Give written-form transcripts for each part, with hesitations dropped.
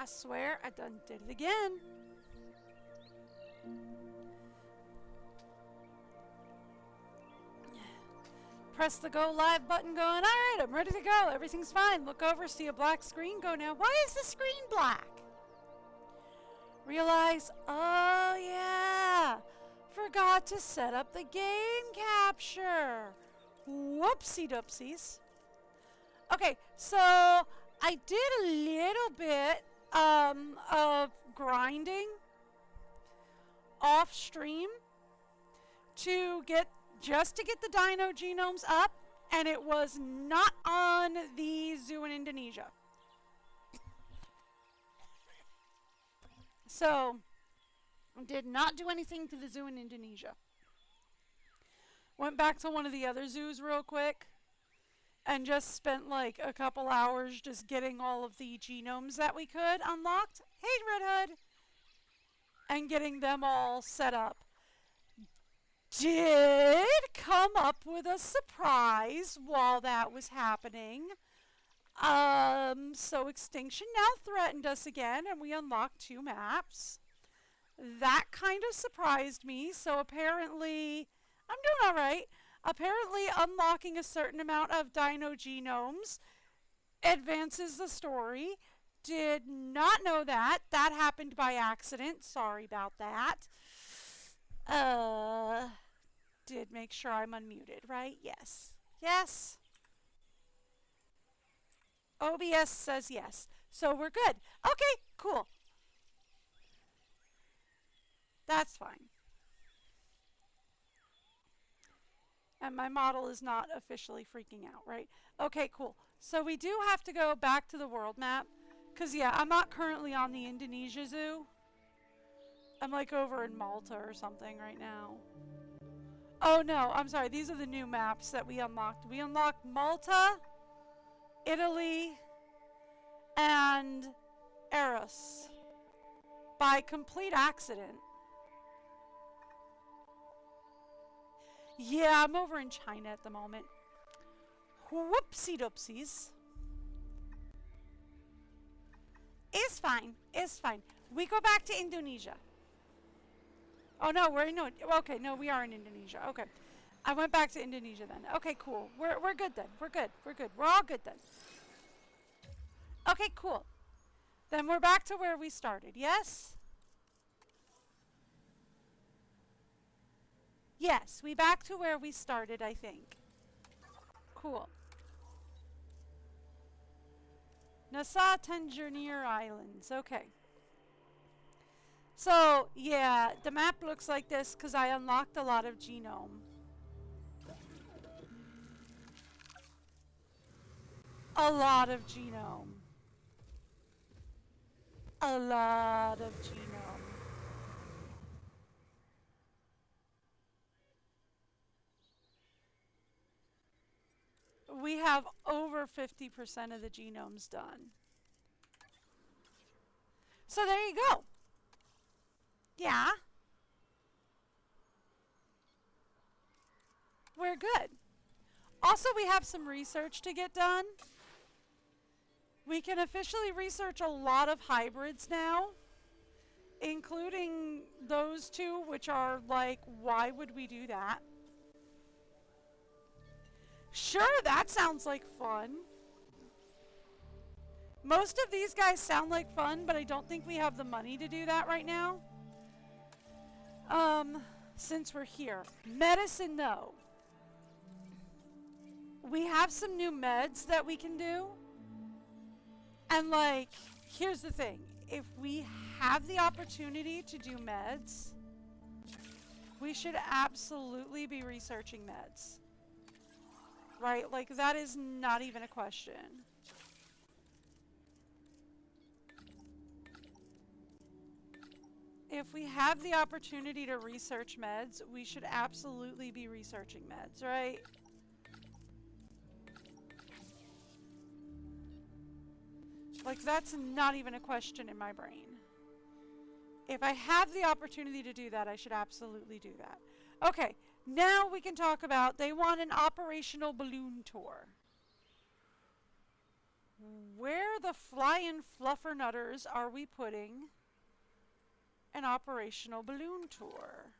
I swear I done did it again. Press the go live button going, alright, I'm ready to go. Everything's fine. Look over, see a black screen. Go now. Why is the screen black? Realize, oh yeah, forgot to set up the game capture. Whoopsie doopsies. Okay, so I did a little bit of grinding off stream just to get the dino genomes up, and it was not on the zoo in Indonesia. So, did not do anything to the zoo in Indonesia. Went back to one of the other zoos real quick and just spent like a couple hours just getting all of the genomes that we could unlocked. Hey, Red Hood! And getting them all set up. Did come up with a surprise while that was happening. So extinction now threatened us again, and we unlocked 2 maps. That kind of surprised me, so apparently I'm doing alright. Apparently unlocking a certain amount of dino genomes advances the story. Did not know that. That happened by accident. Sorry about that. Did make sure I'm unmuted, right? Yes. Yes. OBS says yes. So we're good. Okay, cool. That's fine. And my model is not officially freaking out, right? Okay, cool. So we do have to go back to the world map. Because, yeah, I'm not currently on the Indonesia Zoo. I'm like over in Malta or something right now. Oh, no, I'm sorry. These are the new maps that we unlocked. We unlocked Malta, Italy, and Eros by complete accident. Yeah, I'm over in China at the moment. Whoopsie doopsies. It's fine. It's fine. We go back to Indonesia. Oh no, okay, no, we are in Indonesia. Okay. I went back to Indonesia then. Okay, cool. We're good then. We're good. We're good. We're all good then. Okay, cool. Then we're back to where we started. Yes? Yes, we back to where we started, I think. Cool. Nusa Tenggara Islands. Okay. So, yeah, the map looks like this because I unlocked a lot of genome. A lot of genome. A lot of genome. We have over 50% of the genomes done. So there you go. Yeah. We're good. Also, we have some research to get done. We can officially research a lot of hybrids now, including those 2, which are like, why would we do that? Sure, that sounds like fun. Most of these guys sound like fun, but I don't think we have the money to do that right now. Since we're here. Medicine, though. We have some new meds that we can do. And, like, here's the thing. If we have the opportunity to do meds, we should absolutely be researching meds. Right? Like, that is not even a question. If we have the opportunity to research meds, we should absolutely be researching meds, right? Like, that's not even a question in my brain. If I have the opportunity to do that, I should absolutely do that. Okay, now we can talk about, they want an operational balloon tour. Where the flying fluffernutters are we putting an operational balloon tour?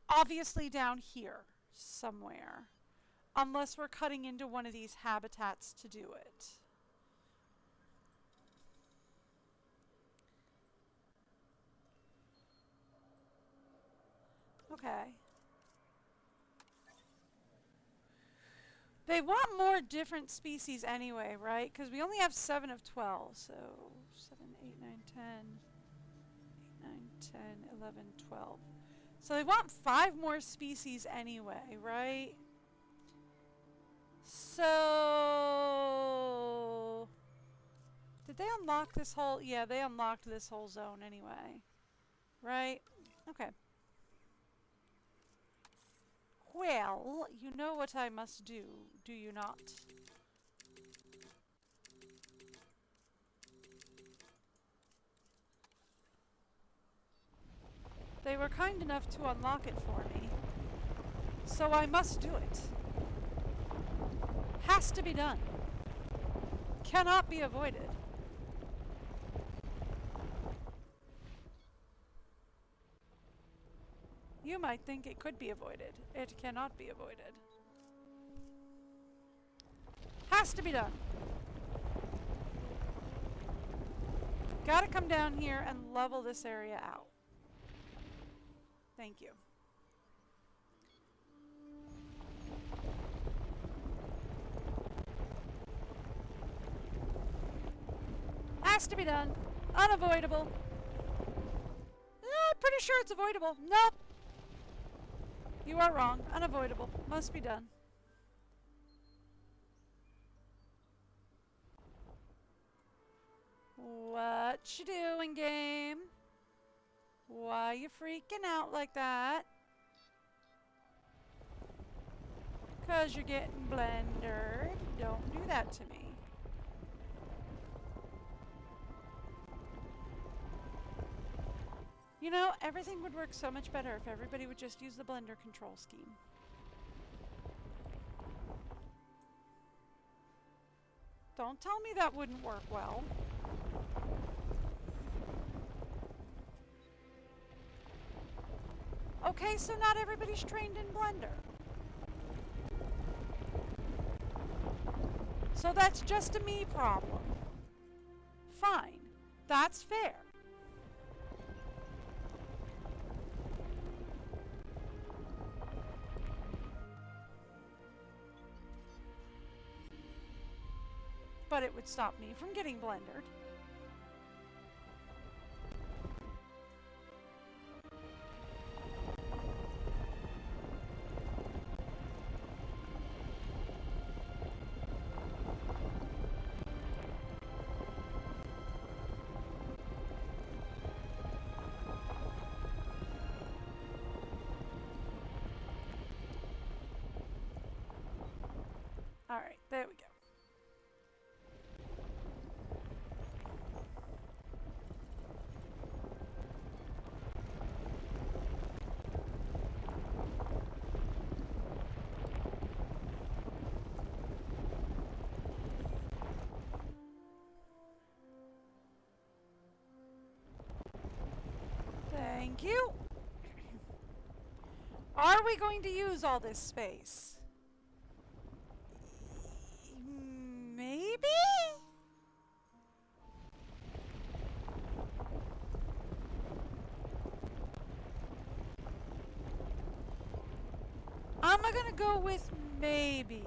Obviously down here somewhere. Unless we're cutting into one of these habitats to do it. Okay. They want more different species anyway, right? Because we only have 7 of 12. So 7, 8, 9, 10. 8, 9, 10, 11, 12. So they want 5 more species anyway, right? So did they unlock this whole... Yeah, they unlocked this whole zone anyway. Right? Okay. Well, you know what I must do you not? They were kind enough to unlock it for me, so I must do it. Has to be done. Cannot be avoided. You might think it could be avoided. It cannot be avoided. Has to be done. Gotta come down here and level this area out. Thank you. Has to be done. Unavoidable. I'm pretty sure it's avoidable. Nope. You are wrong. Unavoidable. Must be done. What you doing, game? Why you freaking out like that? 'Cause you're getting blendered. Don't do that to me. You know, everything would work so much better if everybody would just use the blender control scheme. Don't tell me that wouldn't work well. Okay, so not everybody's trained in Blender. So that's just a me problem. Fine. That's fair. But it would stop me from getting blendered. All right, there we go. Thank you. Are we going to use all this space? Maybe? I'm gonna go with maybe.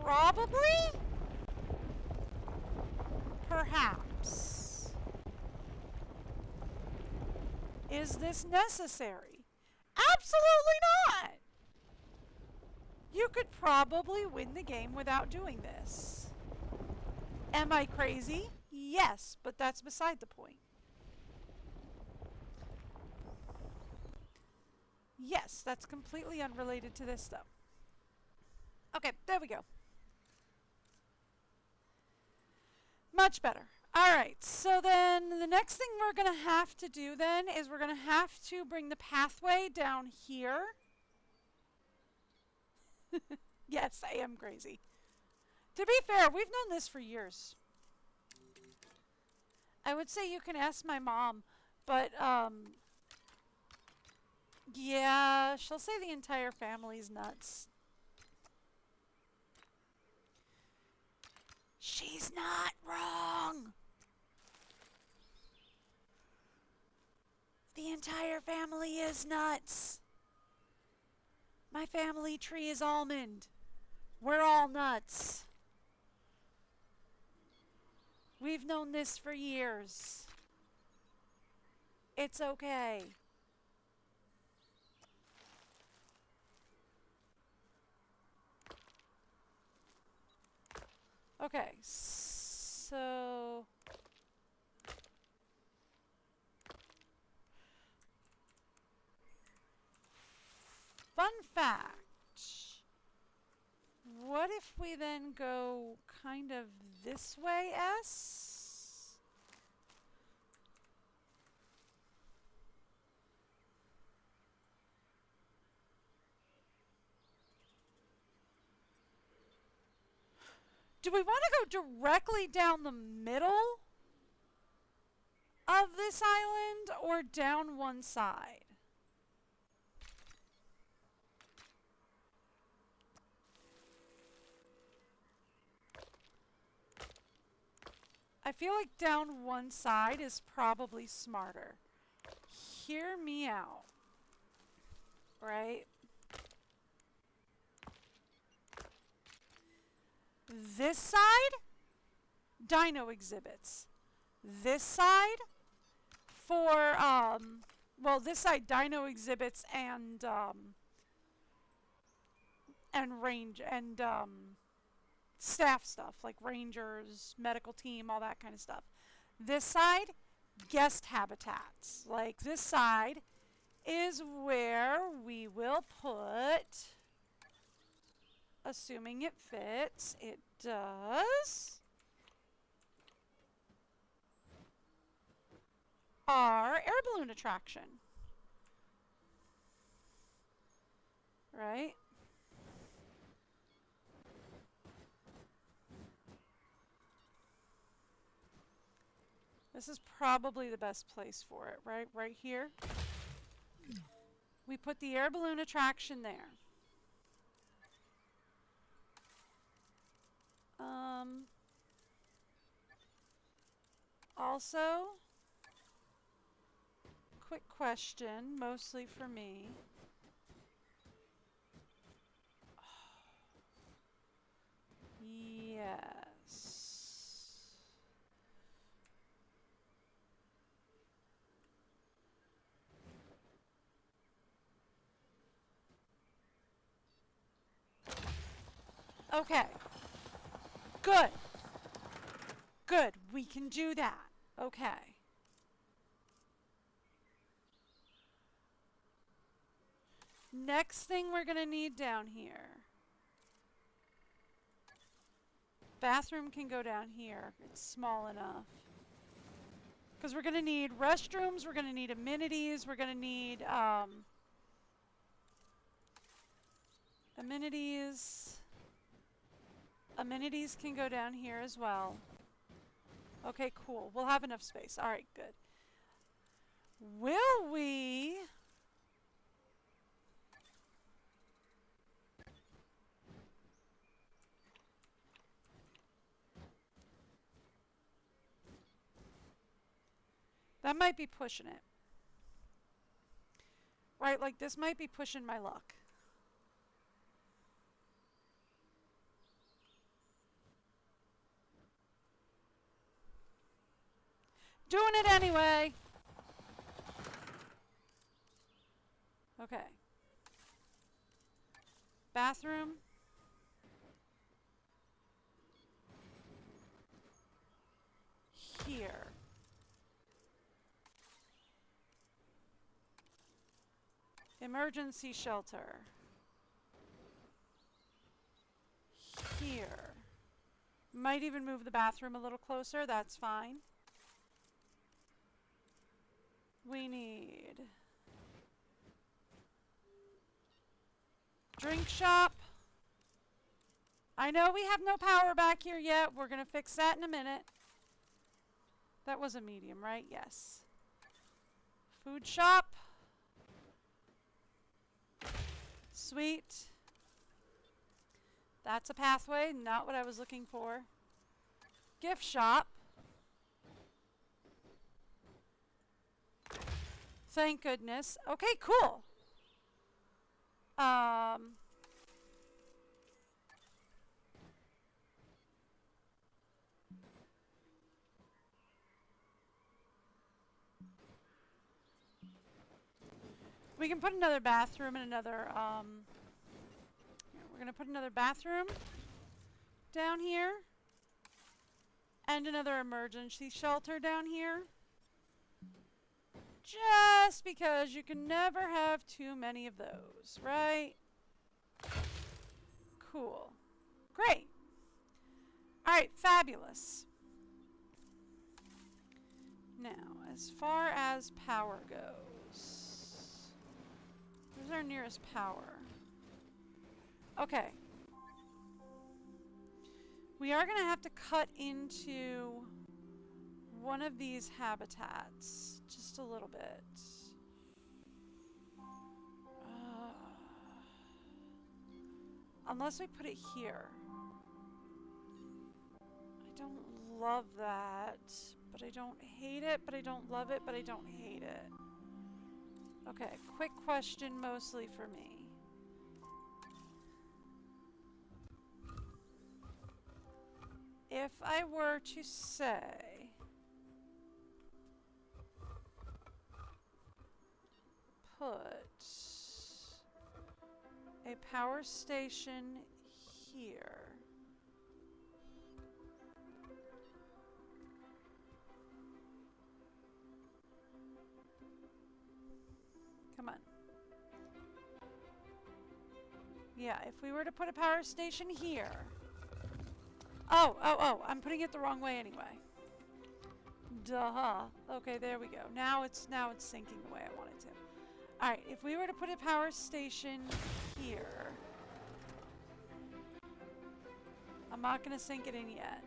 Probably? Perhaps. Is this necessary? Absolutely not! You could probably win the game without doing this. Am I crazy? Yes, but that's beside the point. Yes, that's completely unrelated to this stuff. Okay, there we go. Much better. Alright, so then the next thing we're going to have to do then is we're going to have to bring the pathway down here. Yes, I am crazy. To be fair, we've known this for years. I would say you can ask my mom, but, yeah, she'll say the entire family's nuts. She's not wrong! The entire family is nuts. My family tree is almond. We're all nuts. We've known this for years. It's okay. Okay, so... Fun fact. What if we then go kind of this way-S? Do we want to go directly down the middle of this island or down one side? I feel like down one side is probably smarter. Hear me out. Right? This side, dino exhibits. This side, for, well, this side, dino exhibits and range, and, staff stuff, like rangers, medical team, all that kind of stuff. This side, guest habitats. Like, this side is where we will put... Assuming it fits, it does. Our air balloon attraction. Right? This is probably the best place for it, right? Right here. We put the air balloon attraction there. Also, quick question, mostly for me. Yes. Okay. Good. Good. We can do that. Okay. Next thing we're going to need down here. Bathroom can go down here. It's small enough. Because we're going to need restrooms, we're going to need amenities, we're going to need amenities. Amenities can go down here as well. Okay, cool. We'll have enough space. All right, good. Will we... That might be pushing it. Right, like this might be pushing my luck. Doing it anyway. Okay. Bathroom. Here. Emergency shelter. Here. Might even move the bathroom a little closer. That's fine. We need drink shop. I know we have no power back here yet. We're going to fix that in a minute. That was a medium, right? Yes. Food shop. Sweet. That's a pathway, not what I was looking for. Gift shop. Thank goodness. Okay, cool. We can put another bathroom and another, we're going to put another bathroom down here. And another emergency shelter down here. Just because you can never have too many of those, right? Cool. Great. Alright, fabulous. Now, as far as power goes, where's our nearest power? Okay. We are going to have to cut into one of these habitats just a little bit. Unless we put it here. I don't love that, but I don't hate it, but I don't love it, but I don't hate it. Okay, quick question mostly for me. If I were to say, put a power station here. Come on. Yeah, if we were to put a power station here. Oh, I'm putting it the wrong way anyway. Duh. Okay, there we go. Now it's syncing the way I want it to. Alright, if we were to put a power station here. I'm not going to sync it in yet.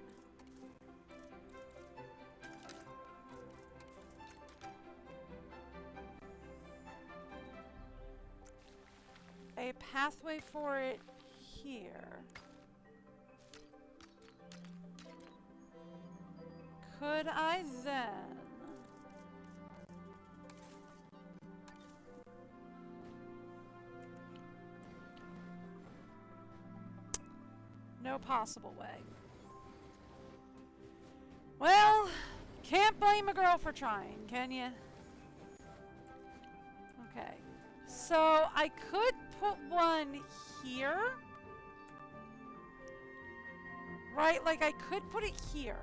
A pathway for it here. Could I then no possible way. Well, can't blame a girl for trying, can you? Okay. So I could put one here. Right? Like I could put it here.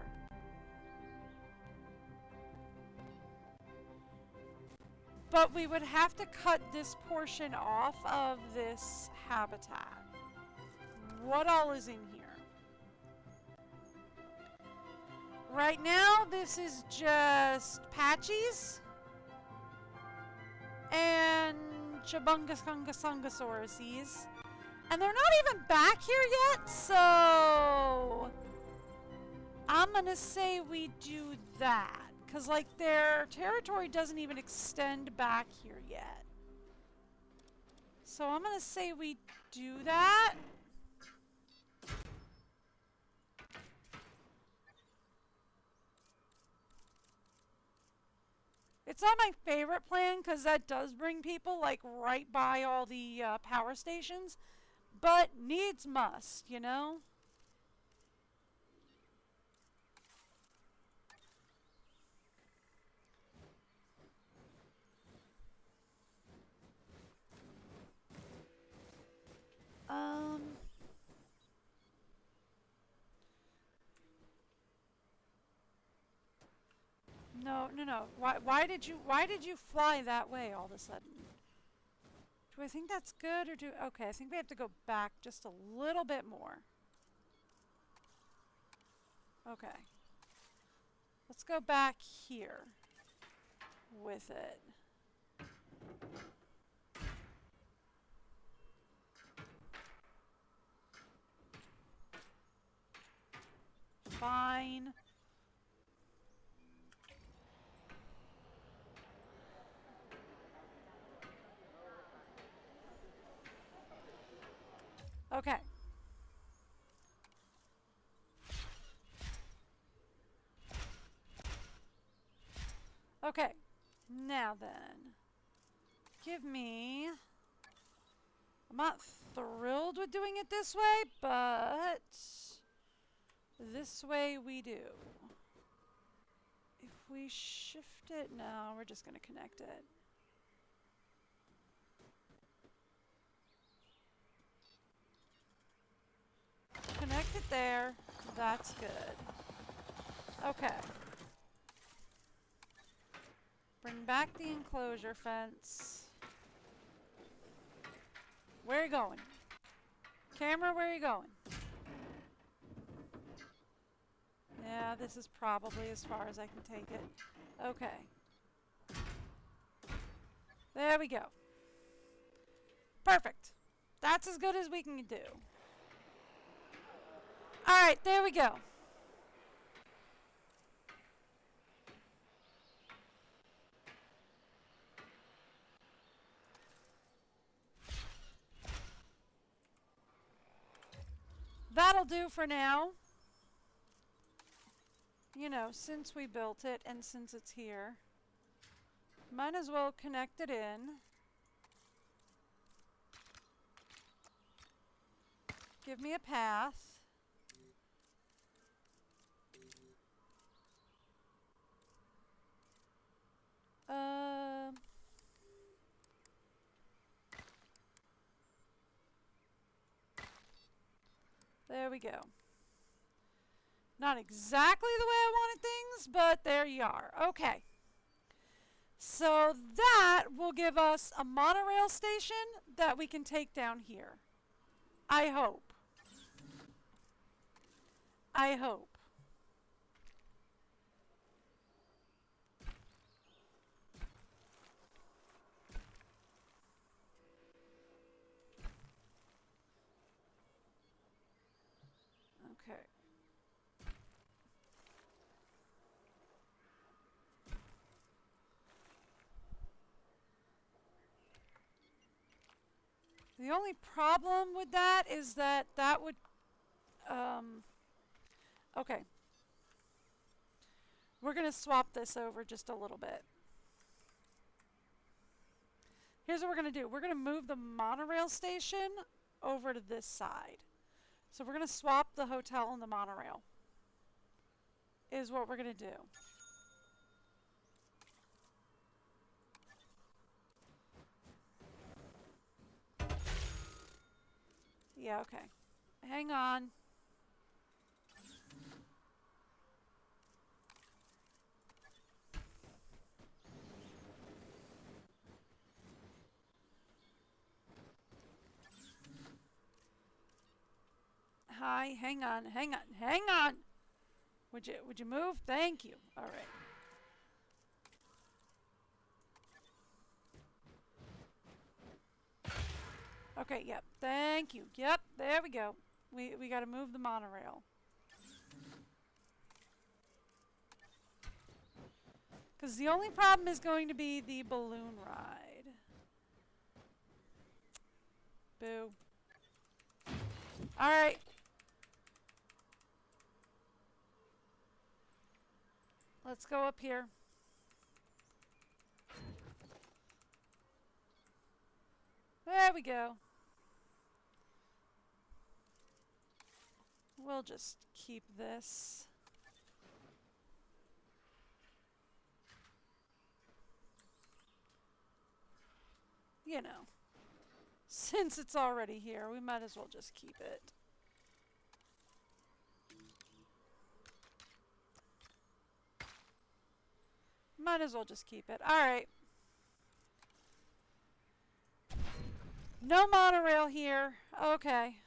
But we would have to cut this portion off of this habitat. What all is in here? Right now, this is just Patchies and Chabungasauruses. And they're not even back here yet, so I'm going to say we do that. Because, like, their territory doesn't even extend back here yet. So I'm going to say we do that. It's not my favorite plan because that does bring people, like, right by all the power stations. But needs must, you know? No. Why did you fly that way all of a sudden? Do I think that's good or okay, I think we have to go back just a little bit more. Okay. Let's go back here with it. Fine. Okay. Okay. Now then. Give me... I'm not thrilled with doing it this way, but... this way we do. If we shift it... no, we're just going to connect it. Connect it there. That's good. Okay. Bring back the enclosure fence. Where are you going? Camera, where are you going? Yeah, this is probably as far as I can take it. Okay. There we go. Perfect. That's as good as we can do. Alright, there we go. That'll do for now. You know, since we built it and since it's here, might as well connect it in. Give me a path. There we go. Not exactly the way I wanted things, but there you are. Okay. So that will give us a monorail station that we can take down here. I hope. I hope. Okay. The only problem with that is that that would, okay. We're going to swap this over just a little bit. Here's what we're going to do. We're going to move the monorail station over to this side. So we're going to swap the hotel and the monorail. Is what we're going to do. Yeah, okay. Hang on. Hi, hang on, hang on, hang on. Would you move? Thank you. All right. Okay, yep. Thank you. Yep, there we go. We got to move the monorail. Because the only problem is going to be the balloon ride. Boo. All right. Let's go up here. There we go. We'll just keep this. You know, since it's already here, we might as well just keep it. Might as well just keep it. Alright. No monorail here. Okay.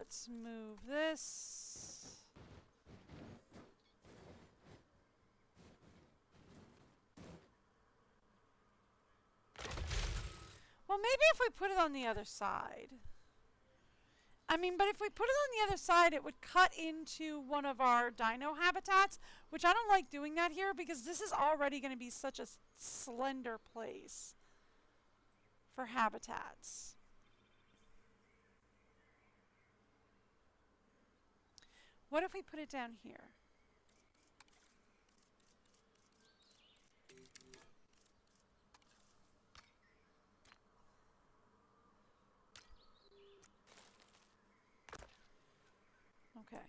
let's move this. Well, maybe if we put it on the other side. I mean, but if we put it on the other side, it would cut into one of our dino habitats, which I don't like doing that here because this is already going to be such a slender place for habitats. What if we put it down here? Okay.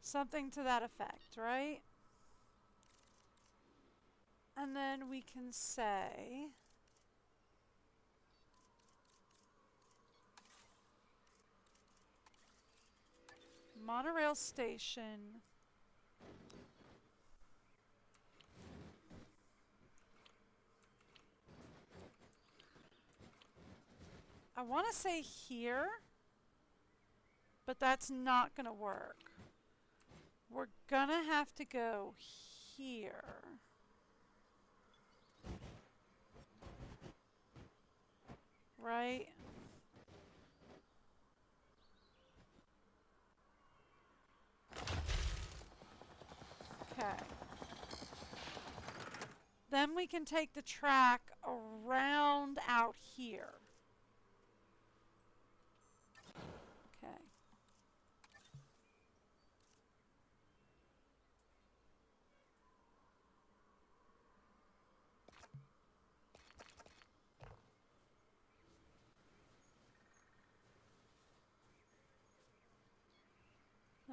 Something to that effect, right? And then we can say monorail station. I want to say here, but that's not going to work. We're going to have to go here. Right? Okay. Then we can take the track around out here. Okay.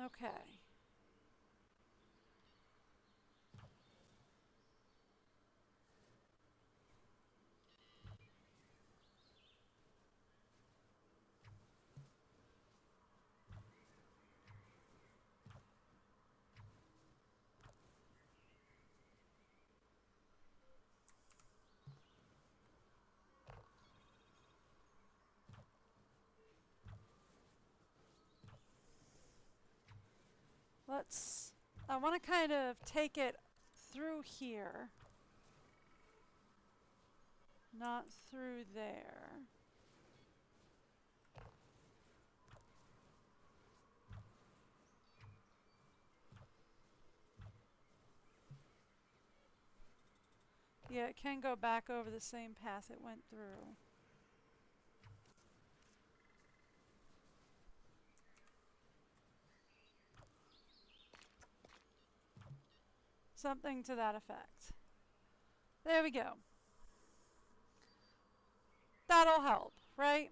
Okay. I want to kind of take it through here, not through there. Yeah, it can go back over the same path it went through. Something to that effect. There we go. That'll help, right?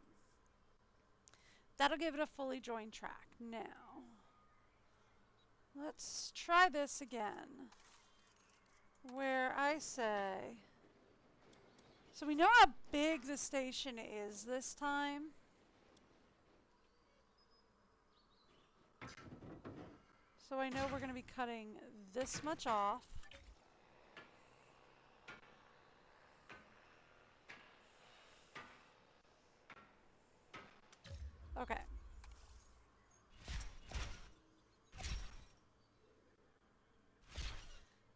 That'll give it a fully joined track. Now, let's try this again. Where I say, so we know how big the station is this time. So I know we're going to be cutting this much off. Okay.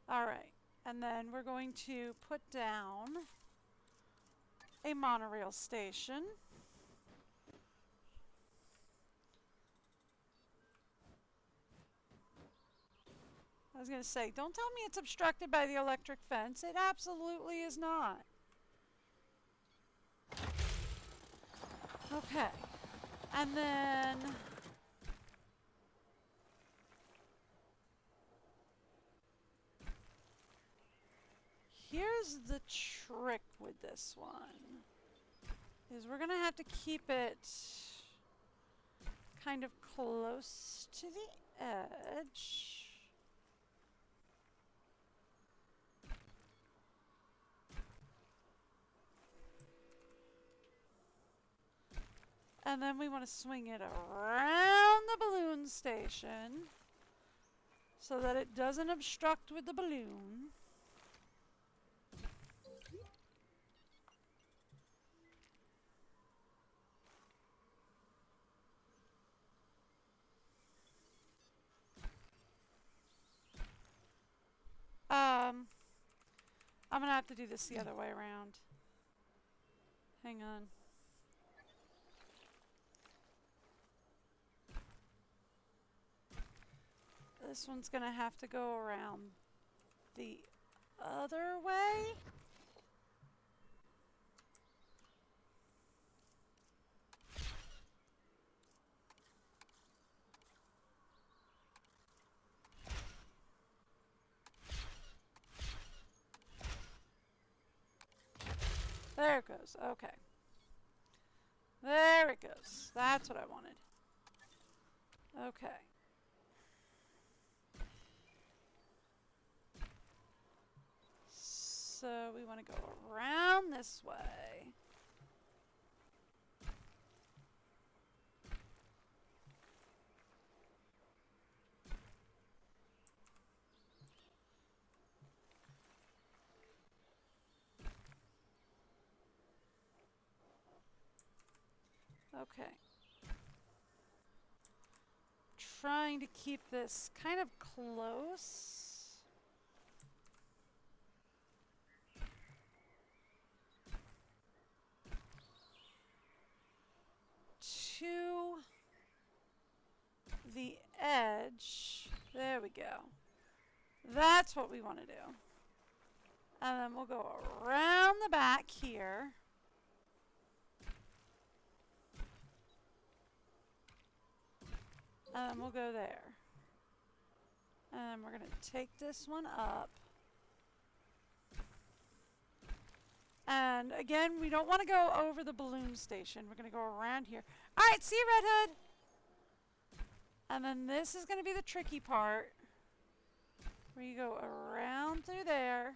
All right. And then we're going to put down a monorail station. I was going to say, don't tell me it's obstructed by the electric fence. It absolutely is not. Okay. And then here's the trick with this one. Is we're going to have to keep it kind of close to the edge. And then we want to swing it around the balloon station so that it doesn't obstruct with the balloon. I'm gonna have to do this the other way around. Hang on. This one's gonna have to go around the other way. There it goes. Okay. There it goes. That's what I wanted. Okay. So we want to go around this way. Okay. Trying to keep this kind of close. To the edge. There we go. That's what we want to do. And then we'll go around the back here. And then we'll go there. And then we're going to take this one up. And again, we don't want to go over the balloon station. We're going to go around here. All right, see you, Red Hood. And then this is going to be the tricky part, where you go around through there.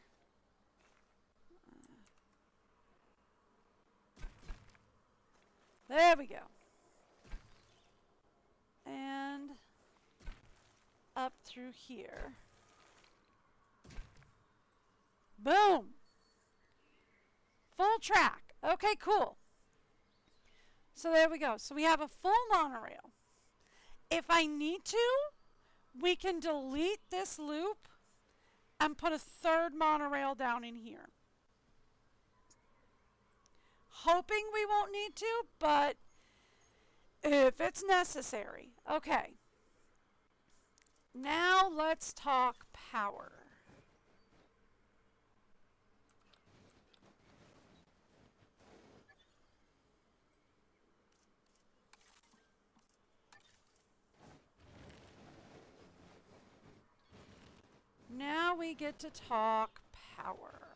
There we go. And up through here. Boom! Full track. Okay, cool. So there we go. So we have a full monorail. If I need to, we can delete this loop and put a third monorail down in here. Hoping we won't need to, but if it's necessary. Okay. Now let's talk power. Now we get to talk power.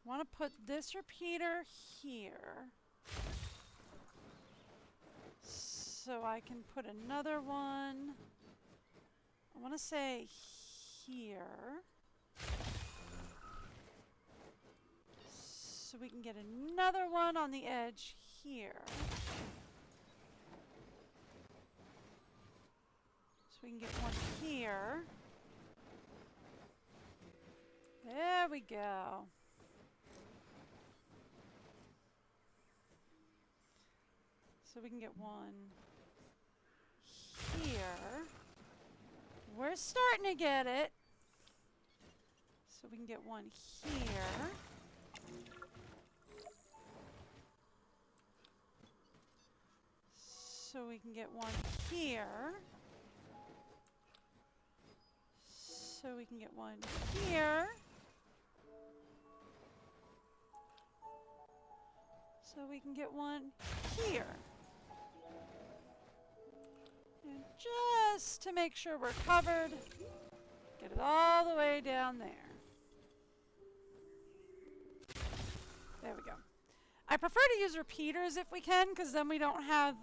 Want to put this repeater here so I can put another one. I want to say here so we can get another one on the edge here. So we can get one here. There we go. So we can get one here. We're starting to get it. So we can get one here. So we can get one here. So we can get one here. So we can get one here. And just to make sure we're covered, get it all the way down there. There we go. I prefer to use repeaters if we can, because then we don't have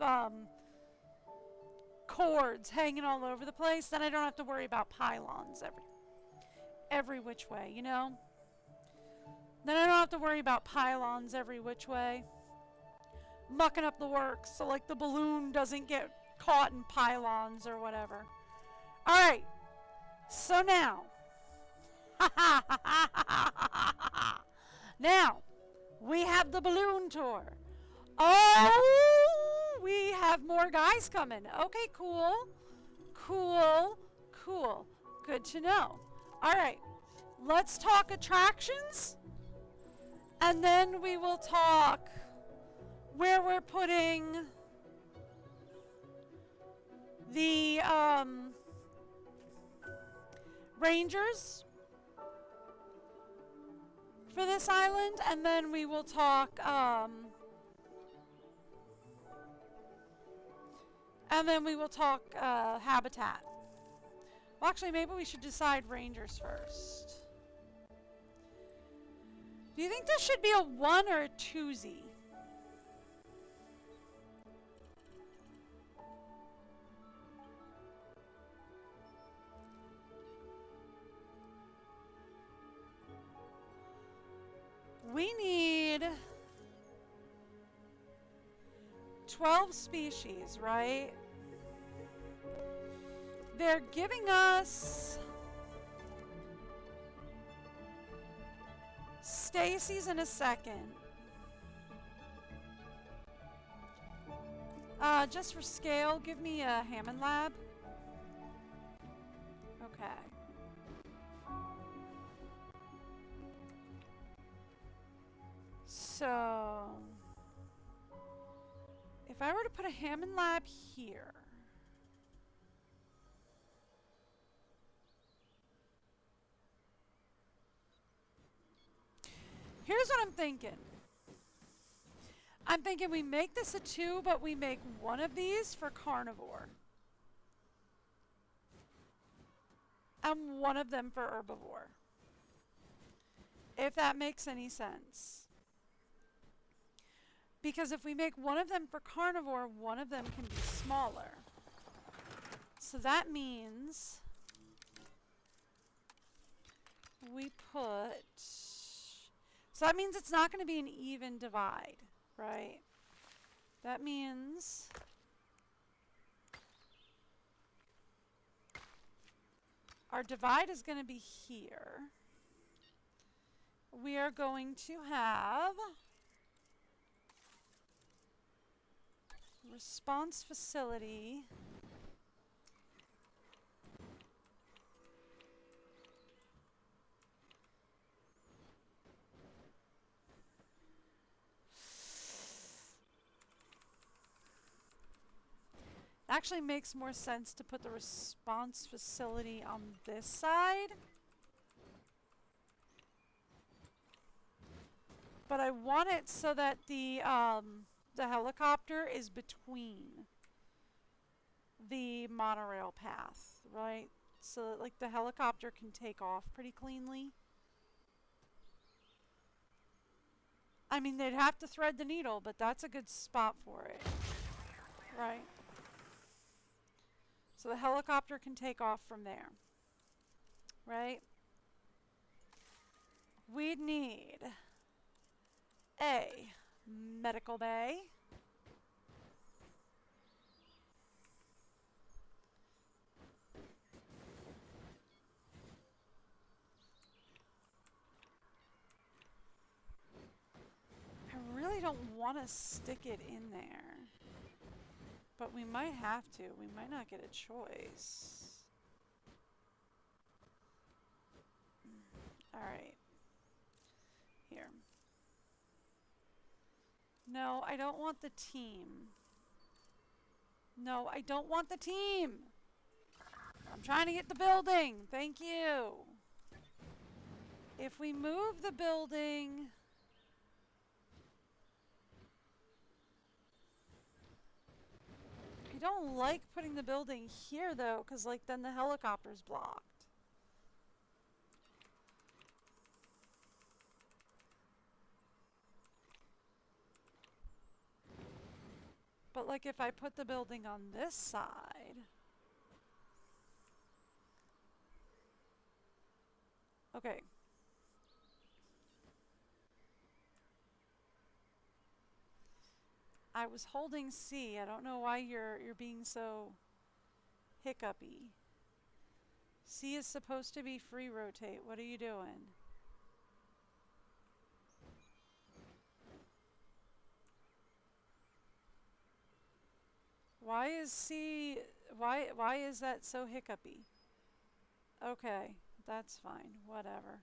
cords hanging all over the place. Then I don't have to worry about pylons every which way, you know? Then I don't have to worry about pylons every which way. mucking up the works so like the balloon doesn't get caught in pylons or whatever. All right. So now. Now, we have the balloon tour. Oh, we have more guys coming. Okay, cool. Cool. Cool. Good to know. All right. Let's talk attractions. And then we will talk where we're putting the rangers for this island, and then we will talk habitat. Well, actually, maybe we should decide rangers first. Do you think this should be a 1 or a 2Z? We need 12 species, right? They're giving us Stacy's in a second. Just for scale, give me a Hammond Lab. Okay. So, if I were to put a Hammond Lab here, here's what I'm thinking. I'm thinking we make this a 2, but we make one of these for carnivore. And one of them for herbivore. If that makes any sense. Because if we make one of them for carnivore, one of them can be smaller. So that means we put... So that means it's not going to be an even divide, right? That means our divide is going to be here. We are going to have response facility. Actually makes more sense to put the response facility on this side. But I want it so that the helicopter is between the monorail path, right? So that, like, the helicopter can take off pretty cleanly. I mean, they'd have to thread the needle, but that's a good spot for it, right? So the helicopter can take off from there, right? We'd need a medical bay. I really don't want to stick it in there. But we might have to. We might not get a choice. Alright. Here. No, I don't want the team. No, I don't want the team. I'm trying to get the building. Thank you. If we move the building... I don't like putting the building here, though, because, like, then the helicopter's blocked. But, like, if I put the building on this side... Okay. I was holding C. I don't know why you're being so hiccupy. C is supposed to be free rotate. What are you doing? Why is C... Why is that so hiccupy? Okay, that's fine. Whatever.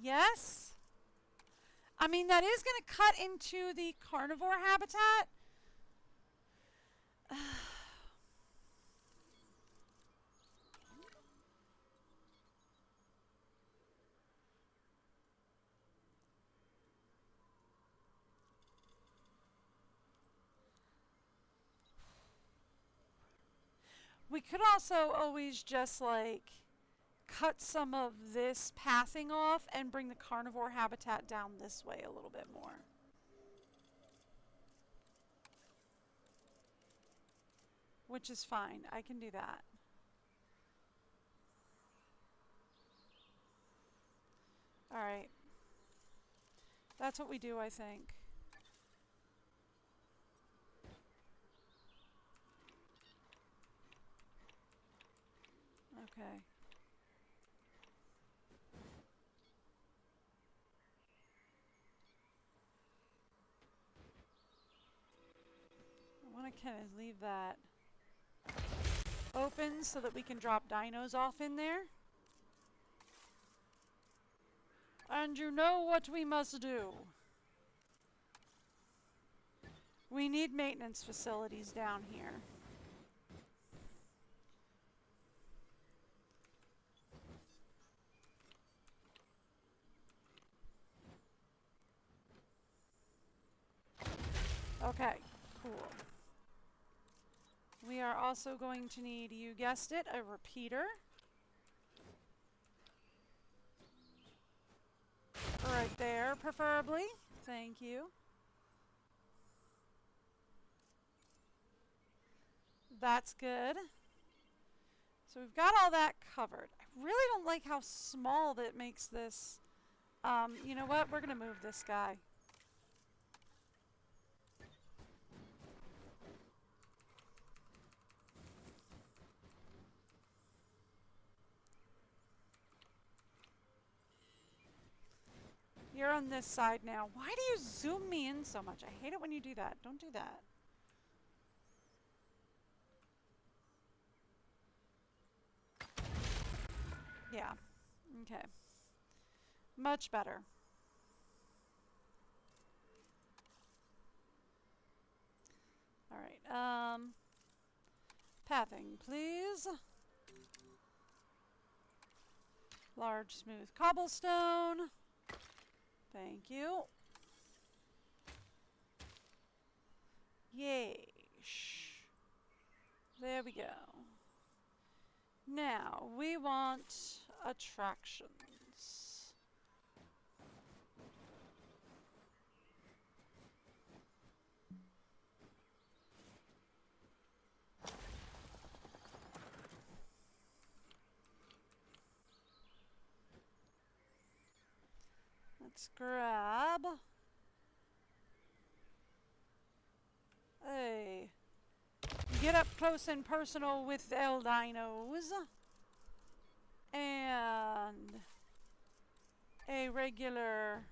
Yes? I mean, that is going to cut into the carnivore habitat. We could also always just like cut some of this pathing off and bring the carnivore habitat down this way a little bit more. Which is fine. I can do that. Alright. That's what we do, I think. Okay. I want to kind of leave that open so that we can drop dinos off in there. And you know what we must do. We need maintenance facilities down here. Okay, cool. We are also going to need, you guessed it, a repeater. Right there, preferably. Thank you. That's good. So we've got all that covered. I really don't like how small that makes this. You know what? We're going to move this guy. You're on this side now. Why do you zoom me in so much? I hate it when you do that. Don't do that. Yeah. Okay. Much better. Alright. Pathing, please. Large, smooth cobblestone. Thank you. Yay. There we go. Now, we want attractions. Let's grab a get up close and personal with El Dinos and a regular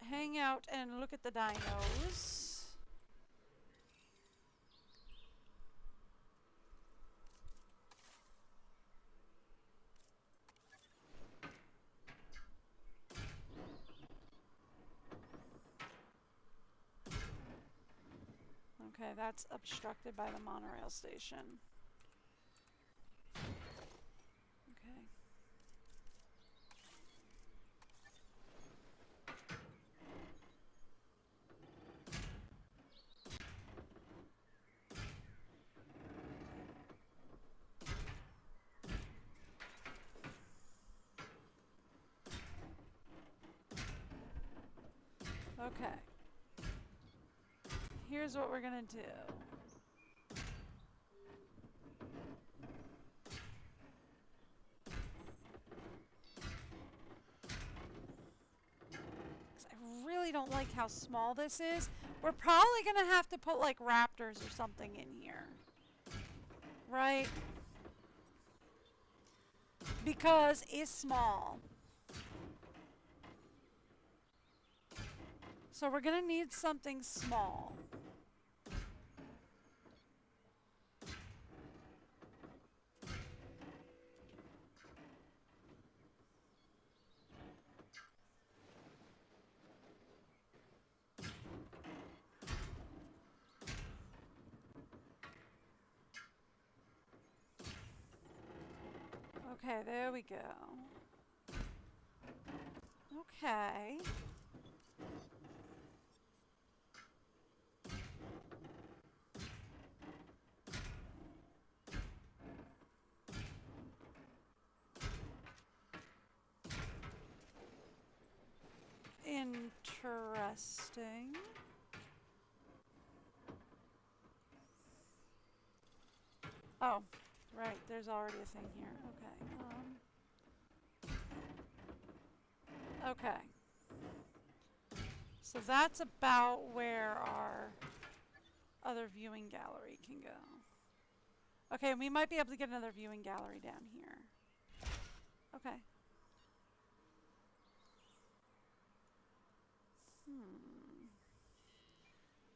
hang out and look at the dinos. Okay, that's obstructed by the monorail station. Okay. Okay. Here's what we're gonna do. I really don't like how small this is. We're probably gonna have to put like raptors or something in here. Right? Because it's small. So we're gonna need something small. Okay, there we go. Okay. Interesting. Oh, right. There's already a thing here. Okay. Okay. So that's about where our other viewing gallery can go. Okay, we might be able to get another viewing gallery down here. Okay.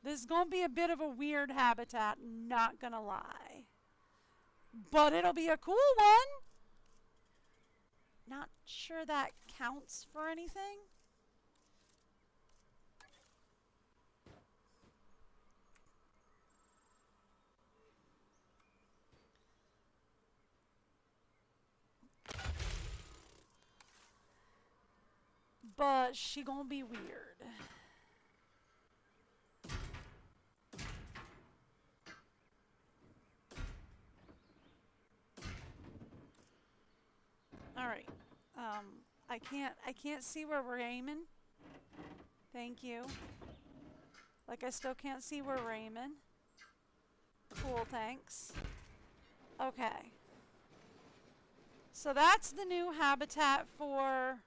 This is going to be a bit of a weird habitat, not gonna lie. But it'll be a cool one. Not sure that counts for anything. But she gonna be weird. All right. I can't see where we're aiming. Thank you. Like I still can't see where we're aiming. Cool, thanks. Okay. So that's the new habitat for...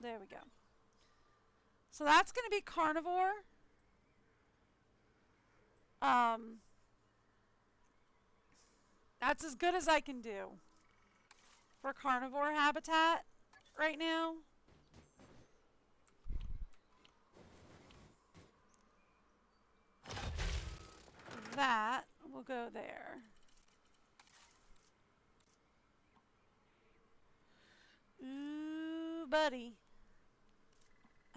There we go. So that's going to be carnivore. That's as good as I can do for carnivore habitat right now. That will go there. Ooh, buddy.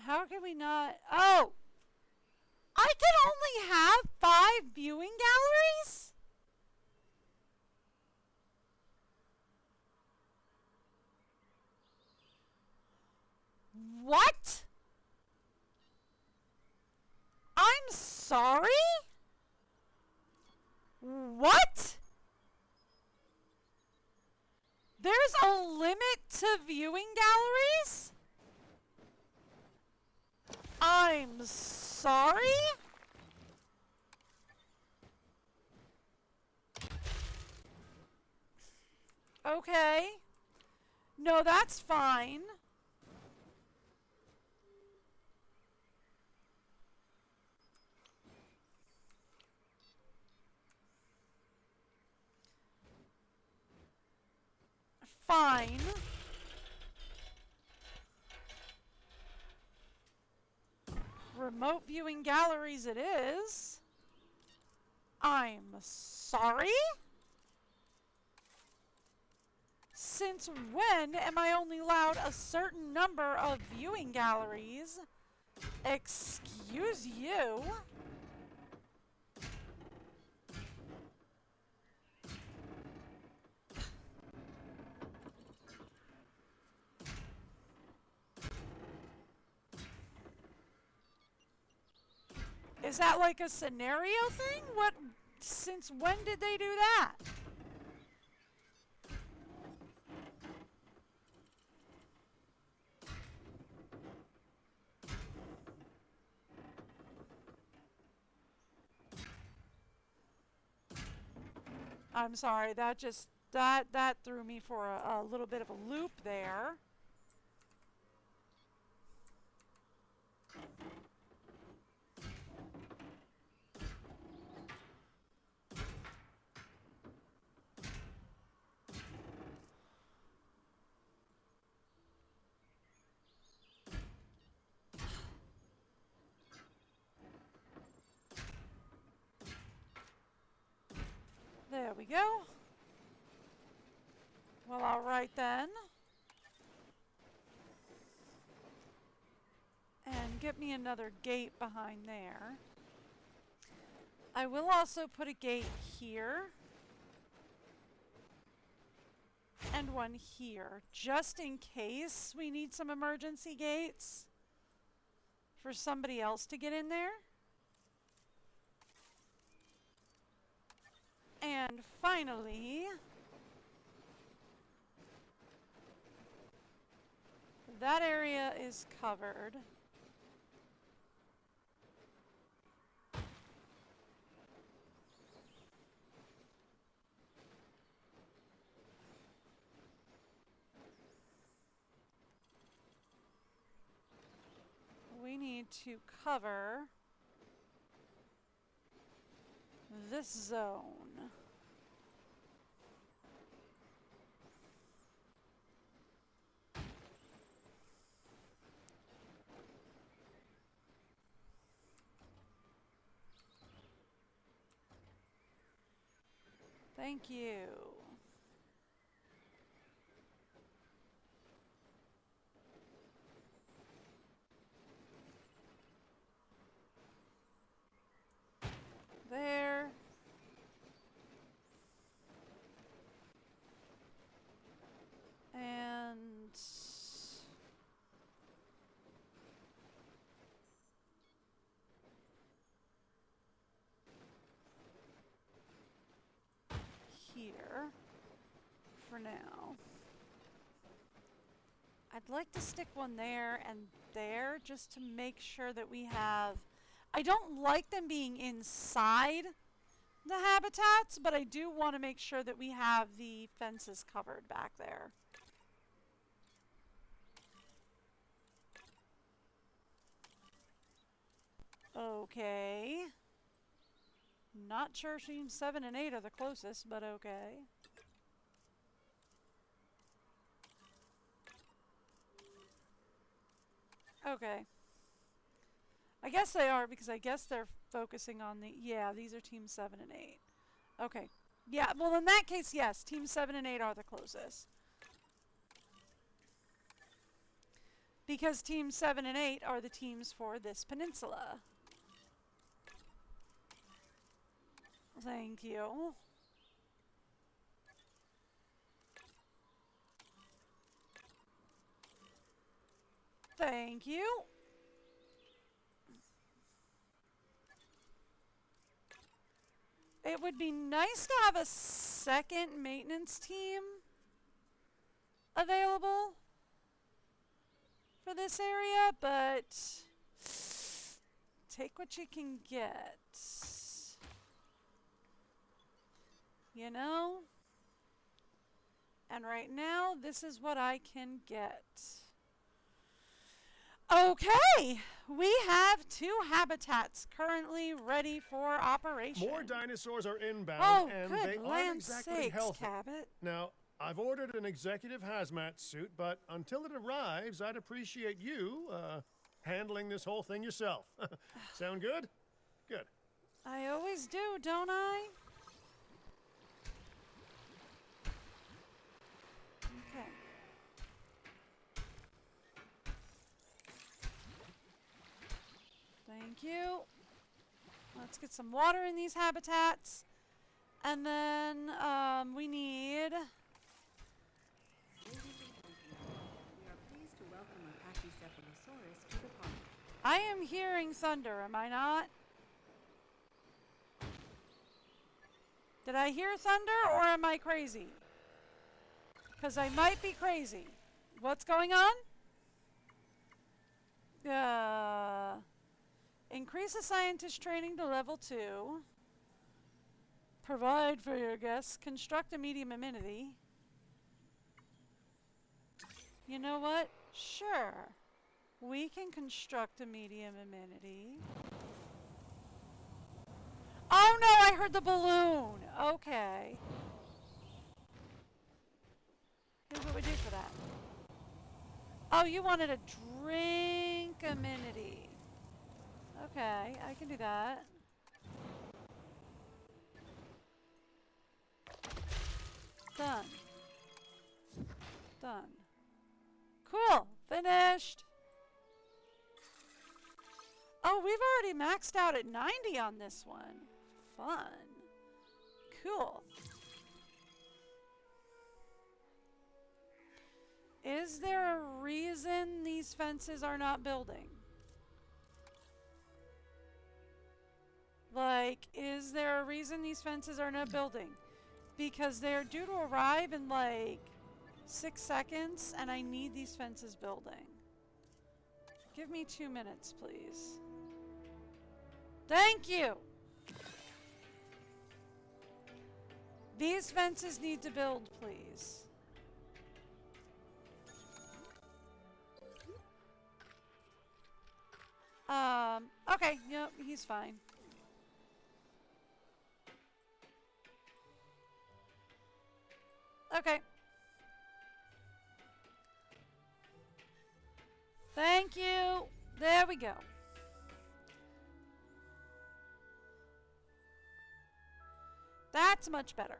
How can we not... Oh! I can only have 5 viewing galleries? What? I'm sorry? What? There's a limit to viewing galleries? I'm sorry? Okay. No, that's fine. Fine. Remote viewing galleries it is. I'm sorry? Since when am I only allowed a certain number of viewing galleries? Excuse you? Is that like a scenario thing? What? Since when did they do that? I'm sorry, that just, that threw me for a little bit of a loop there. There we go. Well, all right then. And get me another gate behind there. I will also put a gate here. And one here, just in case we need some emergency gates for somebody else to get in there. And finally, that area is covered. We need to cover this zone. Thank you. There. And here for now. I'd like to stick one there and there just to make sure that we have... I don't like them being inside the habitats, but I do want to make sure that we have the fences covered back there. Okay. Not sure teams 7 and 8 are the closest, but okay. Okay. I guess they are, because I guess they're focusing on the... Yeah, these are teams 7 and 8. Okay. Yeah, well in that case, yes, teams 7 and 8 are the closest. Because teams 7 and 8 are the teams for this peninsula. Thank you. Thank you. It would be nice to have a second maintenance team available for this area, but take what you can get. You know? And right now, this is what I can get. Okay, we have 2 habitats currently ready for operation. More dinosaurs are inbound, Oh, and good they aren't land's exactly sakes, healthy. Cabot. Now, I've ordered an executive hazmat suit, but until it arrives, I'd appreciate you handling this whole thing yourself. Sound good? Good. I always do, don't I? Okay. Thank you. Let's get some water in these habitats. And then we need... I am hearing thunder, am I not? Did I hear thunder or am I crazy? Because I might be crazy. What's going on? Increase the scientist training to level 2. Provide for your guests. Construct a medium amenity. You know what? Sure. We can construct a medium amenity. Oh no, I heard the balloon. Okay. Here's what we do for that. Oh, you wanted a drink amenity. Okay, I can do that. Done. Done. Cool. Finished. Oh, we've already maxed out at 90 on this one. Fun. Cool. Is there a reason these fences are not building? Like, is there a reason these fences are not building? Because they're due to arrive in like 6 seconds, and I need these fences building. Give me 2 minutes, please. Thank you! These fences need to build, please. Okay, yep, he's fine. Okay. Thank you. There we go. That's much better.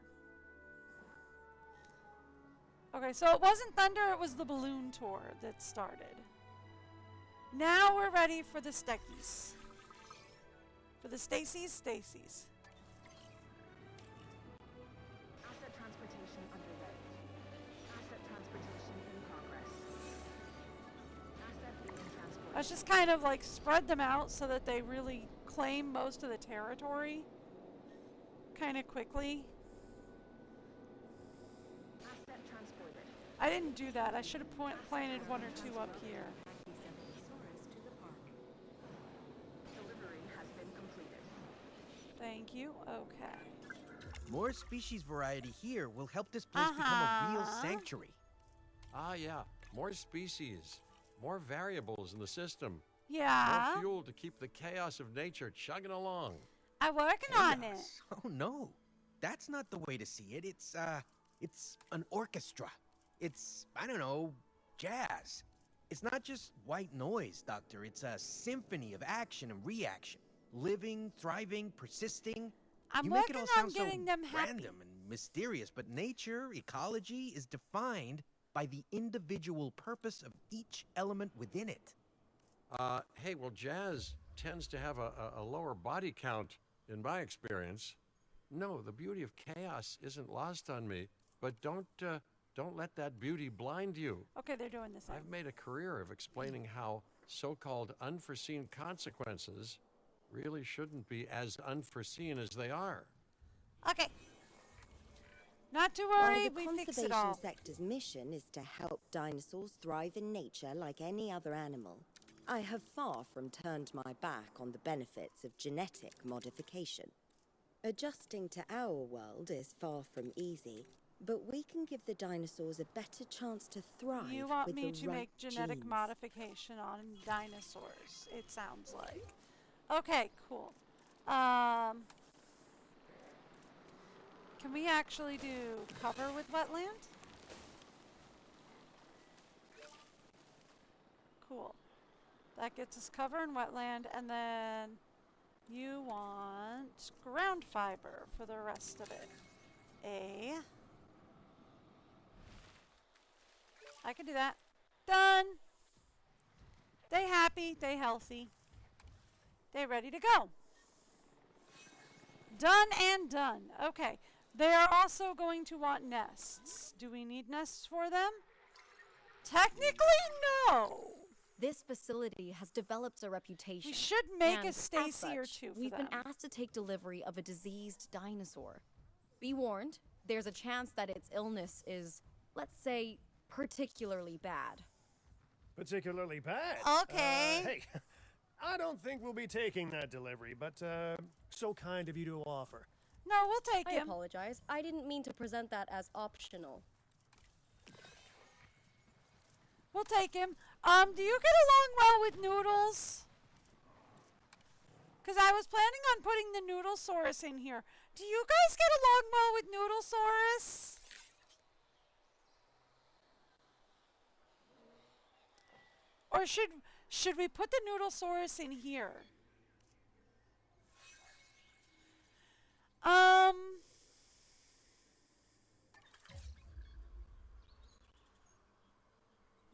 Okay, so it wasn't thunder, it was the balloon tour that started. Now we're ready for the Steckies. For the Stacy's. Asset transportation underway. Asset transportation in progress. Asset being transported. Let's just kind of like spread them out so that they really claim most of the territory kind of quickly. Asset transported. I didn't do that. I should have planted 1 or 2 up here. To the park. Delivery has been completed. Thank you. Okay. More species variety here will help this place become a real sanctuary. Ah, yeah. More species. More variables in the system. Yeah. More fuel to keep the chaos of nature chugging along. I'm working on it. Chaos? Oh no, that's not the way to see it. It's an orchestra. It's, I don't know, jazz. It's not just white noise, Doctor. It's a symphony of action and reaction. Living, thriving, persisting. I'm You make it working all on sound getting so them happy. random and mysterious, but nature, ecology, is defined by the individual purpose of each element within it. Hey, well, jazz tends to have a lower body count, in my experience. No, the beauty of chaos isn't lost on me, but don't let that beauty blind you. Okay, they're doing the same. I've made a career of explaining how so-called unforeseen consequences really shouldn't be as unforeseen as they are. Okay. Not to While worry, the we fix it conservation all. sector's mission is to help dinosaurs thrive in nature like any other animal, I have far from turned my back on the benefits of genetic modification. Adjusting to our world is far from easy, but we can give the dinosaurs a better chance to thrive You want with me the to right make genetic genes. modification on dinosaurs, it sounds like. Okay, cool. Can we actually do cover with wetland? Cool. That gets us cover and wetland, and then you want ground fiber for the rest of it. I can do that. Done. They happy, they healthy. They ready to go. Done and done. Okay. They are also going to want nests. Do we need nests for them? Technically, no. This facility has developed a reputation. We should make and a as Stacy or such, 2 for We've them. been asked to take delivery of a diseased dinosaur. Be warned, there's a chance that its illness is, let's say, particularly bad. Particularly bad. Okay. Hey, I don't think we'll be taking that delivery, but so kind of you to offer. No, we'll take I him. apologize. I didn't mean to present that as optional. We'll take him. Do you get along well with Noodles? Because I was planning on putting the Noodlesaurus in here. Do you guys get along well with Noodlesaurus? Or should we put the Noodlesaurus in here?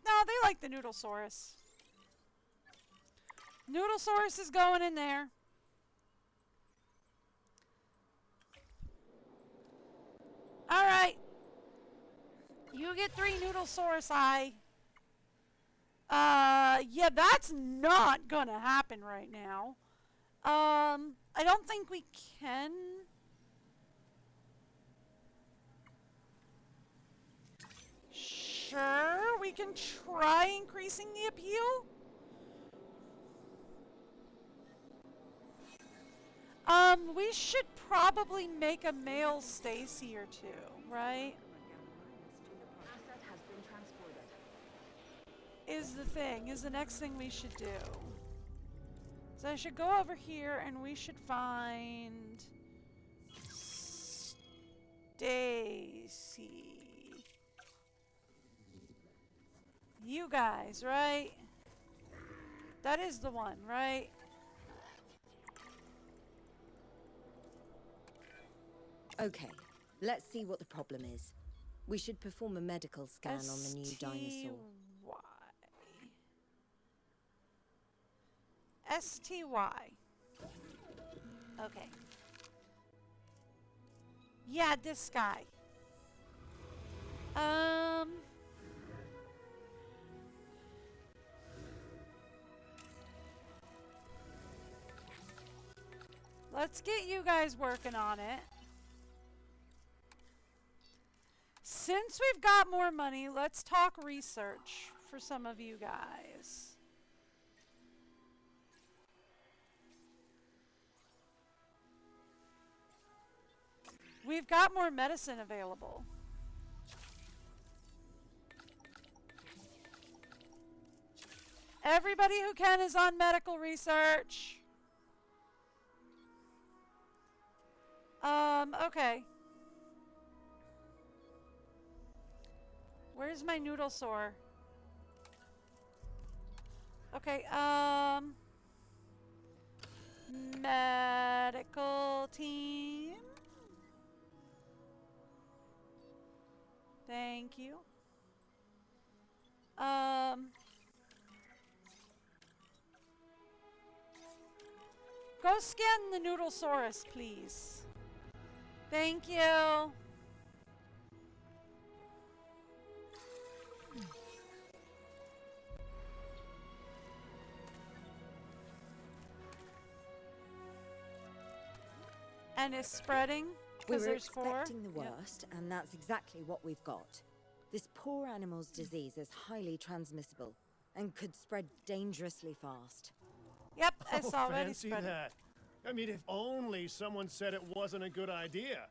No, they like the Noodlesaurus. Noodlesaurus is going in there. Alright. You get 3 Noodlesaurus eye. Yeah, that's not gonna happen right now. I don't think we can. Sure, we can try increasing the appeal. We should probably make a male Stacy or two, right? Asset has been transported. Is the next thing we should do. So I should go over here and we should find Stacy. You guys, right? That is the one, right? Okay, let's see what the problem is. We should perform a medical scan on the new dinosaur. STY. Okay. Yeah, this guy. Let's get you guys working on it. Since we've got more money, let's talk research for some of you guys. We've got more medicine available. Everybody who can is on medical research. Okay. Where's my Noodlesaur? Okay, medical team. Thank you. Go scan the Noodlesaurus, please. Thank you. And it's spreading We because were there's 4. expecting the Yep. worst, and that's exactly what we've got. This poor animal's disease is highly transmissible and could spread dangerously fast. Yep, Oh, it's already fancy spreading. that. I mean, if only someone said it wasn't a good idea.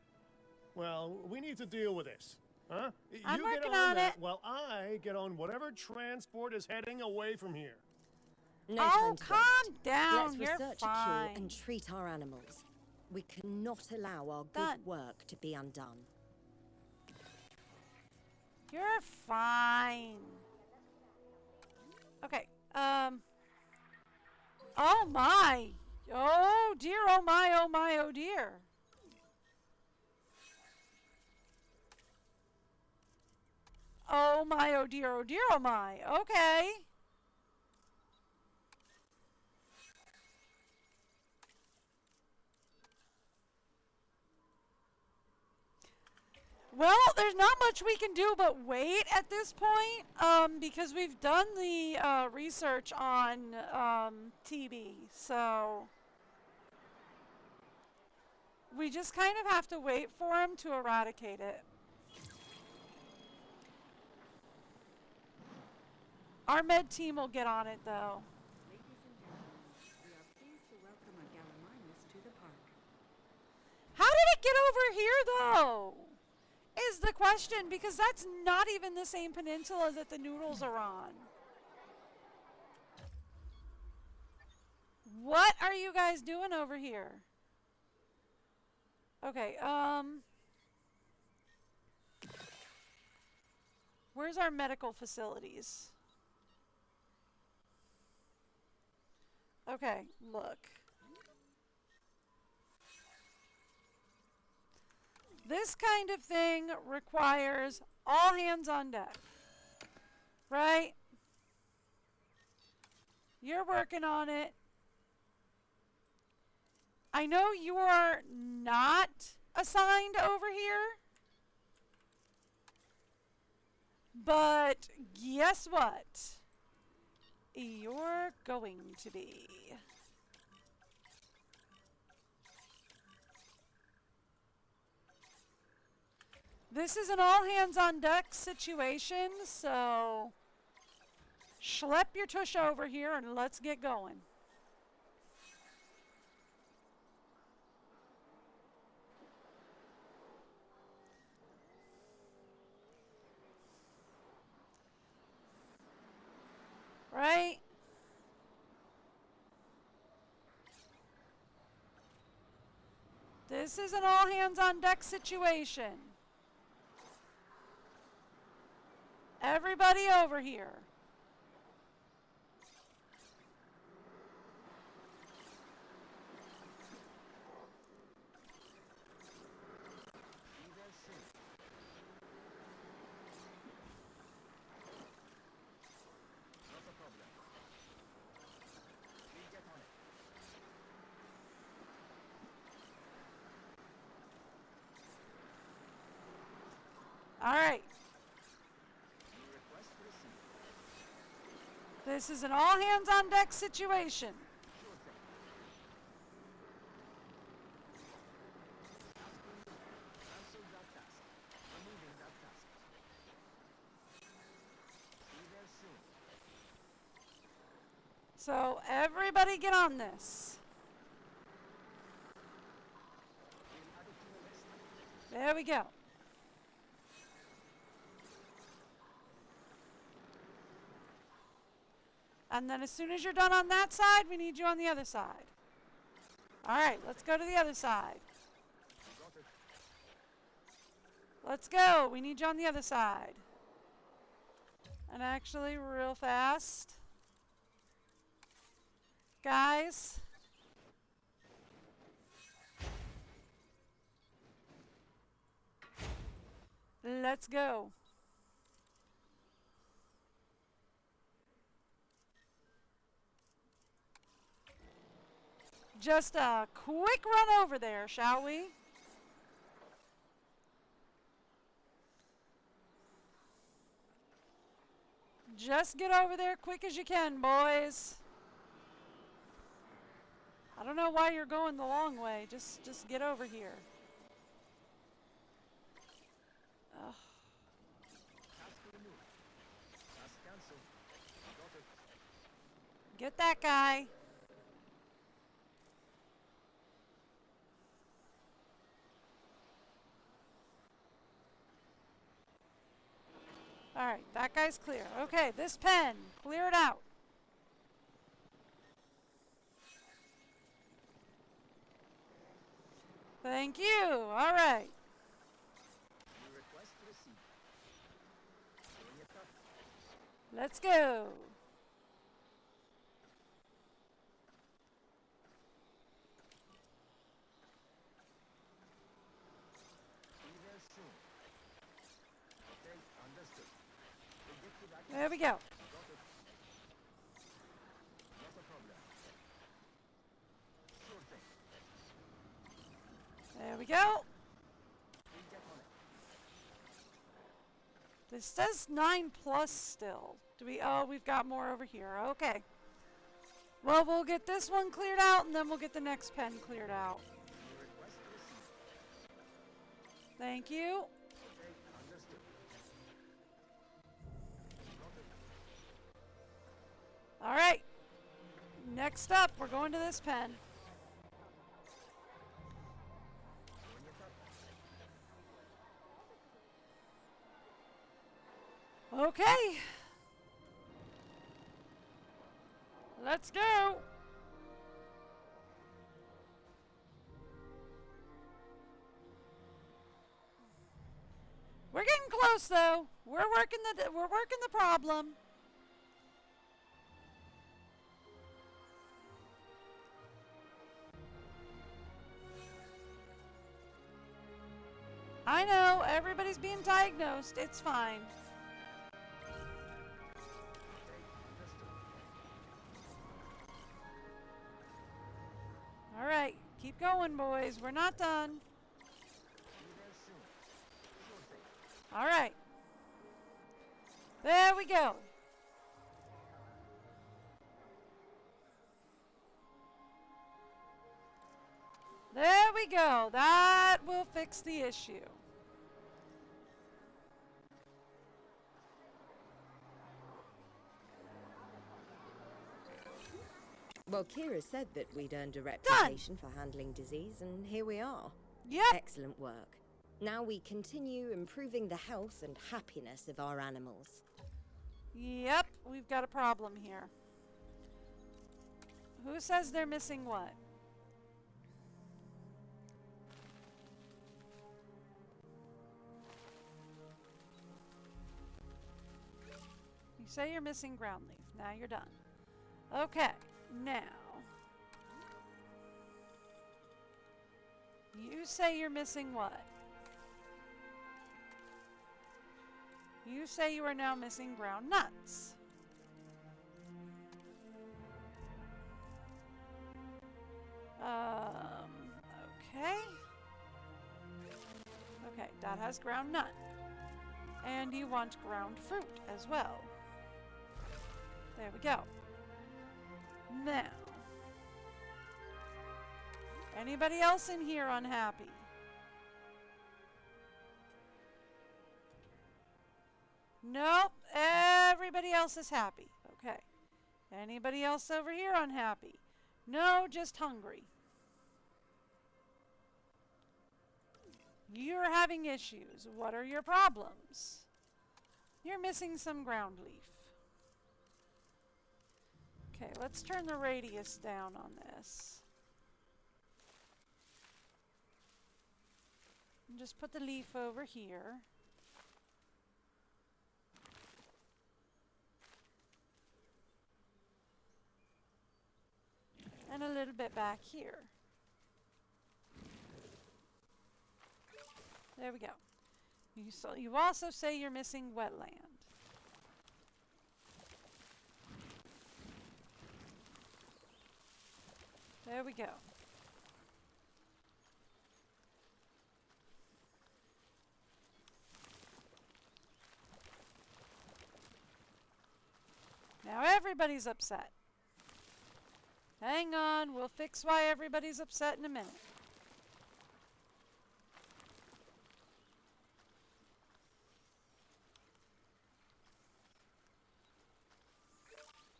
Well, we need to deal with this. Huh? I'm You get working on on that it. while I get on whatever transport is heading away from here. No Oh, time to calm waste. down. Let's You're research a fine. cure and treat our animals. We cannot allow our Done. good work to be undone. You're fine. Okay. Oh my. Oh dear, oh my, oh my, oh dear. Oh my, oh dear, oh dear, oh my. Okay. Well, there's not much we can do but wait at this point, because we've done the research on TB, so we just kind of have to wait for him to eradicate it. Our med team will get on it, though. Ladies and gentlemen, we are pleased to welcome our Gallimimus to the park. How did it get over here, though? Is the question, because that's not even the same peninsula that the noodles are on. What are you guys doing over here? Okay, where's our medical facilities? Okay, look. This kind of thing requires all hands on deck. Right? You're working on it. I know you are not assigned over here. But guess what? You're going to be. This is an all hands on deck situation, so schlep your tush over here and let's get going. Right? This is an all hands on deck situation. Everybody over here. All right. This is an all hands on deck situation. So everybody get on this. There we go. And then as soon as you're done on that side, we need you on the other side. All right, let's go to the other side. Let's go. We need you on the other side. And actually, real fast. Guys. Let's go. Just a quick run over there, shall we? Just get over there quick as you can, boys. I don't know why you're going the long way. Just get over here. Ugh. Get that guy. All right, that guy's clear. Okay, this pen, clear it out. Thank you. All right. Let's go. There we go. There we go. This says 9+ still. Do we? Oh, we've got more over here. Okay. Well, we'll get this one cleared out, and then we'll get the next pen cleared out. Thank you. All right. Next up, we're going to this pen. Okay. Let's go. We're getting close though. We're working the problem. I know, everybody's being diagnosed. It's fine. All right, keep going, boys. We're not done. All right. There we go. There we go. That will fix the issue. Well, Kira said that we'd earned a reputation for handling disease, and here we are. Yep. Excellent work. Now we continue improving the health and happiness of our animals. Yep, we've got a problem here. Who says they're missing what? You say you're missing ground leaf. Now you're done. Okay, now. You say you're missing what? You say you are now missing ground nuts. Okay. Okay, that has ground nut. And you want ground fruit as well. There we go. Now. Anybody else in here unhappy? Nope, everybody else is happy. Okay. Anybody else over here unhappy? No, just hungry. You're having issues. What are your problems? You're missing some ground leaf. Okay, let's turn the radius down on this. And just put the leaf over here. And a little bit back here. There we go. You also say you're missing wetland. There we go. Now everybody's upset. Hang on, we'll fix why everybody's upset in a minute.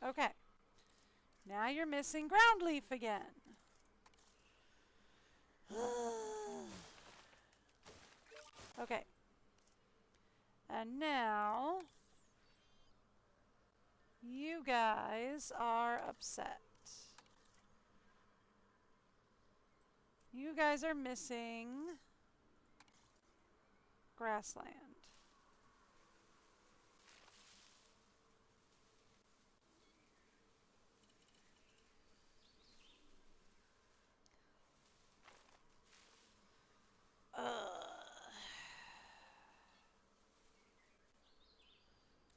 Okay. Now you're missing ground leaf again. Okay. And now you guys are upset. You guys are missing grassland.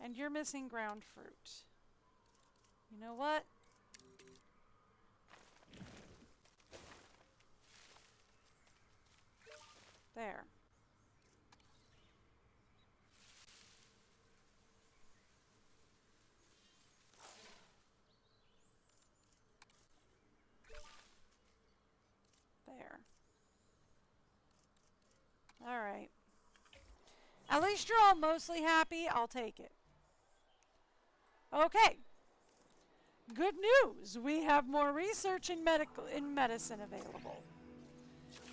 And you're missing ground fruit. You know what? There. There. All right. At least you're all mostly happy. I'll take it. Okay. Good news. We have more research in medicine available.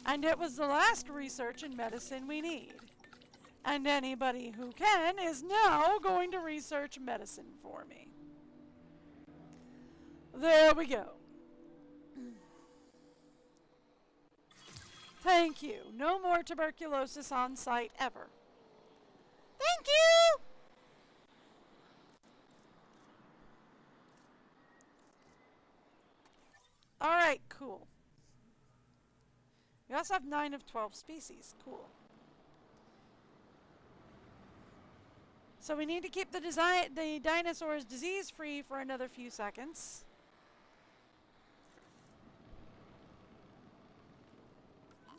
And it was the last research in medicine we need. And anybody who can is now going to research medicine for me. There we go. Thank you. No more tuberculosis on site ever. Thank you! Alright, cool. We also have 9 of 12 species. Cool. So we need to keep the dinosaurs disease-free for another few seconds.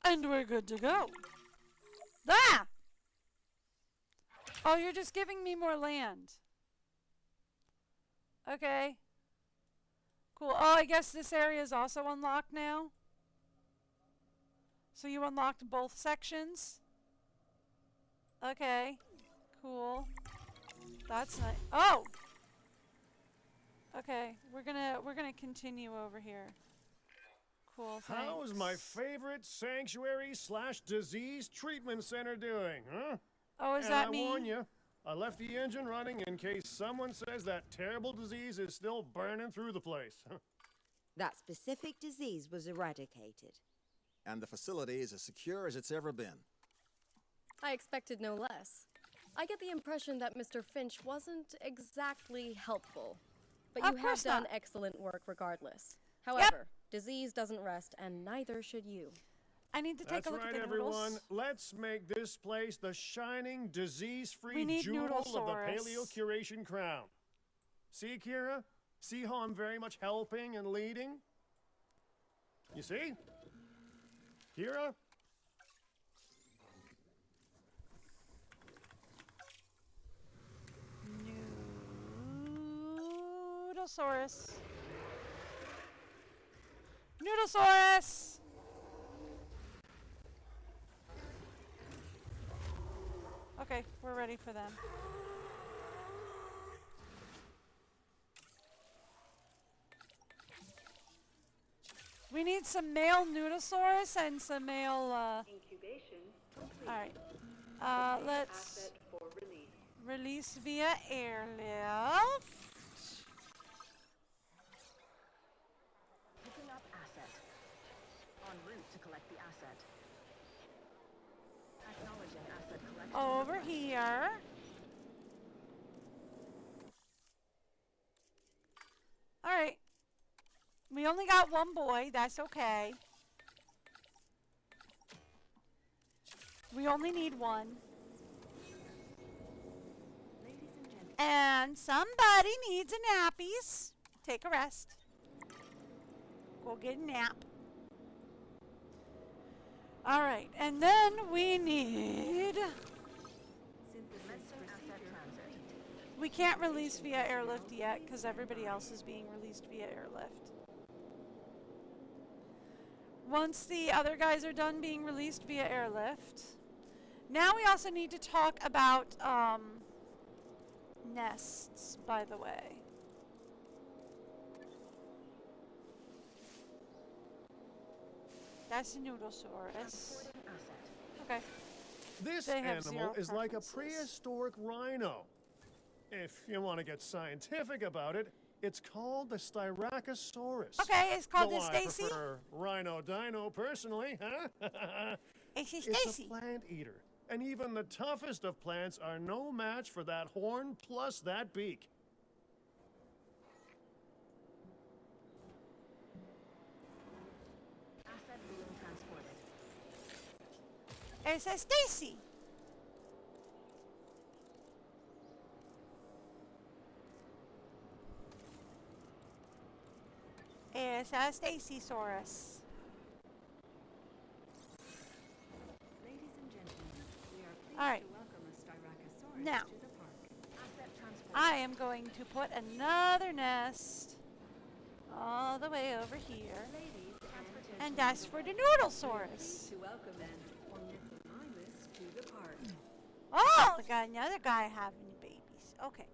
And we're good to go. Ah! Oh, you're just giving me more land. Okay. Cool. Oh, I guess this area is also unlocked now. So you unlocked both sections? Okay. Cool. That's nice. Oh! Okay, we're gonna continue over here. Cool, thanks. How's my favorite sanctuary/disease treatment center doing, huh? Oh, is And that I me? warn you, I left the engine running in case someone says that terrible disease is still burning through the place. That specific disease was eradicated. And the facility is as secure as it's ever been. I expected no less. I get the impression that Mr. Finch wasn't exactly helpful. But you Of have course done not. excellent work regardless. However, disease doesn't rest, and neither should you. I need to take That's a look right, at the everyone. noodles. Let's make this place the shining, We disease-free need jewel of the Noodlesaurus. paleo-curation crown. See, Kira? See how I'm very much helping and leading? You see? Kira? Noodlesaurus. Noodlesaurus! Okay, we're ready for them. We need some male Noodlesaurus and some male, Incubation complete. Alright. Let's Asset for release. release via airlift. Picking up asset. En route to collect the asset. Acknowledging asset collection. Over here. Alright. We only got one boy. That's okay. We only need one. Ladies and gentlemen, And somebody needs a nappies. Take a rest. Go get a nap. Alright, and then we need... commencing asset transit. We can't release via airlift yet because everybody else is being released via airlift. Once the other guys are done being released via airlift, now we also need to talk about nests, by the way. That's a Noodlesaurus. Transporting asset. Okay. This They have animal zero is like a preferences. prehistoric rhino. If you want to get scientific about it, it's called the Styracosaurus. Okay, it's called Though the I Stacy. prefer Rhino Dino personally, huh? It's a It's a Stacy. plant eater, and even the toughest of plants are no match for that horn plus that beak. Asset being transported. It's a Stacy. It's a Stacysaurus. Ladies and gentlemen, we are pleased All right. to welcome a Styracosaurus Now. to the park. Asset transported. I am going to put another nest all the way over here. Ladies, transportation. And that's for the Noodlesaurus. To welcome an ornithologist to the park. Oh, we got another guy having babies. Okay.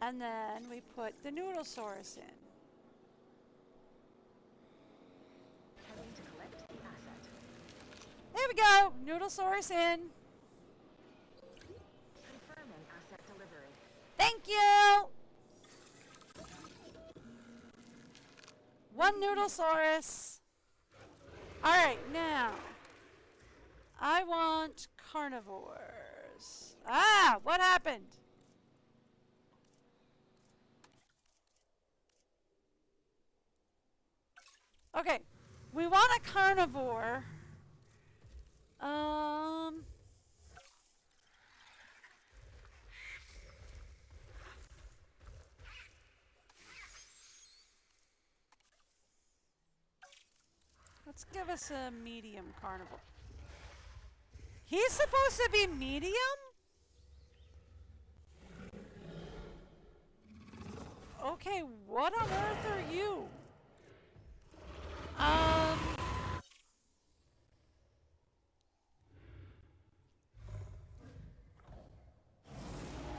And then we put the Noodlesaurus in. Heading to collect the asset. There we go. Noodlesaurus in. Thank you! One Noodlesaurus. Alright, now. I want carnivores. Ah! What happened? Okay. We want a carnivore. Let's give us a medium carnivore. He's supposed to be medium? Okay, what on earth are you?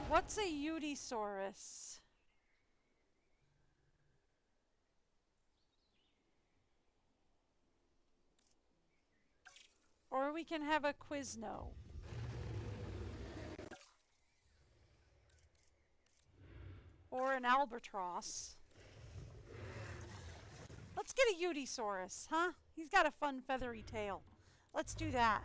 What's a Eutysaurus? Or we can have a Quizno. Or an Albatross. Let's get a Eutysaurus, huh? He's got a fun feathery tail. Let's do that.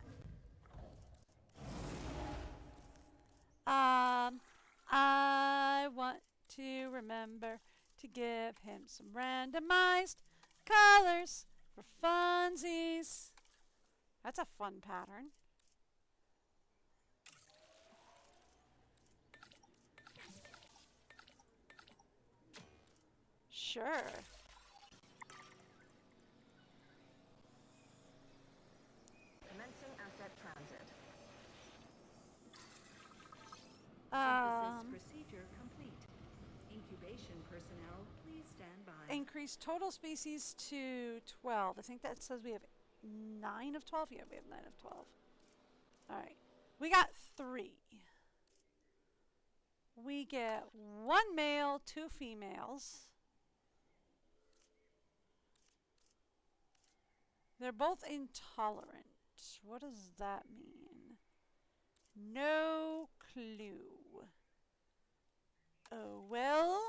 I want to remember to give him some randomized colors for funsies. That's a fun pattern. Sure. Commencing asset transit. Synthesis procedure complete. Incubation personnel, please stand by. Increase total species to 12. I think that says we have 9 of 12. Yeah, we have 9 of 12. Alright. We got 3. We get 1 male, 2 females. They're both intolerant. What does that mean? No clue. Oh, well.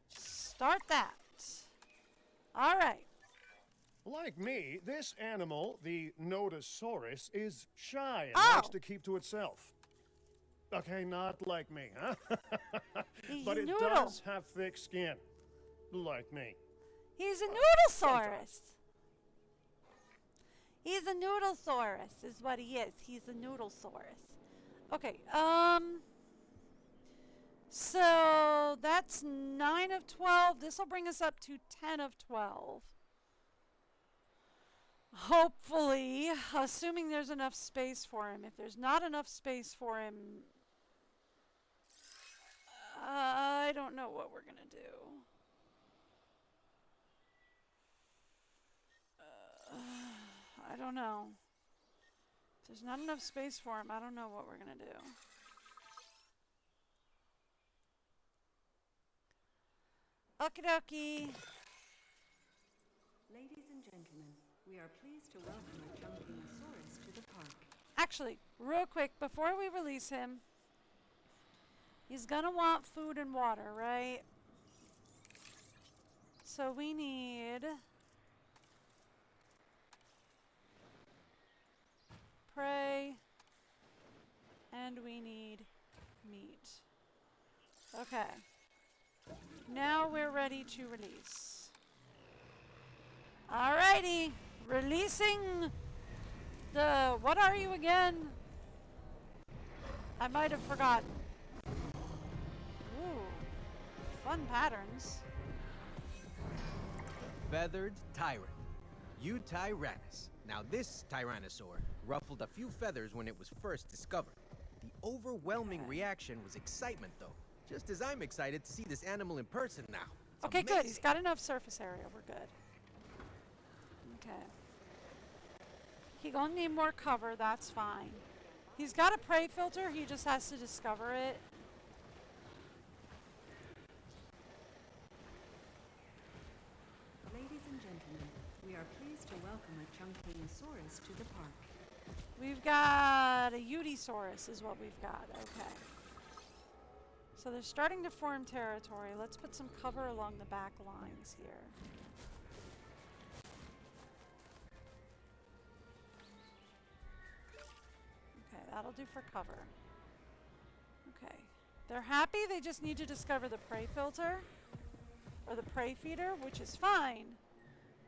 Start that. All right. Like me, this animal, the Nodosaurus, is shy and Oh. likes to keep to itself. Okay, not like me, huh? He's But a it noodle. does have thick skin. Like me. He's a Noodlesaurus. He's a Noodlesaurus is what he is. He's a Noodlesaurus. Okay, so that's 9 of 12. This will bring us up to 10 of 12. Hopefully, assuming there's enough space for him. If there's not enough space for him, I don't know what we're going to do. I don't know. If there's not enough space for him, I don't know what we're going to do. Okie dokie. Ladies and gentlemen, we are pleased to welcome a Junkinosaurus to the park. Actually, real quick, before we release him, he's going to want food and water, right? So we need prey, and we need meat. Okay. Now we're ready to release. Alrighty. Releasing the... What are you again? I might have forgotten. Ooh. Fun patterns. Feathered Tyrant. Eutyrannus. Now this Tyrannosaur ruffled a few feathers when it was first discovered. The overwhelming reaction was excitement though. Just as I'm excited to see this animal in person now. It's Okay, good. He's amazing. got enough surface area. We're good. Okay. He gonna need more cover. That's fine. He's got a prey filter. He just has to discover it. Ladies and gentlemen, we are pleased to welcome a Junkinosaurus to the park. We've got a Udisaurus is what we've got. Okay. So they're starting to form territory. Let's put some cover along the back lines here. Okay, that'll do for cover. Okay. They're happy. They just need to discover the prey filter. Or the prey feeder, which is fine.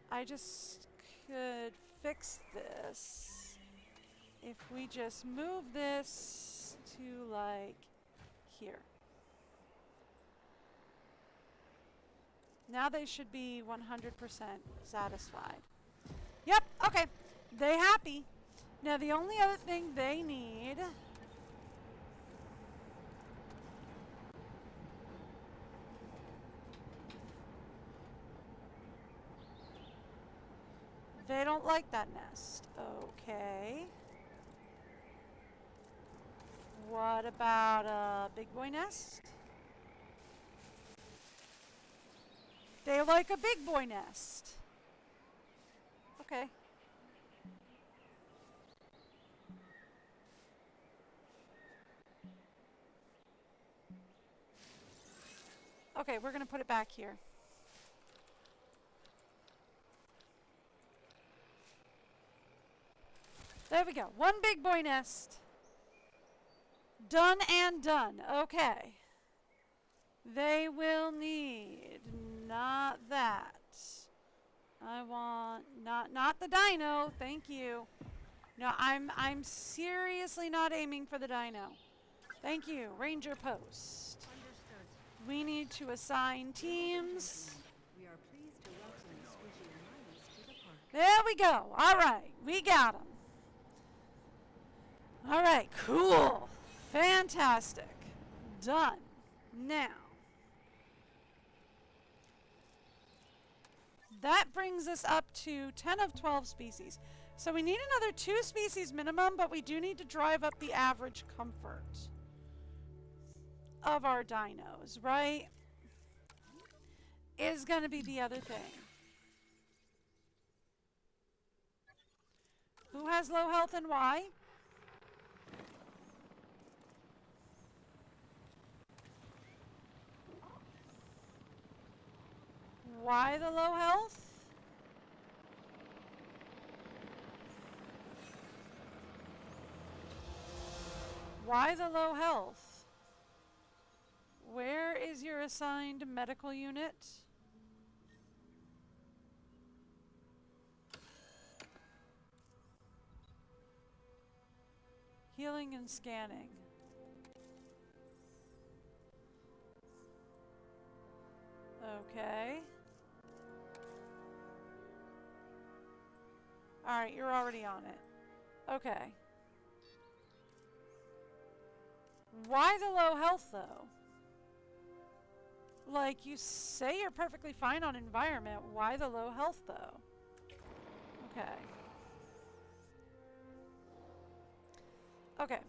I just could fix this if we just move this to, like, here. Now they should be 100% satisfied. Yep, okay. They happy. Now the only other thing they need they don't like that nest. Okay. What about a big boy nest? They like a big boy nest. Okay. Okay, we're gonna put it back here. There we go. One big boy nest. Done and done. Okay. They will need not that. I want not the dino. Thank you. No, I'm seriously not aiming for the dino. Thank you. Ranger post. Understood. We need to assign teams. We are pleased to welcome Squishy and Linus to the park. There we go. All right. We got them. All right. Cool. Fantastic. Done. Now. That brings us up to 10 of 12 species. So we need another 2 species minimum, but we do need to drive up the average comfort of our dinos, right? Is going to be the other thing. Who has low health and why? Why the low health? Why the low health? Where is your assigned medical unit? Healing and scanning. Okay. Alright, you're already on it. Okay. Why the low health, though? Like, you say you're perfectly fine on environment. Why the low health, though? Okay. Okay.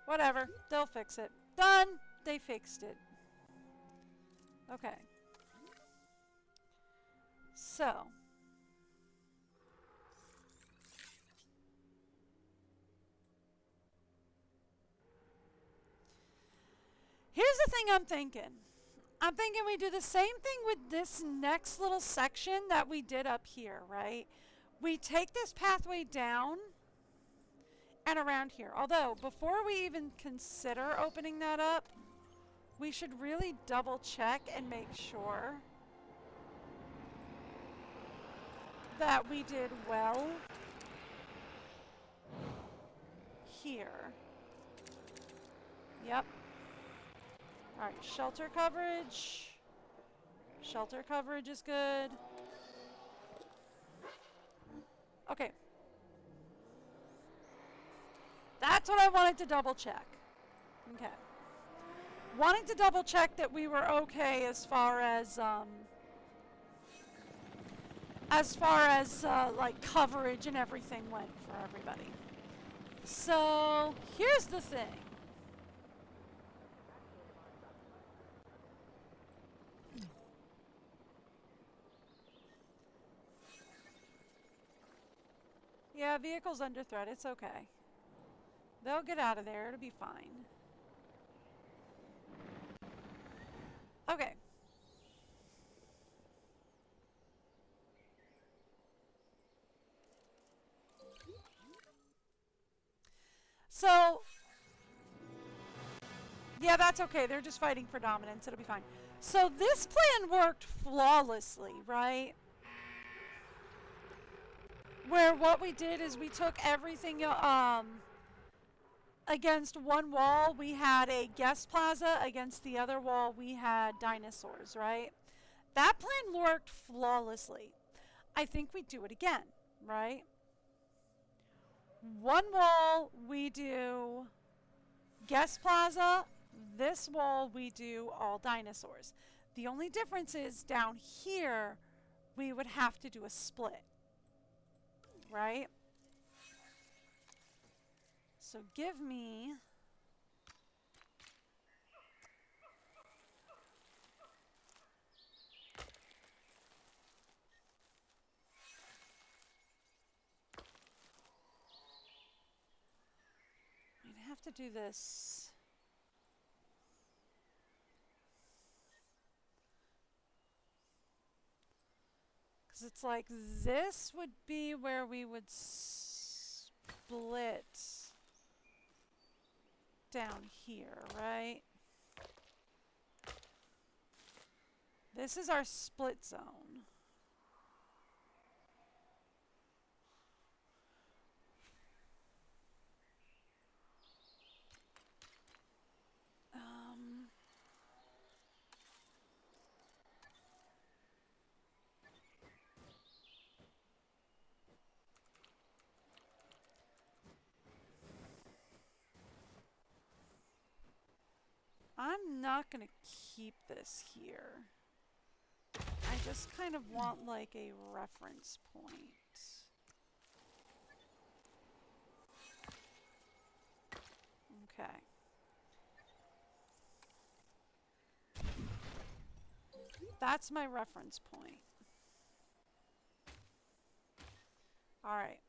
Whatever. They'll fix it. Done! They fixed it. Okay. So. Here's the thing I'm thinking. I'm thinking we do the same thing with this next little section that we did up here, right? We take this pathway down and around here. Although, before we even consider opening that up, we should really double check and make sure that we did well here. Yep. Alright, shelter coverage. Shelter coverage is good. Okay. That's what I wanted to double check. Okay. Wanting to double check that we were okay as far as like coverage and everything went for everybody. So here's the thing. Yeah, vehicle's under threat. It's okay. They'll get out of there. It'll be fine. Okay. So, yeah, that's okay. They're just fighting for dominance. It'll be fine. So this plan worked flawlessly, right? Where what we did is we took everything against one wall. We had a guest plaza. Against the other wall, we had dinosaurs, right? That plan worked flawlessly. I think we do it again, right? One wall, we do guest plaza. This wall, we do all dinosaurs. The only difference is down here, we would have to do a split, right? So give me... I'd have to do this... Because it's like this would be where we would split down here, right? This is our split zone. I'm not going to keep this here. I just kind of want like a reference point. Okay. That's my reference point. All right.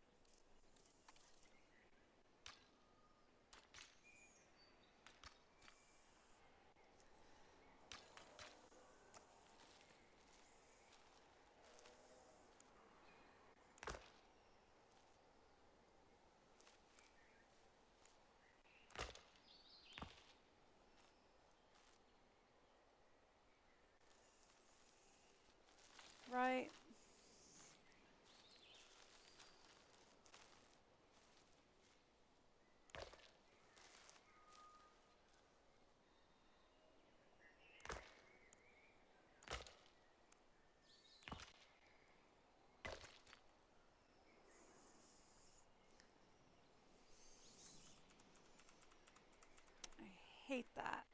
Right. I hate that.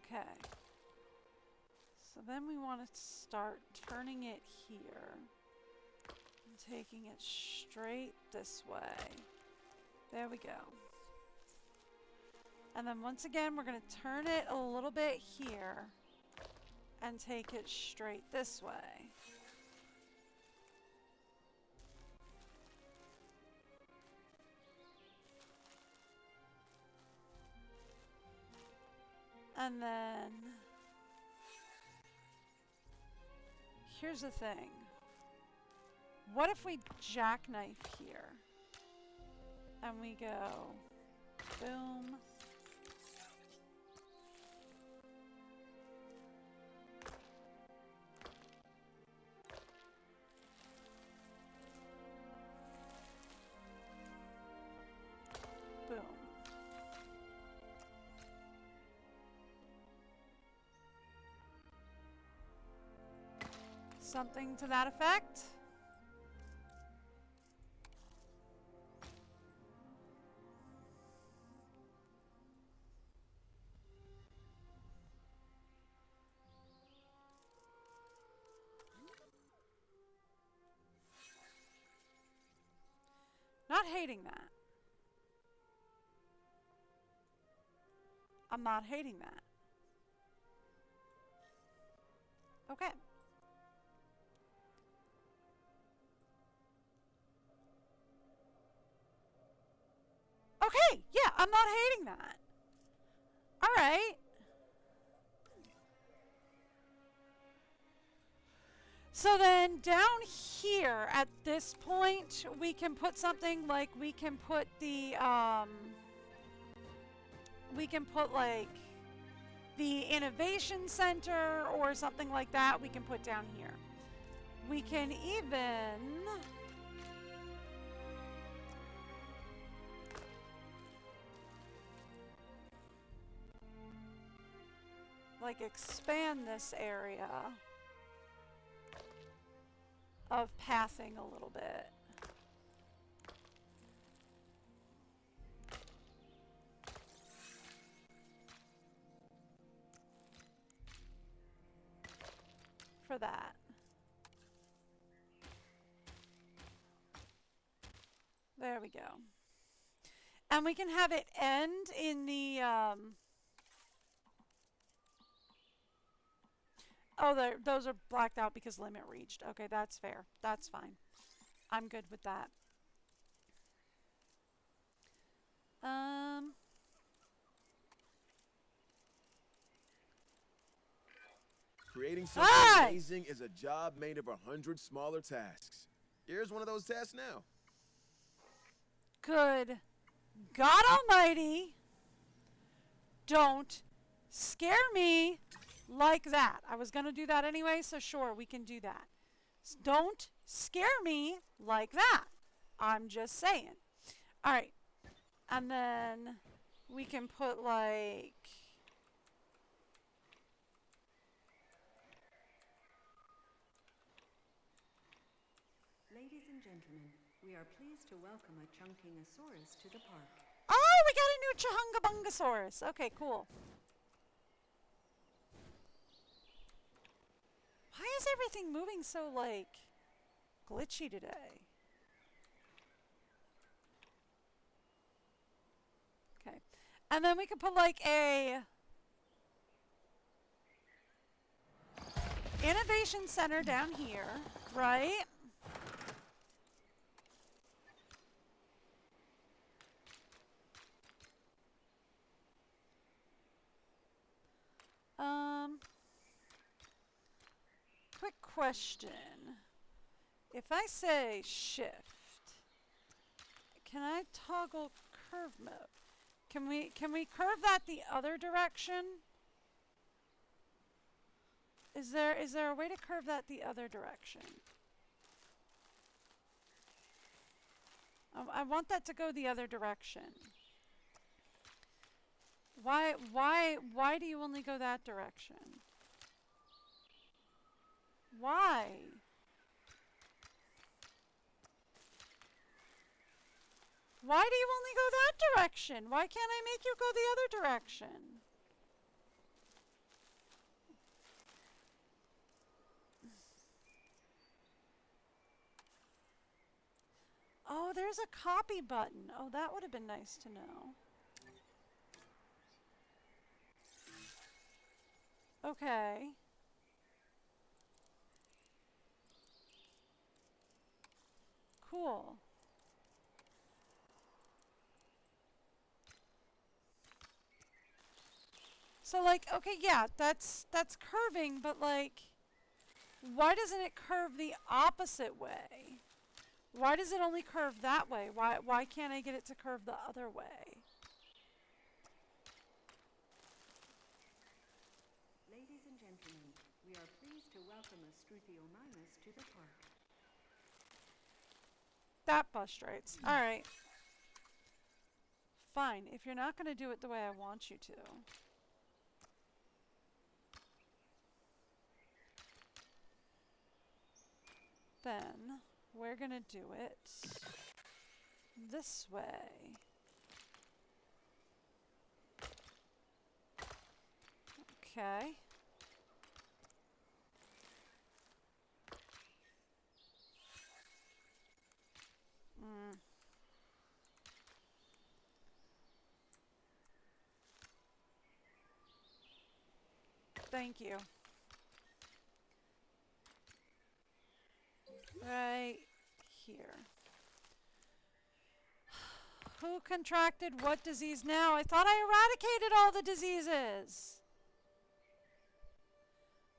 Okay. So then we want to start turning it here and taking it straight this way. There we go. And then once again, we're going to turn it a little bit here and take it straight this way. And then here's the thing. What if we jackknife here? And we go boom. Boom. Something to that effect. Not hating that. I'm not hating that. Okay. Okay, yeah, I'm not hating that. All right. So then down here at this point, we can put something like we can put like the Innovation Center or something like that we can put down here. We can even like expand this area of pathing a little bit. For that. There we go. And we can have it end in the oh, those are blacked out because limit reached. Okay, that's fair. That's fine. I'm good with that. Creating something amazing is a job made of 100 smaller tasks. Here's one of those tasks now. Good God Almighty, don't scare me like that. I was going to do that anyway, so sure, we can do that. Don't scare me like that. I'm just saying. All right. And then we can put like... Ladies and gentlemen, we are pleased to welcome a Chunkingosaurus to the park. Oh, we got a new Chahungabungasaurus. Okay, cool. Why is everything moving so, like, glitchy today? Okay. And then we could put, like, a Innovation Center down here, right? Quick question. If I say shift, can I toggle curve mode? Can we curve that the other direction? Is there a way to curve that the other direction? I want that to go the other direction. Why do you only go that direction? Why? Why do you only go that direction? Why can't I make you go the other direction? Oh, there's a copy button. Oh, that would have been nice to know. Okay. Cool. So like, okay, yeah, that's curving, but like, why doesn't it curve the opposite way? Why does it only curve that way? Why can't I get it to curve the other way? Ladies and gentlemen, we are pleased to welcome a Struthiomimus to the park. That frustrates. All right. Fine, if you're not going to do it the way I want you to. Then we're going to do it this way. Okay. thank you. Right here. Who contracted what disease now? I thought I eradicated all the diseases.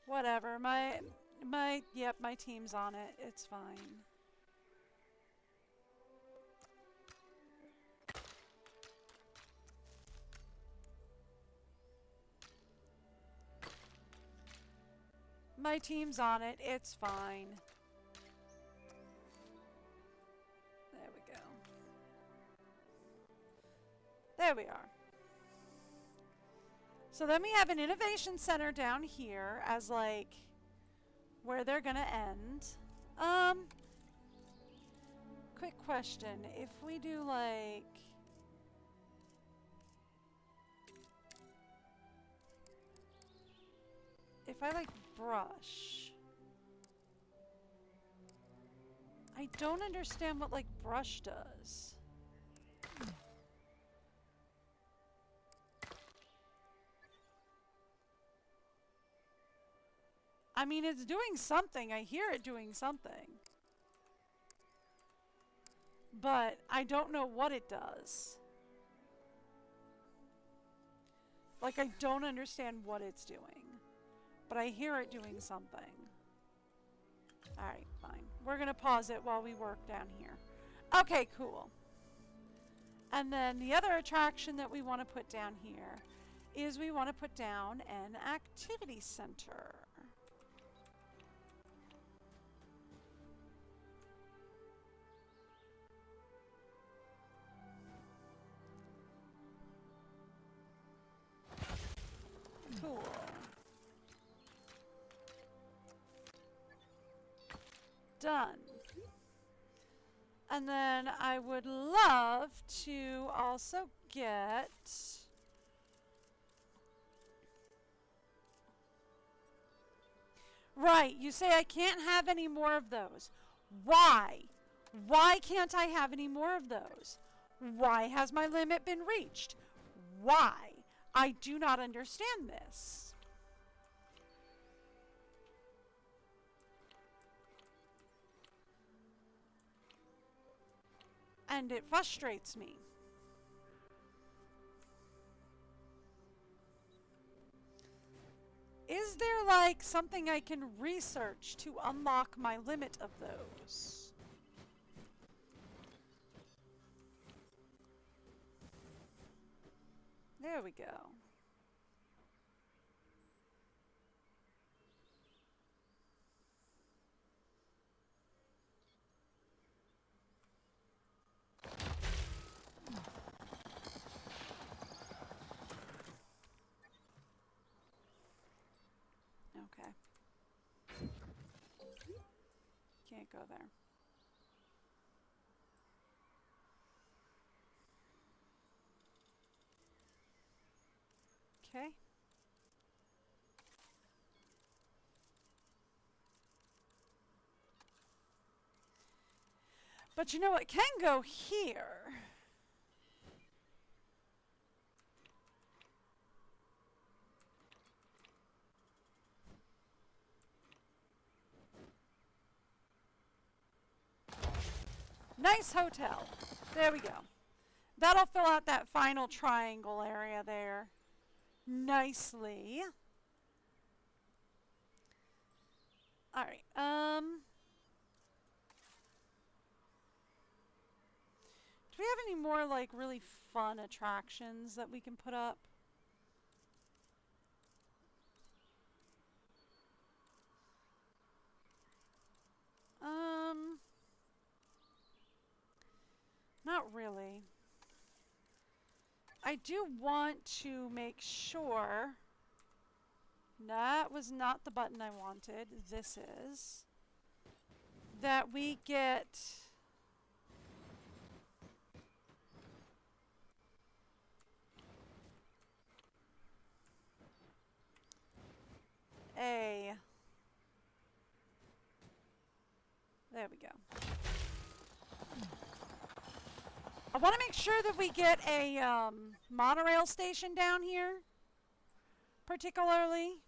Whatever. My team's on it. It's fine. My team's on it. It's fine. There we go. There we are. So then we have an innovation center down here as like where they're gonna end. Quick question. If we do like if I like brush, I don't understand what like brush does. I mean, it's doing something. I hear it doing something. But I don't know what it does. Like, I don't understand what it's doing. But I hear it doing something. Alright, fine. We're going to pause it while we work down here. Okay, cool. And then the other attraction that we want to put down here is we want to put down an activity center. Cool. Done. And then I would love to also get right, you say I can't have any more of those. Why? Why can't I have any more of those? Why has my limit been reached? Why? I do not understand this. And it frustrates me. Is there like something I can research to unlock my limit of those? There we go. Okay. Can't go there. Okay. But you know what can go here? Nice hotel. There we go. That'll fill out that final triangle area there nicely. All right. Do we have any more like really fun attractions that we can put up? Not really. I do want to make sure that was not the button I wanted. This is that we get a there we go. I want to make sure that we get a monorail station down here, particularly.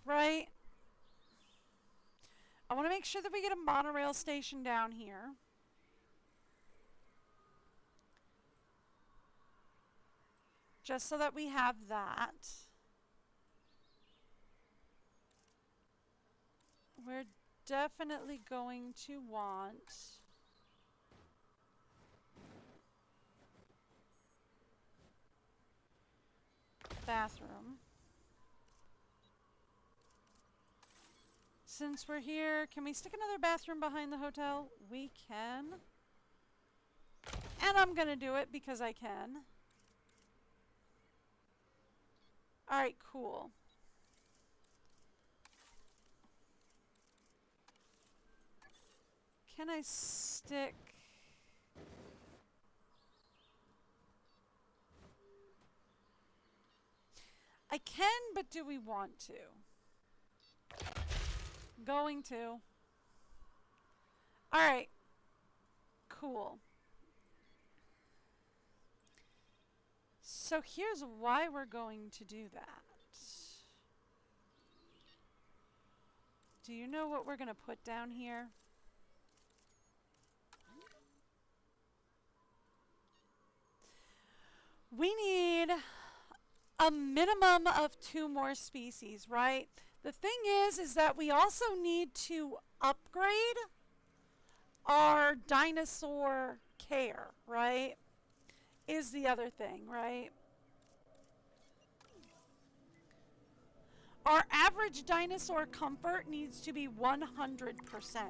right? I want to make sure that we get a monorail station down here. Just so that we have that. We're definitely going to want bathroom. Since we're here, can we stick another bathroom behind the hotel? We can. And I'm gonna do it because I can. Alright, cool. Can I stick... I can, but do we want to? Going to. Alright. Cool. So here's why we're going to do that. Do you know what we're going to put down here? We need a minimum of 2 more species, right? The thing is that we also need to upgrade our dinosaur care, right? Is the other thing, right? Our average dinosaur comfort needs to be 100%,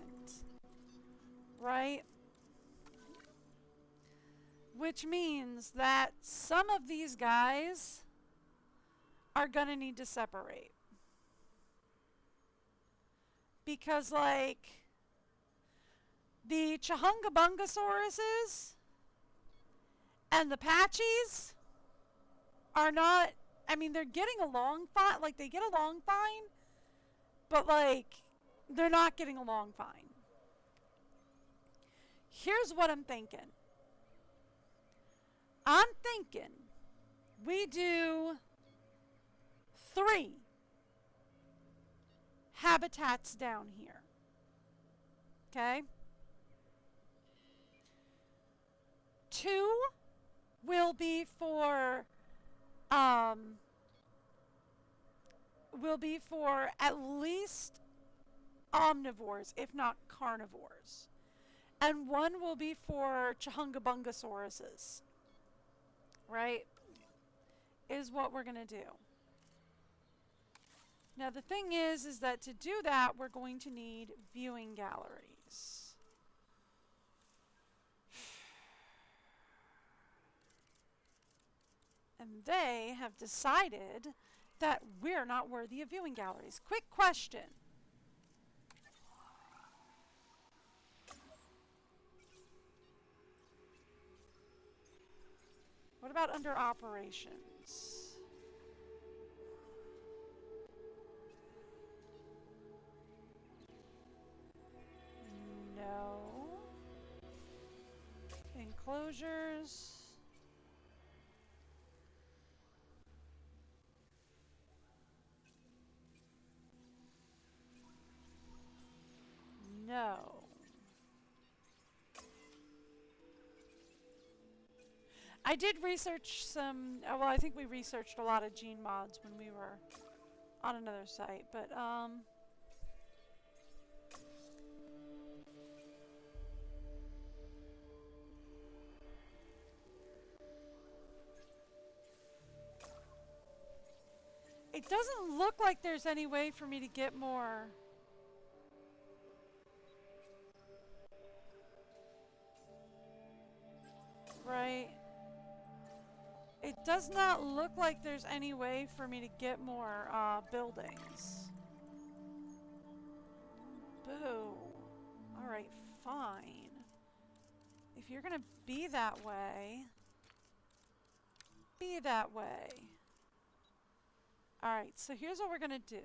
right? Which means that some of these guys are gonna need to separate. Because, like, the Chahungabungosauruses and the Patchies are not, I mean, they're getting along fine, like, they get along fine, but, like, they're not getting along fine. Here's what I'm thinking. I'm thinking we do 3 habitats down here. Okay? 2 will be for at least omnivores, if not carnivores. And 1 will be for Chahungabungosauruses. Right? Is what we're going to do. Now the thing is that to do that, we're going to need viewing galleries. And they have decided that we're not worthy of viewing galleries. Quick question. What about under operations? No. Enclosures. No. I did research some, well, I think we researched a lot of gene mods when we were on another site, but, it doesn't look like there's any way for me to get more. Right? It does not look like there's any way for me to get more buildings. Boo. Alright, fine. If you're gonna be that way, be that way. Alright, so here's what we're gonna do.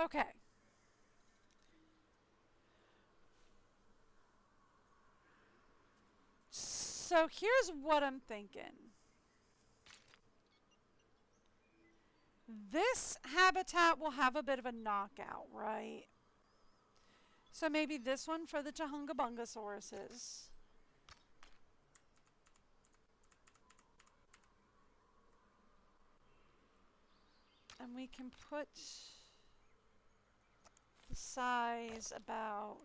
Okay. So here's what I'm thinking. This habitat will have a bit of a knockout, right? So maybe this one for the Chahungabungosauruses. And we can put the size about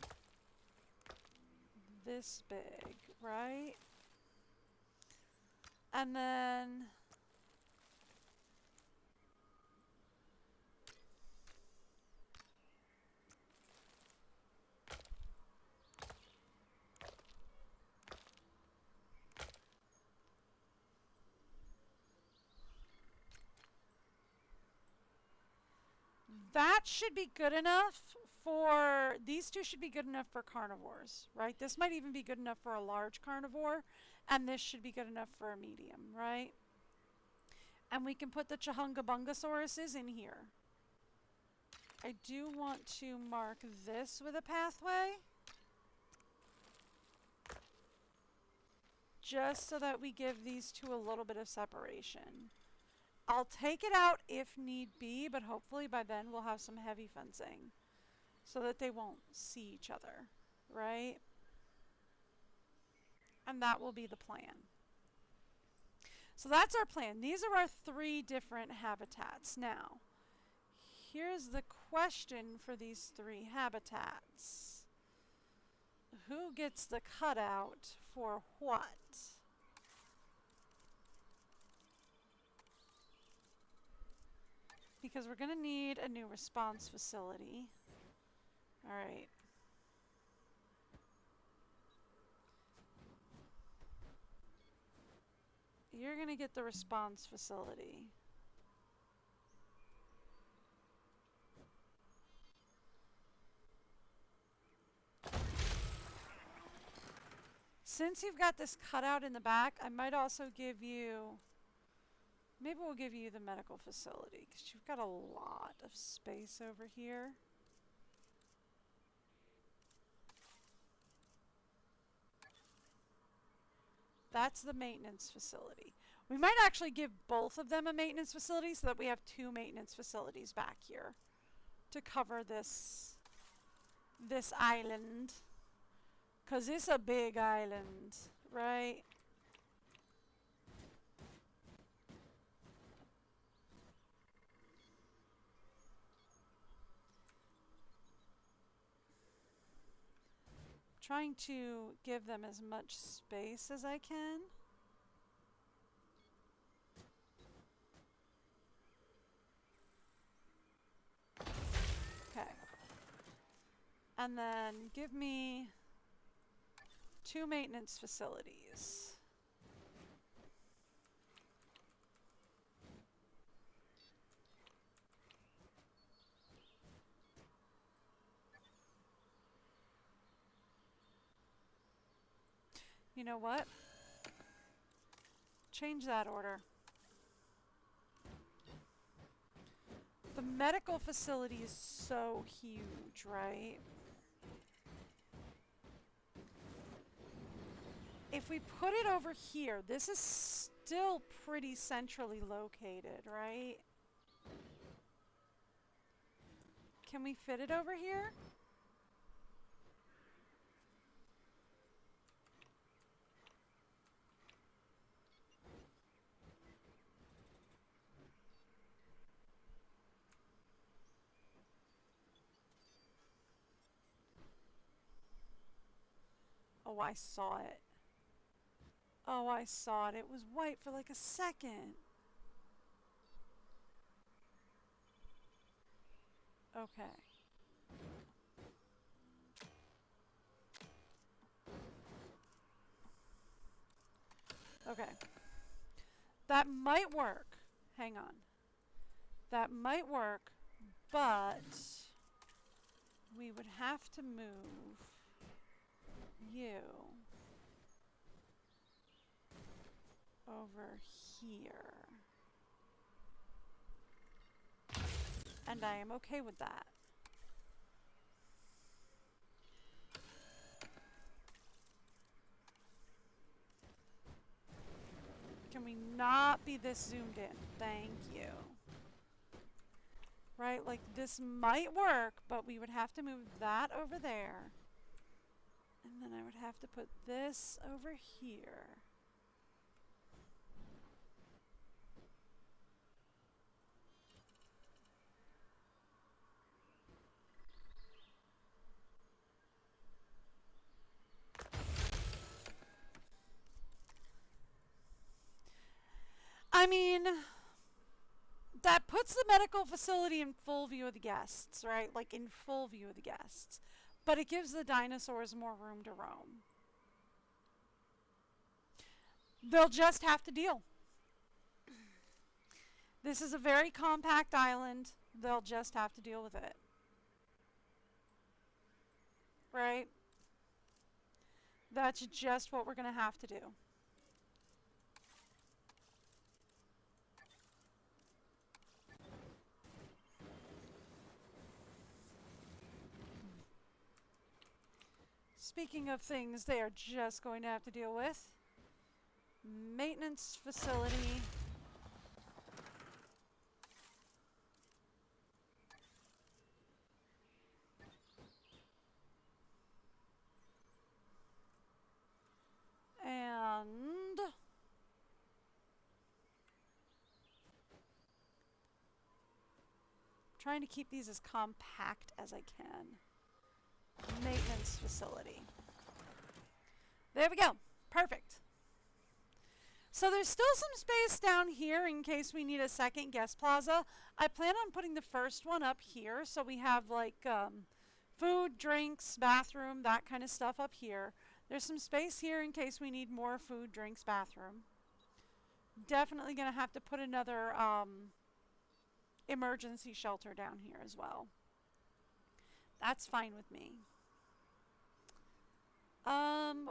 this big, right? And then that should be good enough for, these two should be good enough for carnivores, right? This might even be good enough for a large carnivore, and this should be good enough for a medium, right? And we can put the Chahungabungosauruses in here. I do want to mark this with a pathway, just so that we give these two a little bit of separation. I'll take it out if need be, but hopefully by then we'll have some heavy fencing so that they won't see each other, right? And that will be the plan. So that's our plan. These are our 3 different habitats. Now, here's the question for these 3 habitats. Who gets the cutout for what? Because we're going to need a new response facility. All right. You're going to get the response facility. Since you've got this cutout in the back, I might also give you, maybe we'll give you the medical facility because you've got a lot of space over here. That's the maintenance facility. We might actually give both of them a maintenance facility so that we have 2 maintenance facilities back here to cover this island. Because it's a big island, right? Trying to give them as much space as I can. Okay. And then give me 2 maintenance facilities. You know what? Change that order. The medical facility is so huge, right? If we put it over here, this is still pretty centrally located, right? Can we fit it over here? Oh, I saw it. Oh, I saw it. It was white for like a second. Okay. Okay. That might work. Hang on. That might work, but we would have to move you over here. And I am okay with that. not be this zoomed in. Thank you. Right, like this might work, but we would have to move that over there. And then I would have to put this over here. I mean, that puts the medical facility in full view of the guests, right? Like in full view of the guests. But it gives the dinosaurs more room to roam. They'll just have to deal. This is a very compact island. They'll just have to deal with it. Right? That's just what we're going to have to do. Speaking of things they are just going to have to deal with, maintenance facility. And trying to keep these as compact as I can. Maintenance facility. There we go. Perfect. So there's still some space down here in case we need a second guest plaza. I plan on putting the first one up here so we have like food, drinks, bathroom, that kind of stuff up here. There's some space here in case we need more food, drinks, bathroom. Definitely going to have to put another emergency shelter down here as well. That's fine with me.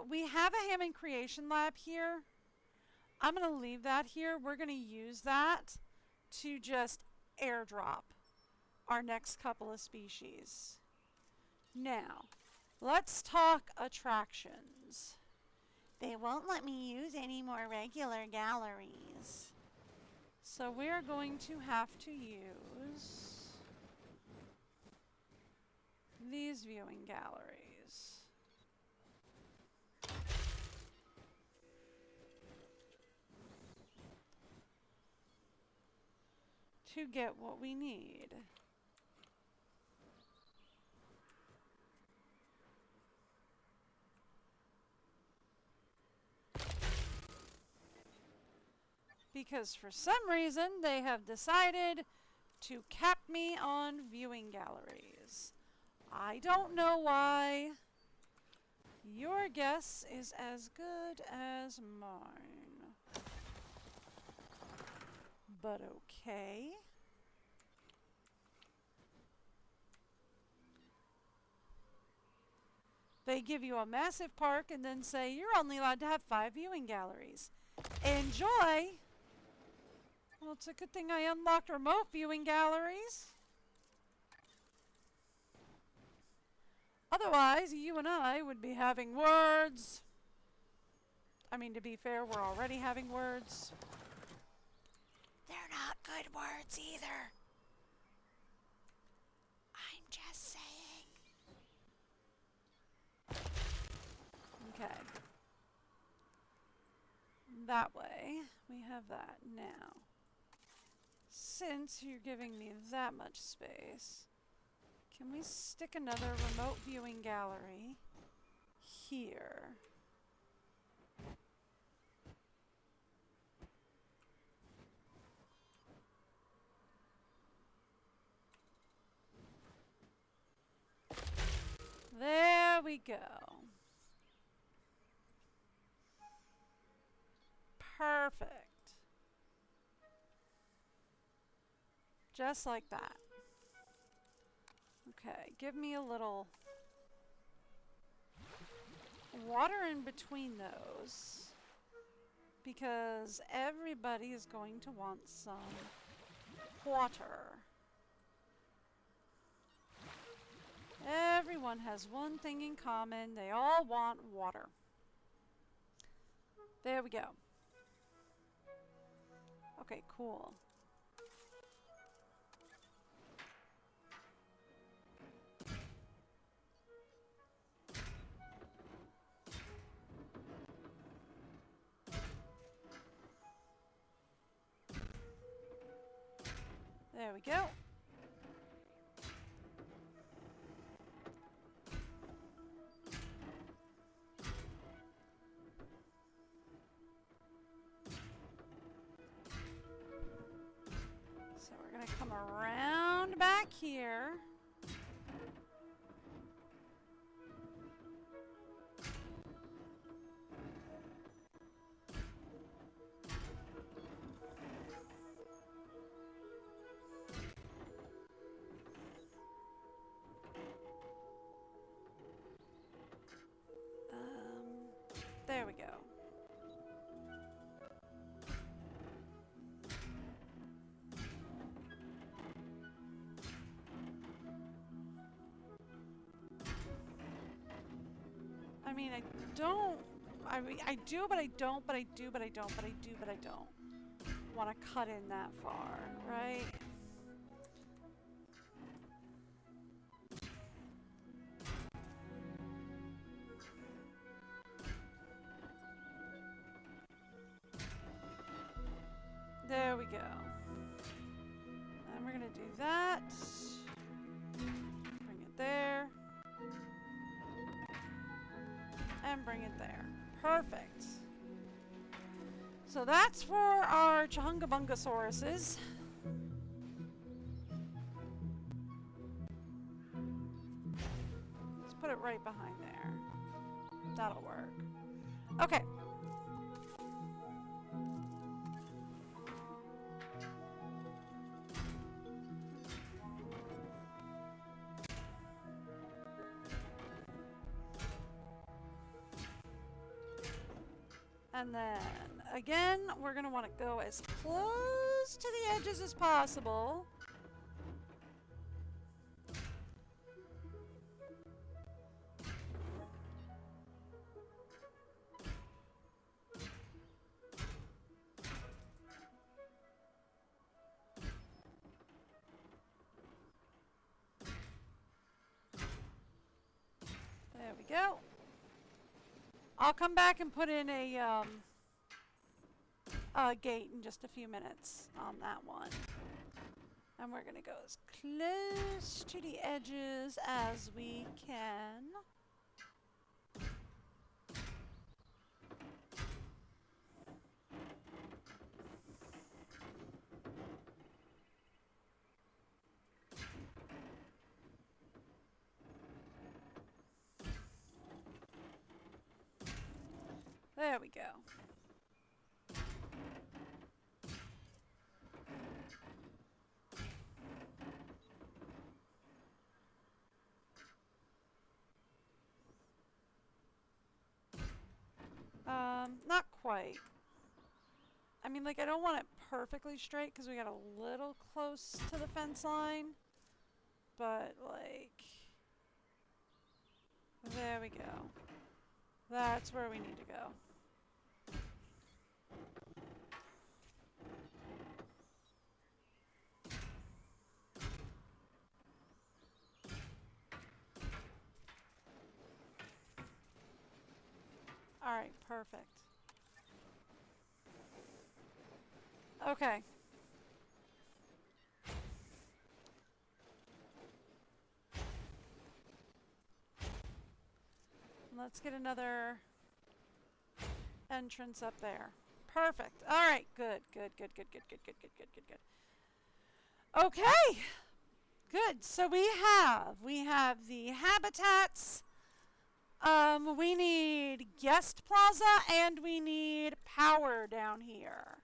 We have a Hammond Creation Lab here. I'm going to leave that here. We're going to use that to just airdrop our next couple of species. Now, let's talk attractions. They won't let me use any more regular galleries. So we're going to have to use these viewing galleries. To get what we need. Because for some reason they have decided to cap me on viewing galleries. I don't know why. Your guess is as good as mine. But okay. They give you a massive park and then say you're only allowed to have 5 viewing galleries. Enjoy! Well, it's a good thing I unlocked remote viewing galleries. Otherwise, you and I would be having words. I mean, to be fair, we're already having words. They're not good words either. I'm just saying. Okay. That way, we have that now. Since you're giving me that much space, can we stick another remote viewing gallery here? There we go. Perfect. Just like that. Okay, give me a little water in between those because everybody is going to want some water. Everyone has one thing in common. They all want water. There we go. Okay, cool. There we go. So we're going to come around back here. There we go. I mean, I don't. I do, but I don't, but I do, but I don't, but I do, but I don't want to cut in that far, right? There we go. And we're gonna do that. Bring it there. And bring it there. Perfect. So that's for our Chahungabungosauruses. Let's put it right behind there. That'll work. Okay. And then, again, we're going to want to go as close to the edges as possible. There we go. I'll come back and put in a gate in just a few minutes on that one. And we're going to go as close to the edges as we can. There we go. Not quite. I mean, like, I don't want it perfectly straight because we got a little close to the fence line. But, like, there we go. That's where we need to go. All right, perfect. Okay. Let's get another entrance up there. Perfect. All right, good, good, good, good, good, good, good, good, good, good, good. Okay. Good. So we have the habitats. We need guest plaza and we need power down here.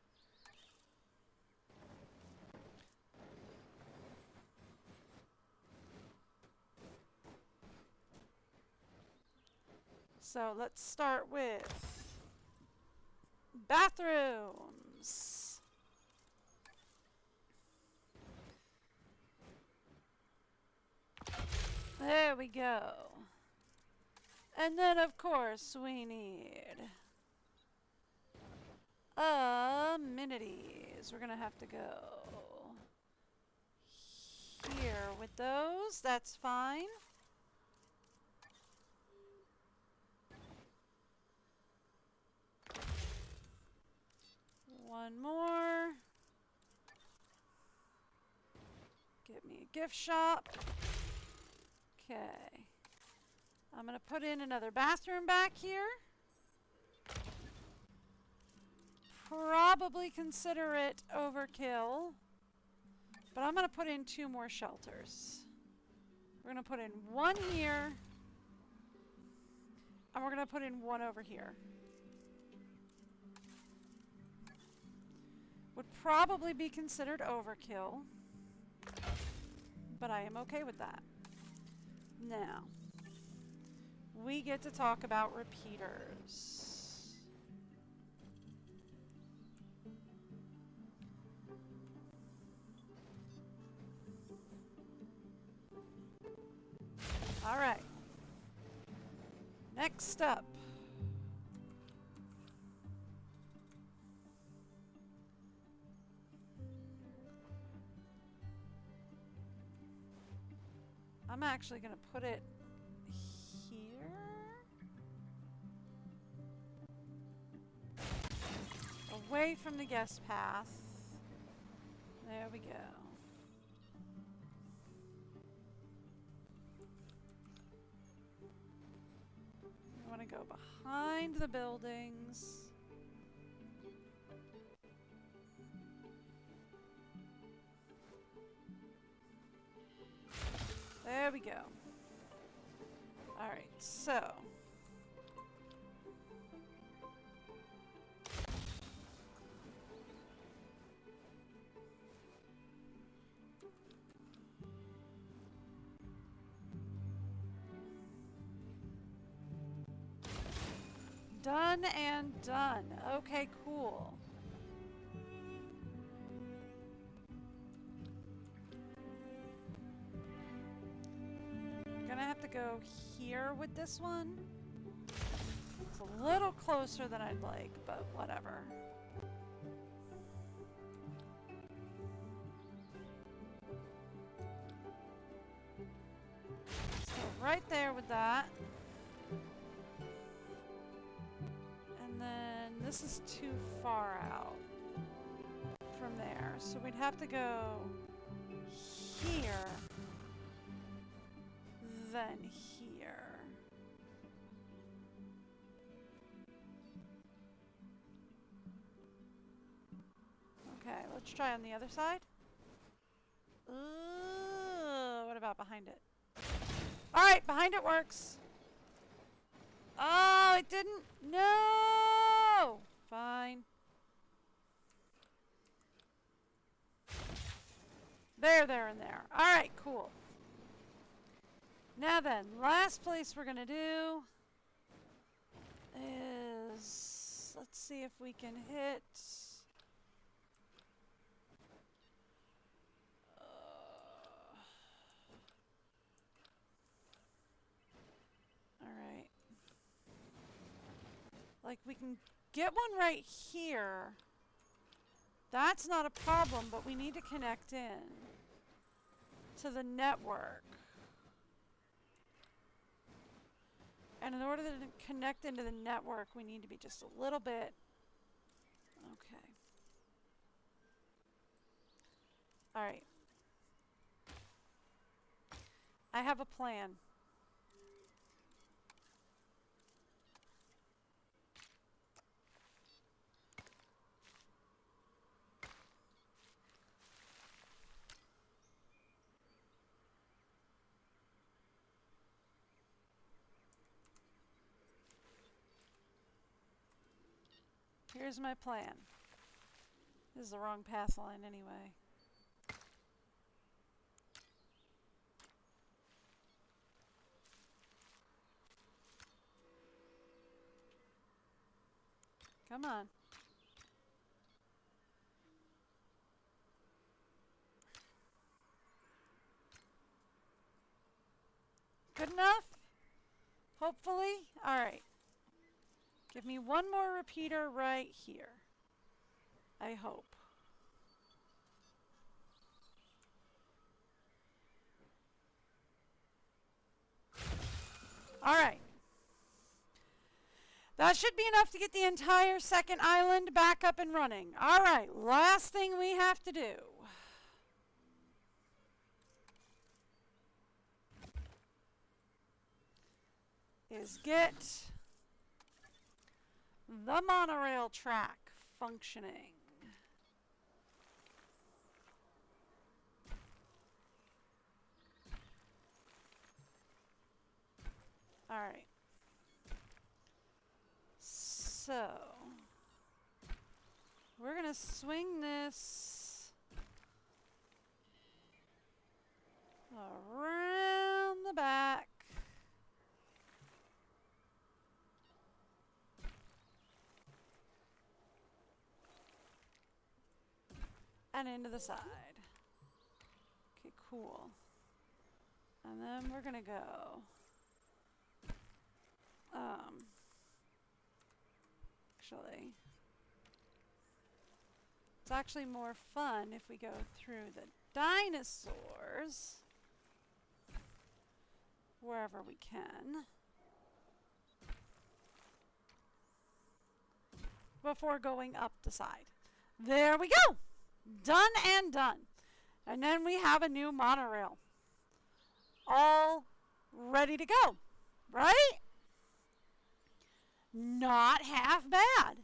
So let's start with bathrooms. There we go. And then, of course, we need Amenities. We're gonna have to go here with those. That's fine. One more. Get me a gift shop. Okay. I'm gonna put in another bathroom back here. Probably consider it overkill, but I'm going to put in 2 more shelters. We're going to put in 1 here, and we're going to put in 1 over here. Would probably be considered overkill, but I am okay with that. Now, we get to talk about repeaters. All right. Next up. I'm actually going to put it here. Away from the guest path. There we go. I want to go behind the buildings. There we go. All right, so done and done. Okay, cool. I'm gonna have to go here with this one. It's a little closer than I'd like, but whatever. So right there with that. And then this is too far out from there. So we'd have to go here, then here. Okay, let's try on the other side. Ooh, what about behind it? All right, behind it works. Oh, it didn't. No! Fine. There, and there. All right, cool. Now then, last place we're going to do is, let's see if we can hit. All right. Like, we can get one right here. That's not a problem, but we need to connect in to the network. And in order to connect into the network, we need to be just a little bit. Okay. All right. I have a plan. Here's my plan. This is the wrong path line anyway. Come on. Good enough? Hopefully? All right. Give me one more repeater right here. I hope. Alright. That should be enough to get the entire second island back up and running. Alright, last thing we have to do. Is get the monorail track functioning. Alright. So, we're going to swing this around the back. And into the side. Okay, cool. And then we're going to go. Actually, it's actually more fun if we go through the dinosaurs wherever we can before going up the side. There we go! Done and done. And then we have a new monorail. All ready to go, right? Not half bad.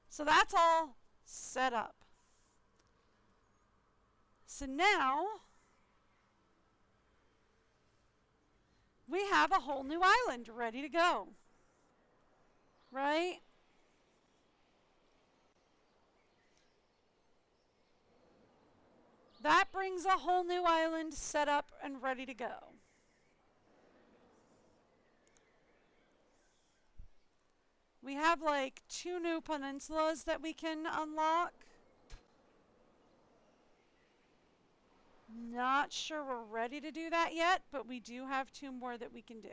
So that's all set up. So now we have a whole new island ready to go. Right? That brings a whole new island set up and ready to go. We have like 2 new peninsulas that we can unlock. Not sure we're ready to do that yet, but we do have 2 more that we can do.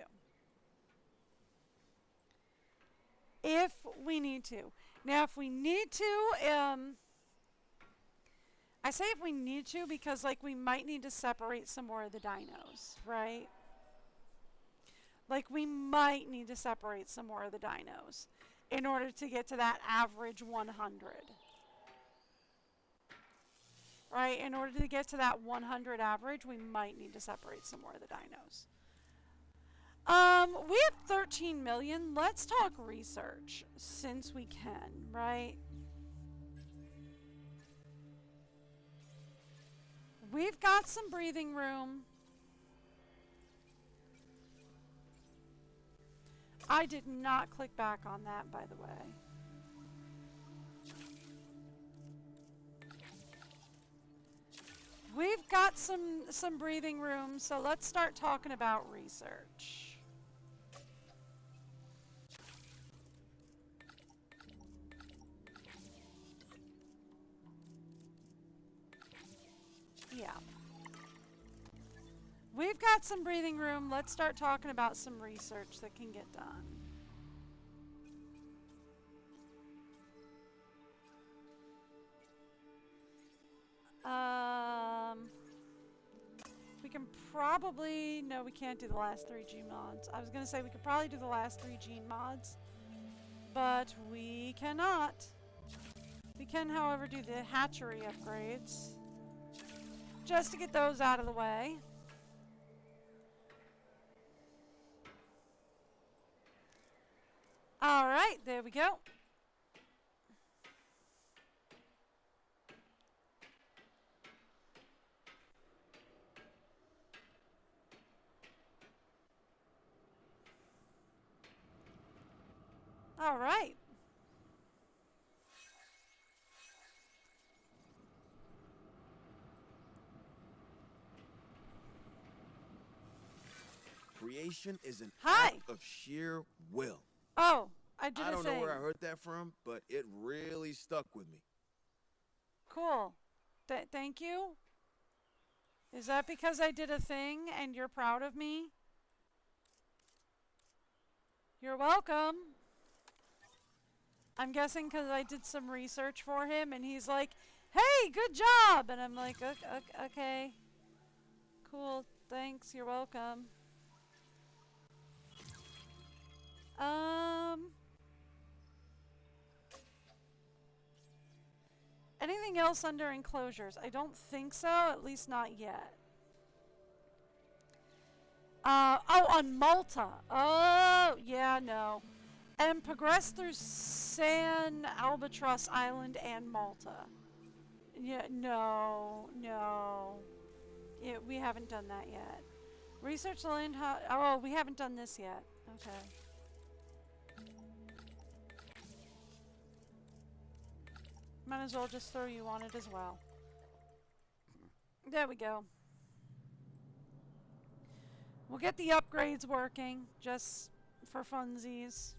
If we need to. Now, if we need to, I say if we need to because like we might need to separate some more of the dinos, right? Like we might need to separate some more of the dinos in order to get to that average 100. Right? In order to get to that 100 average, we might need to separate some more of the dinos. We have 13 million. Let's talk research since we can, right? We've got some breathing room. I did not click back on that, by the way. We've got some breathing room, so let's start talking about research. Yeah. We've got some breathing room. Let's start talking about some research that can get done. We can probably... No, we can't do the last 3 G mods. I was going to say we could probably do the last 3 gene mods, but we cannot. We can, however, do the hatchery upgrades, just to get those out of the way. Alright, there we go. Alright. Creation is an Hi. act of sheer will. Oh, I did I a don't thing. know where I heard that from, but it really stuck with me. Cool. Thank you. Is that because I did a thing and you're proud of me? You're welcome. I'm guessing because I did some research for him and he's like, hey, good job! And I'm like, okay. Cool, thanks, you're welcome. Anything else under enclosures? I don't think so, at least not yet. Oh, on Malta. Oh, yeah, no. And progress through San Albatross Island and Malta. Yeah, no. We haven't done that yet. Research the land. Oh, we haven't done this yet. Okay. Might as well just throw you on it as well. There we go. We'll get the upgrades working, just for funsies.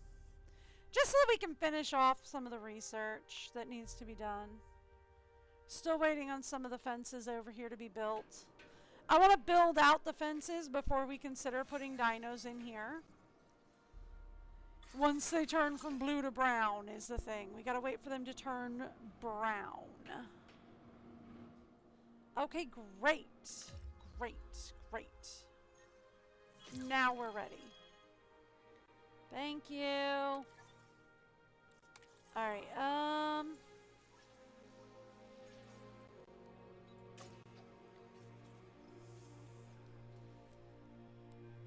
Just so that we can finish off some of the research that needs to be done. Still waiting on some of the fences over here to be built. I want to build out the fences before we consider putting dinos in here. Once they turn from blue to brown is the thing. We gotta wait for them to turn brown. Okay, great. Now we're ready. Thank you. Alright,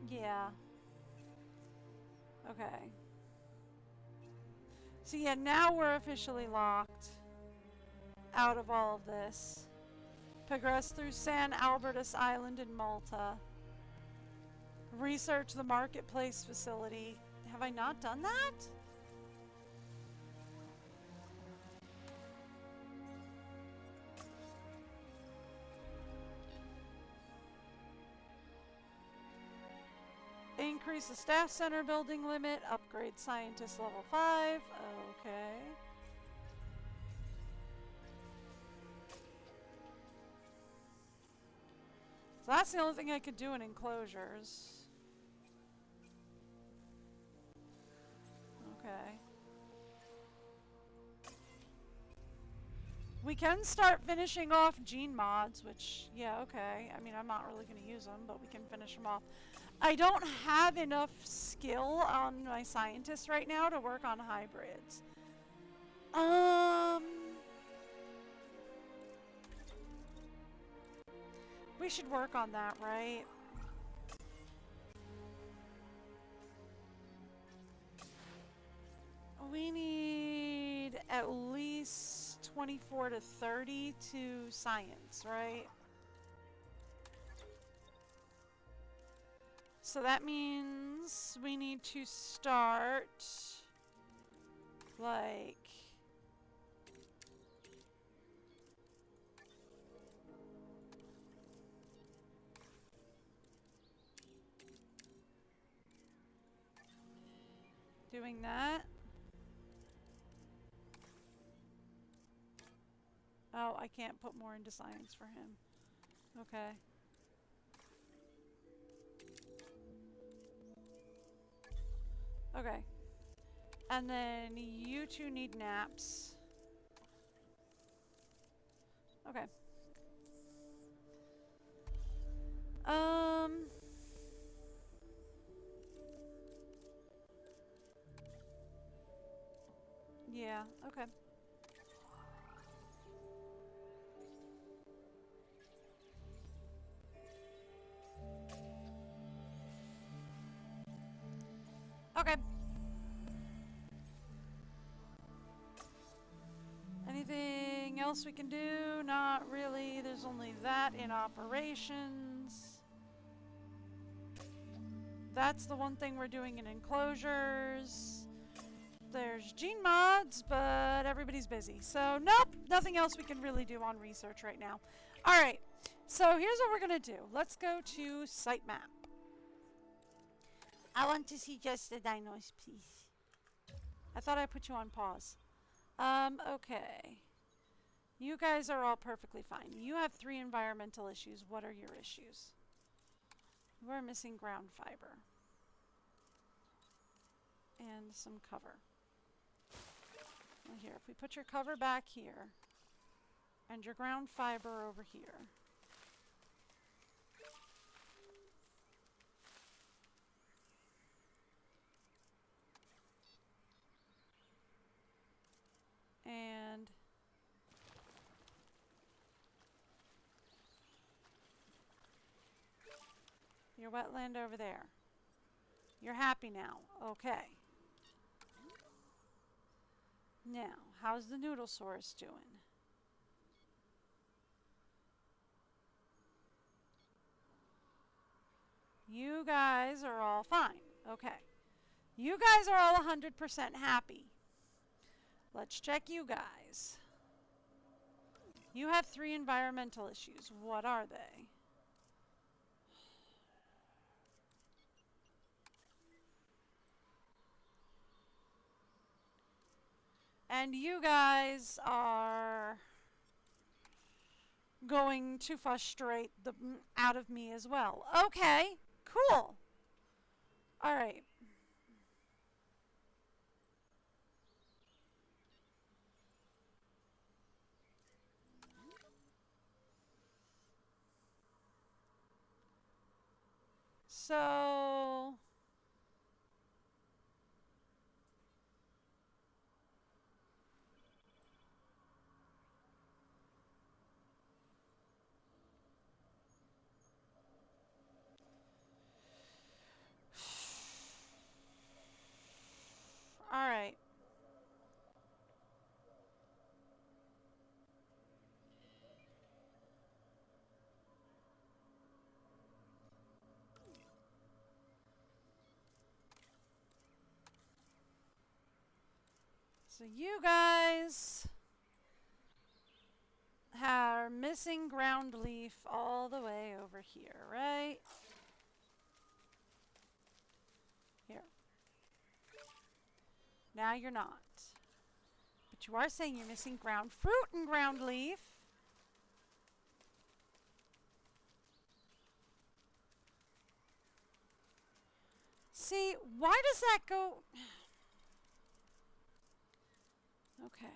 yeah. Okay. So yeah, now we're officially locked out of all of this. Progress through San Albertus Island in Malta. Research the marketplace facility. Have I not done that? Increase the staff center building limit. Upgrade scientist level 5. Okay. So that's the only thing I could do in enclosures. Okay. We can start finishing off gene mods, which, yeah, okay. I mean, I'm not really going to use them, but we can finish them off. I don't have enough skill on my scientists right now to work on hybrids. We should work on that, right? We need at least 24 to 30 to science, right? So that means we need to start like doing that. Oh, I can't put more into science for him. Okay. Okay. And then you two need naps. Okay. Yeah, okay. Okay. Anything else we can do? Not really. There's only that in operations. That's the one thing we're doing in enclosures. There's gene mods, but everybody's busy. So, nope, nothing else we can really do on research right now. Alright, so here's what we're going to do. Let's go to site map. I want to see just the dinos, please. I thought I put you on pause. Okay. You guys are all perfectly fine. You have 3 environmental issues. What are your issues? We're missing ground fiber. And some cover. Well, here, if we put your cover back here and your ground fiber over here. And your wetland over there. You're happy now. Okay. Now, how's the Noodlesaurus doing? You guys are all fine. Okay. You guys are all 100% happy. Let's check you guys. You have 3 environmental issues. What are they? And you guys are going to frustrate the out of me as well. Okay, cool. All right. So all right. So you guys are missing ground leaf all the way over here, right? Here. Now you're not. But you are saying you're missing ground fruit and ground leaf. See, why does that go? Okay.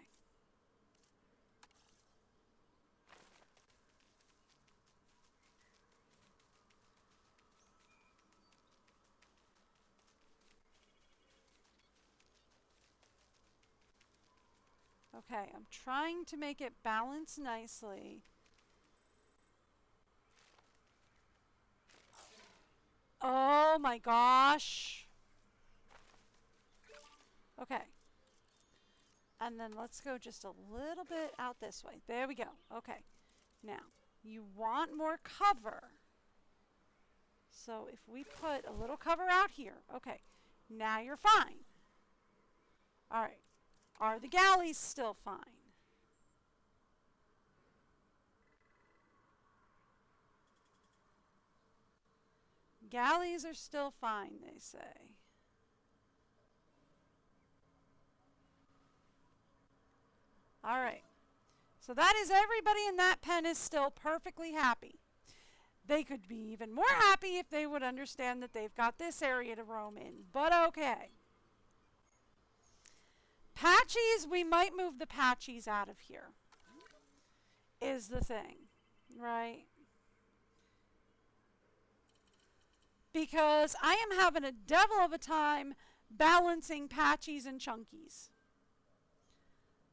Okay, I'm trying to make it balance nicely. Oh my gosh. Okay. And then let's go just a little bit out this way. There we go. Okay. Now, you want more cover. So if we put a little cover out here. Okay. Now you're fine. All right. Are the galleys still fine? Galleys are still fine, they say. All right. So that is everybody in that pen is still perfectly happy. They could be even more happy if they would understand that they've got this area to roam in. But okay. Patchies, we might move the Patchies out of here. Is the thing, right? Because I am having a devil of a time balancing Patchies and Chunkies.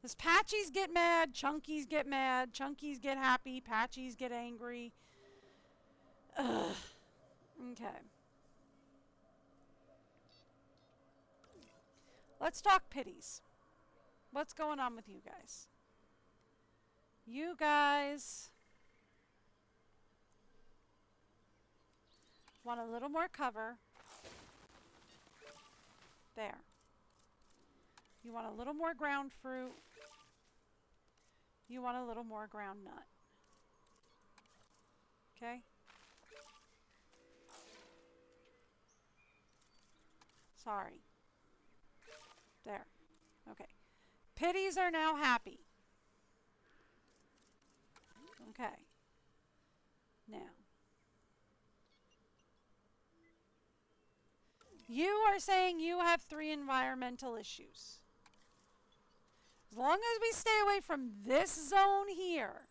Because Patchies get mad, Chunkies get mad, Chunkies get happy, Patchies get angry. Ugh. Okay. Let's talk pities. What's going on with you guys? You guys want a little more cover. There. You want a little more ground fruit. You want a little more ground nut. Okay? Sorry. There. Okay. Pities are now happy. Okay. Now. You are saying you have 3 environmental issues. As long as we stay away from this zone here.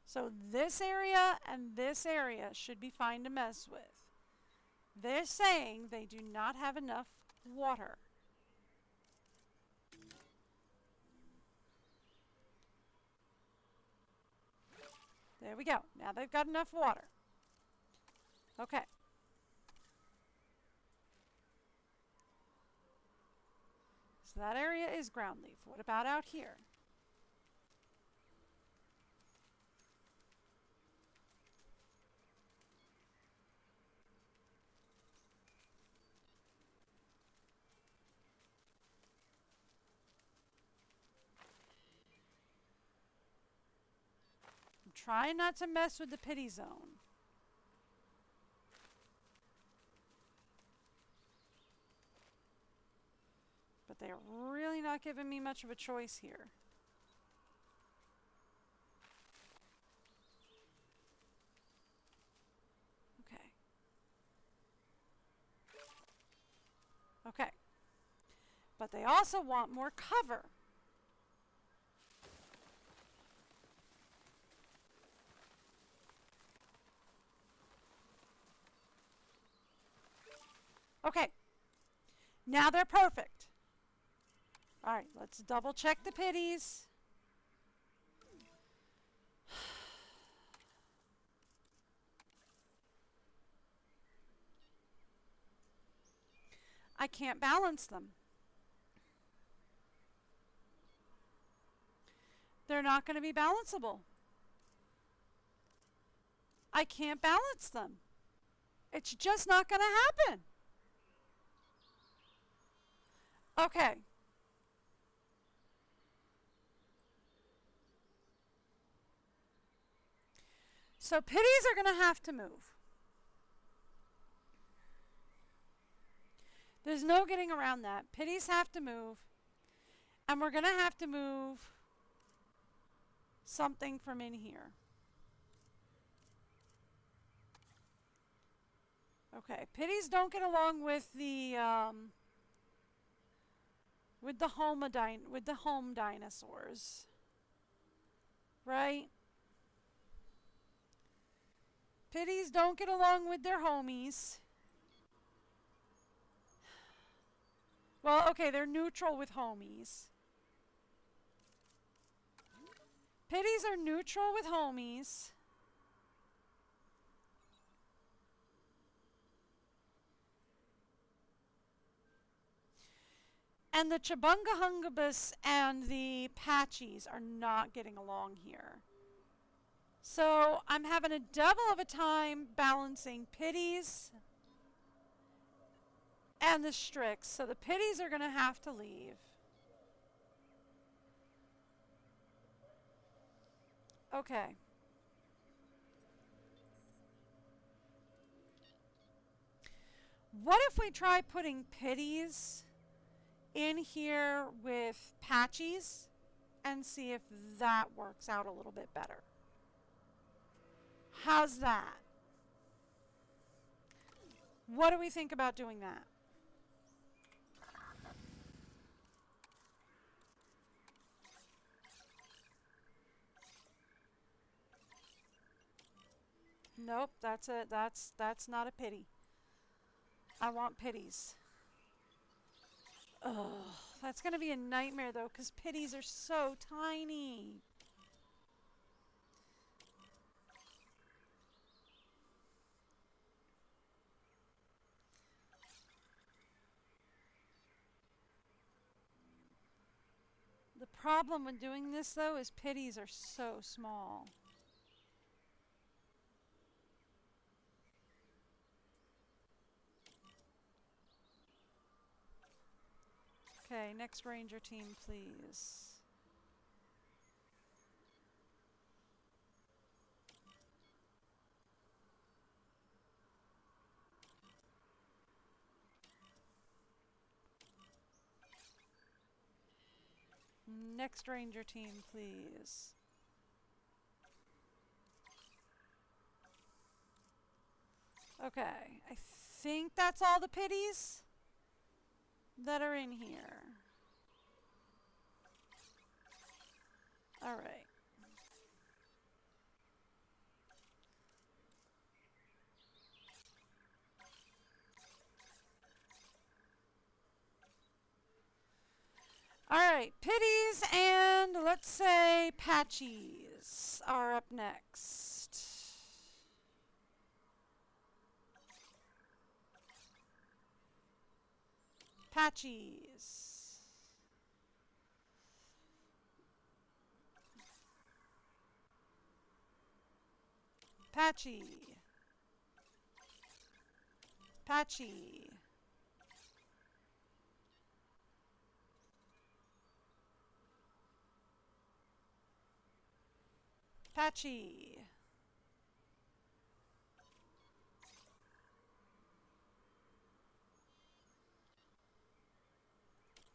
So this area and this area should be fine to mess with. They're saying they do not have enough water. There we go. Now they've got enough water. Okay. So that area is ground leaf. What about out here? I'm trying not to mess with the pity zone. But they're really not giving me much of a choice here. Okay. Okay. But they also want more cover. Okay. Now they're perfect. All right, let's double check the pities. I can't balance them. They're not going to be balanceable. I can't balance them. It's just not going to happen. Okay. So pities are going to have to move. There's no getting around that. Pities have to move. And we're going to have to move something from in here. Okay, pities don't get along with the home dinosaurs. Right? Pities don't get along with their homies. Well, okay, they're neutral with homies. Pities are neutral with homies. And the Chibungahungabus and the Patchies are not getting along here. So I'm having a devil of a time balancing pities and the Strix. So the pities are going to have to leave. Okay. What if we try putting pities in here with Patchies and see if that works out a little bit better? How's that? What do we think about doing that? Nope, that's not a pity. I want pities. Oh, that's going to be a nightmare though, because pities are so tiny. The problem with doing this though is pities are so small. Okay, next ranger team, please. Next ranger team, please. Okay, I think that's all the pities that are in here. All right. All right, pitties and let's say patchies are up next. Patchies. Patchy. Patchy. Patchy.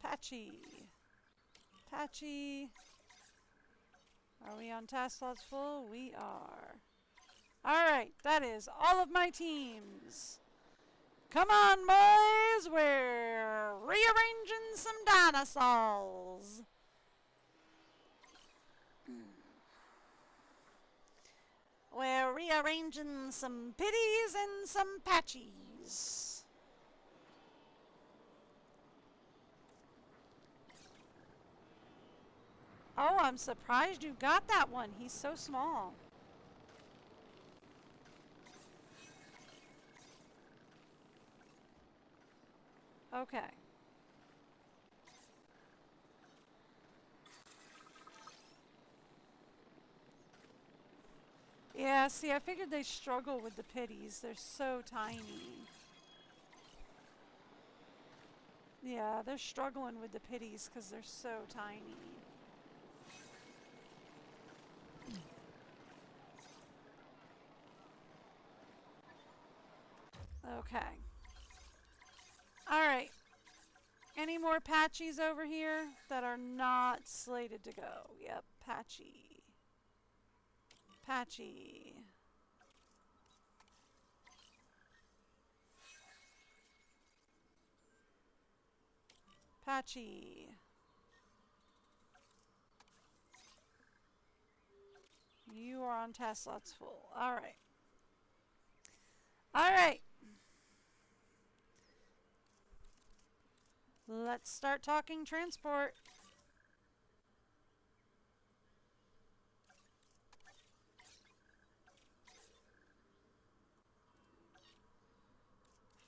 Patchy. Patchy. Are we on task slots full? We are. Alright, that is all of my teams. Come on, boys. We're rearranging some dinosaurs. We're rearranging some pitties and some patchies. Oh, I'm surprised you got that one. He's so small. Okay. Yeah, see, I figured they struggle with the pitties. They're so tiny. Yeah, they're struggling with the pitties because they're so tiny. Okay. Alright. Any more patchies over here that are not slated to go? Yep, patchy. Patchy. Patchy. You are on task slots full. Alright. Alright. Let's start talking transport.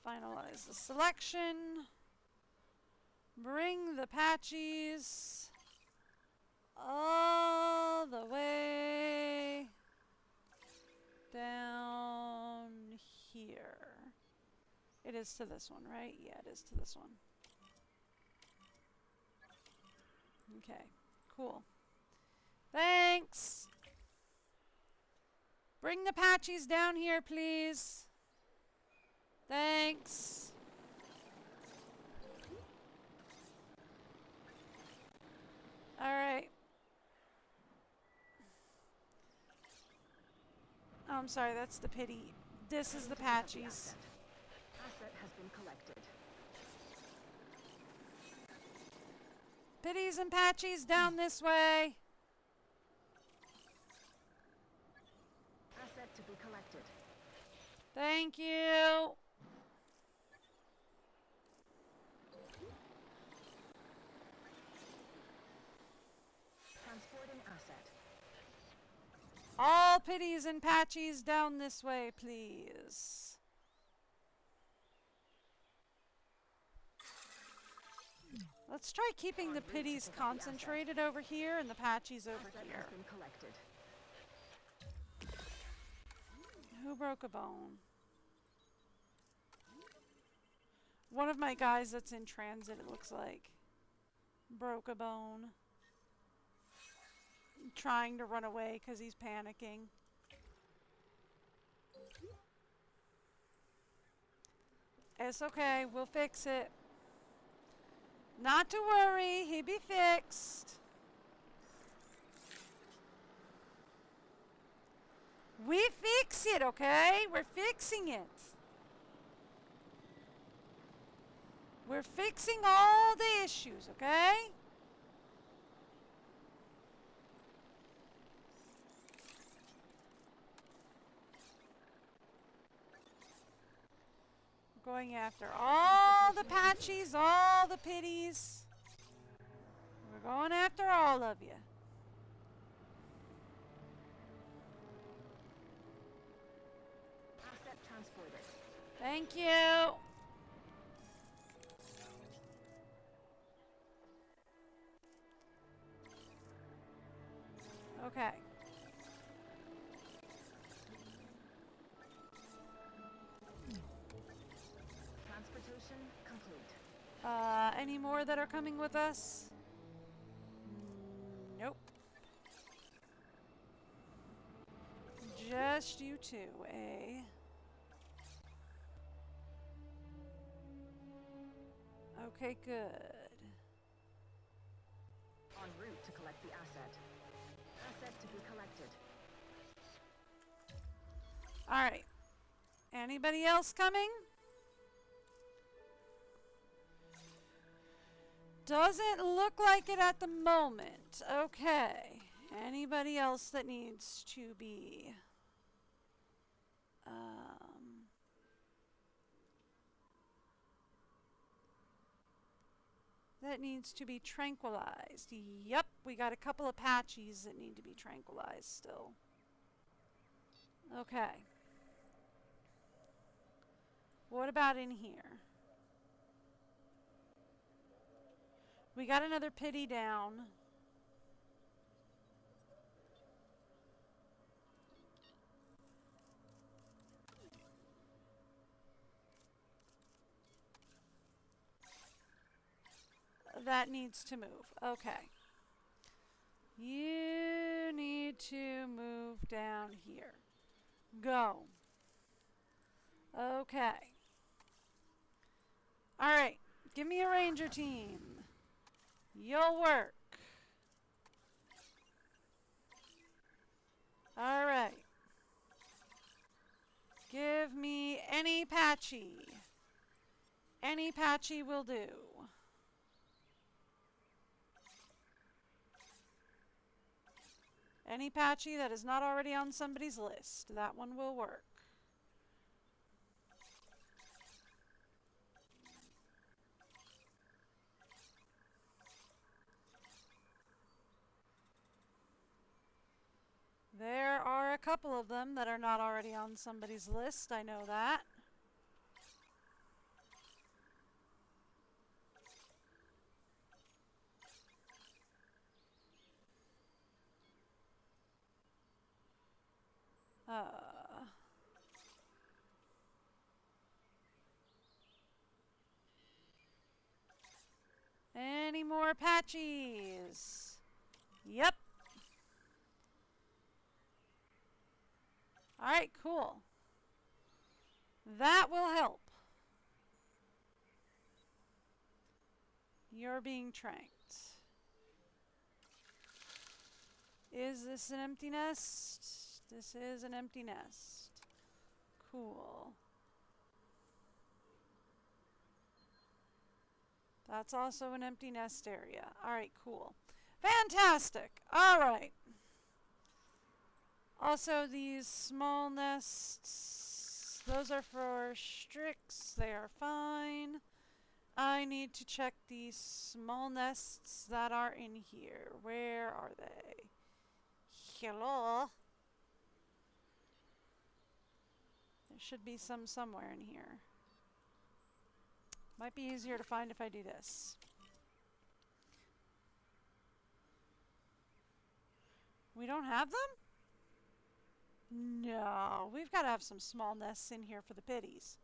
Finalize the selection. Bring the patchies all the way down here. It is to this one, right? Yeah, it is to this one. Okay, cool. Thanks. Bring the patchies down here, please. Thanks. All right. Oh, I'm sorry, that's the pity. This is the patchies. Asset has been collected. Pitties and patchies down this way. Asset to be collected. Thank you. Transporting asset. All pitties and patchies down this way, please. Let's try keeping the pitties concentrated over here and the patchies over here. Asset has been collected. Who broke a bone? One of my guys that's in transit, it looks like, broke a bone. Trying to run away because he's panicking. It's okay, we'll fix it. Not to worry, he'll be fixed. We fix it, okay? We're fixing it. We're fixing all the issues, okay? going after all the patchies, all the pitties. We're going after all of you. Asset transported. Thank you. Okay. Transportation complete. Any more that are coming with us? Nope. Just you two, eh? Okay, good. En route to collect the asset. Asset to be collected. Alright. Anybody else coming? Doesn't look like it at the moment. Okay. Anybody else that needs to be... that needs to be tranquilized. Yep, we got a couple of patchies that need to be tranquilized still. Okay. What about in here? We got another pity down. That needs to move. Okay. You need to move down here. Go. Okay. Alright. Give me a ranger team. You'll work. Alright. Give me any patchy. Any patchy will do. Any patchy that is not already on somebody's list. That one will work. There are a couple of them that are not already on somebody's list. I know that. Any more patchies? Yep. Alright, cool. That will help. You're being tranked. Is this an empty nest? This is an empty nest. Cool. That's also an empty nest area. Alright, cool. Fantastic! Alright. Also, these small nests, those are for Strix. They are fine. I need to check these small nests that are in here. Where are they? Hello? There should be some somewhere in here. Might be easier to find if I do this. We don't have them? No, we've got to have some small nests in here for the pitties.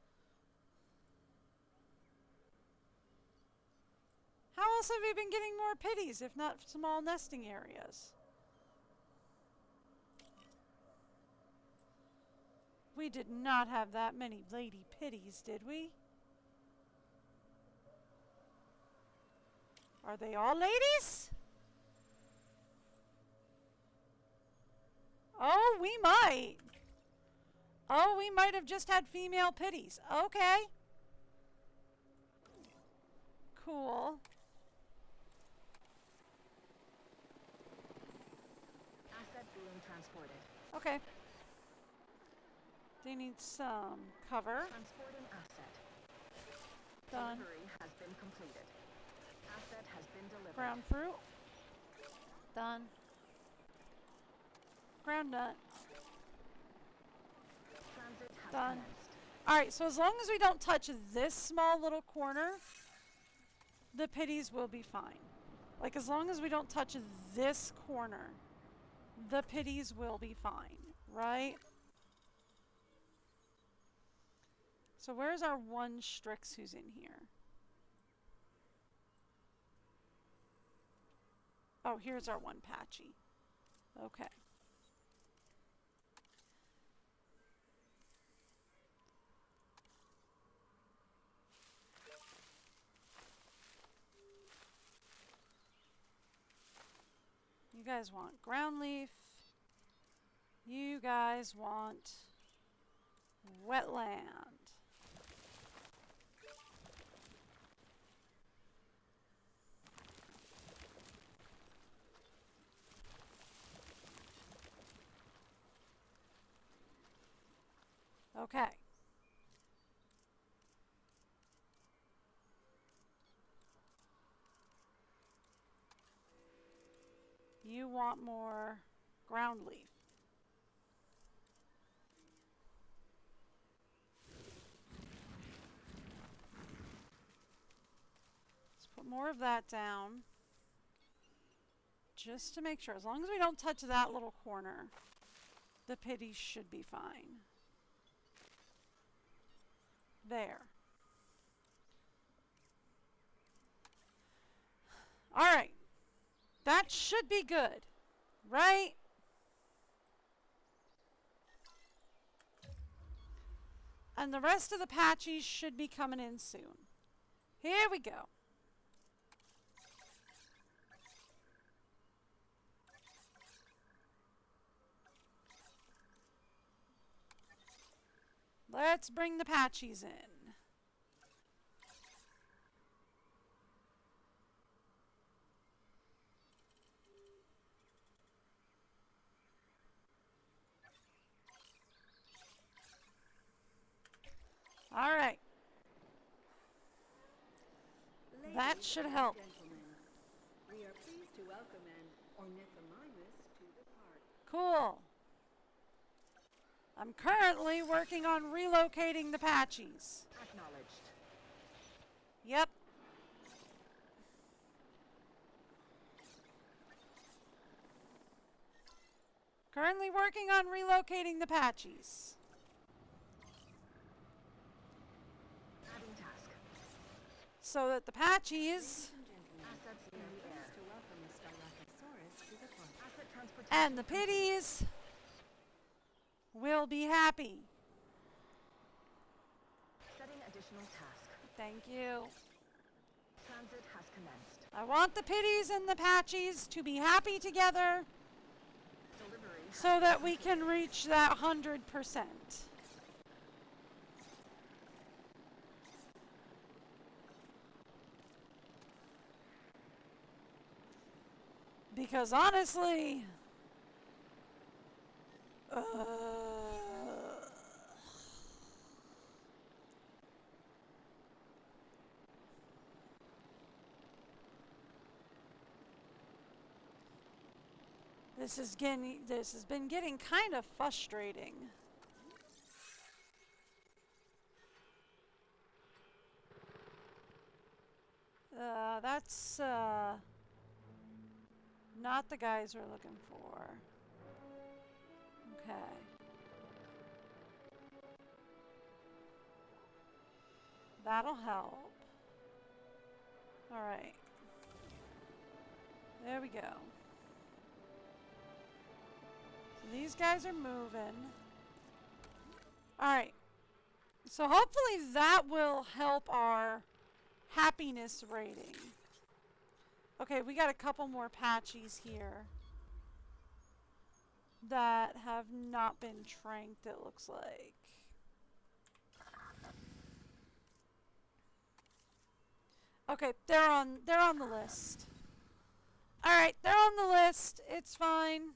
How else have we been getting more pitties if not small nesting areas? We did not have that many lady pitties, did we? Are they all ladies? Oh, we might. Oh, we might have just had female pitties. Okay. Cool. Asset being transported. Okay. They need some cover. Transporting asset. Done. Delivery has been completed. Asset has been delivered. Ground fruit. Done. Ground nut. Transit has Done. commenced. Alright, so as long as we don't touch this small little corner, the pitties will be fine. Like, as long as we don't touch this corner, the pitties will be fine, right? So where's our one Strix who's in here? Oh, here's our one Patchy. Okay. You guys want ground leaf. You guys want wetland. Okay. You want more ground leaf. Let's put more of that down. Just to make sure. As long as we don't touch that little corner, the pitties should be fine. There. All right. That should be good, right? And the rest of the patchies should be coming in soon. Here we go. Let's bring the patchies in. All right. That should help. Gentlemen, we are pleased to welcome an ornithomimus to the park. Cool. I'm currently working on relocating the patchies. Acknowledged. Yep. Currently working on relocating the patchies. Adding task. So that the patchies Assets in the air. To welcome the Styracosaurus to the park. Asset transportation. and the pitties will be happy. Setting additional task. Thank you. Transit has commenced. I want the pitties and the patchies to be happy together Delivery. so that we can reach that 100%. Because honestly, this has been getting kind of frustrating. That's not the guys we're looking for. Okay. That'll help. All right. There we go. So these guys are moving. All right. So hopefully that will help our happiness rating. Okay, we got a couple more patchies here that have not been tranked, it looks like. Okay, they're on the list. Alright, they're on the list. It's fine.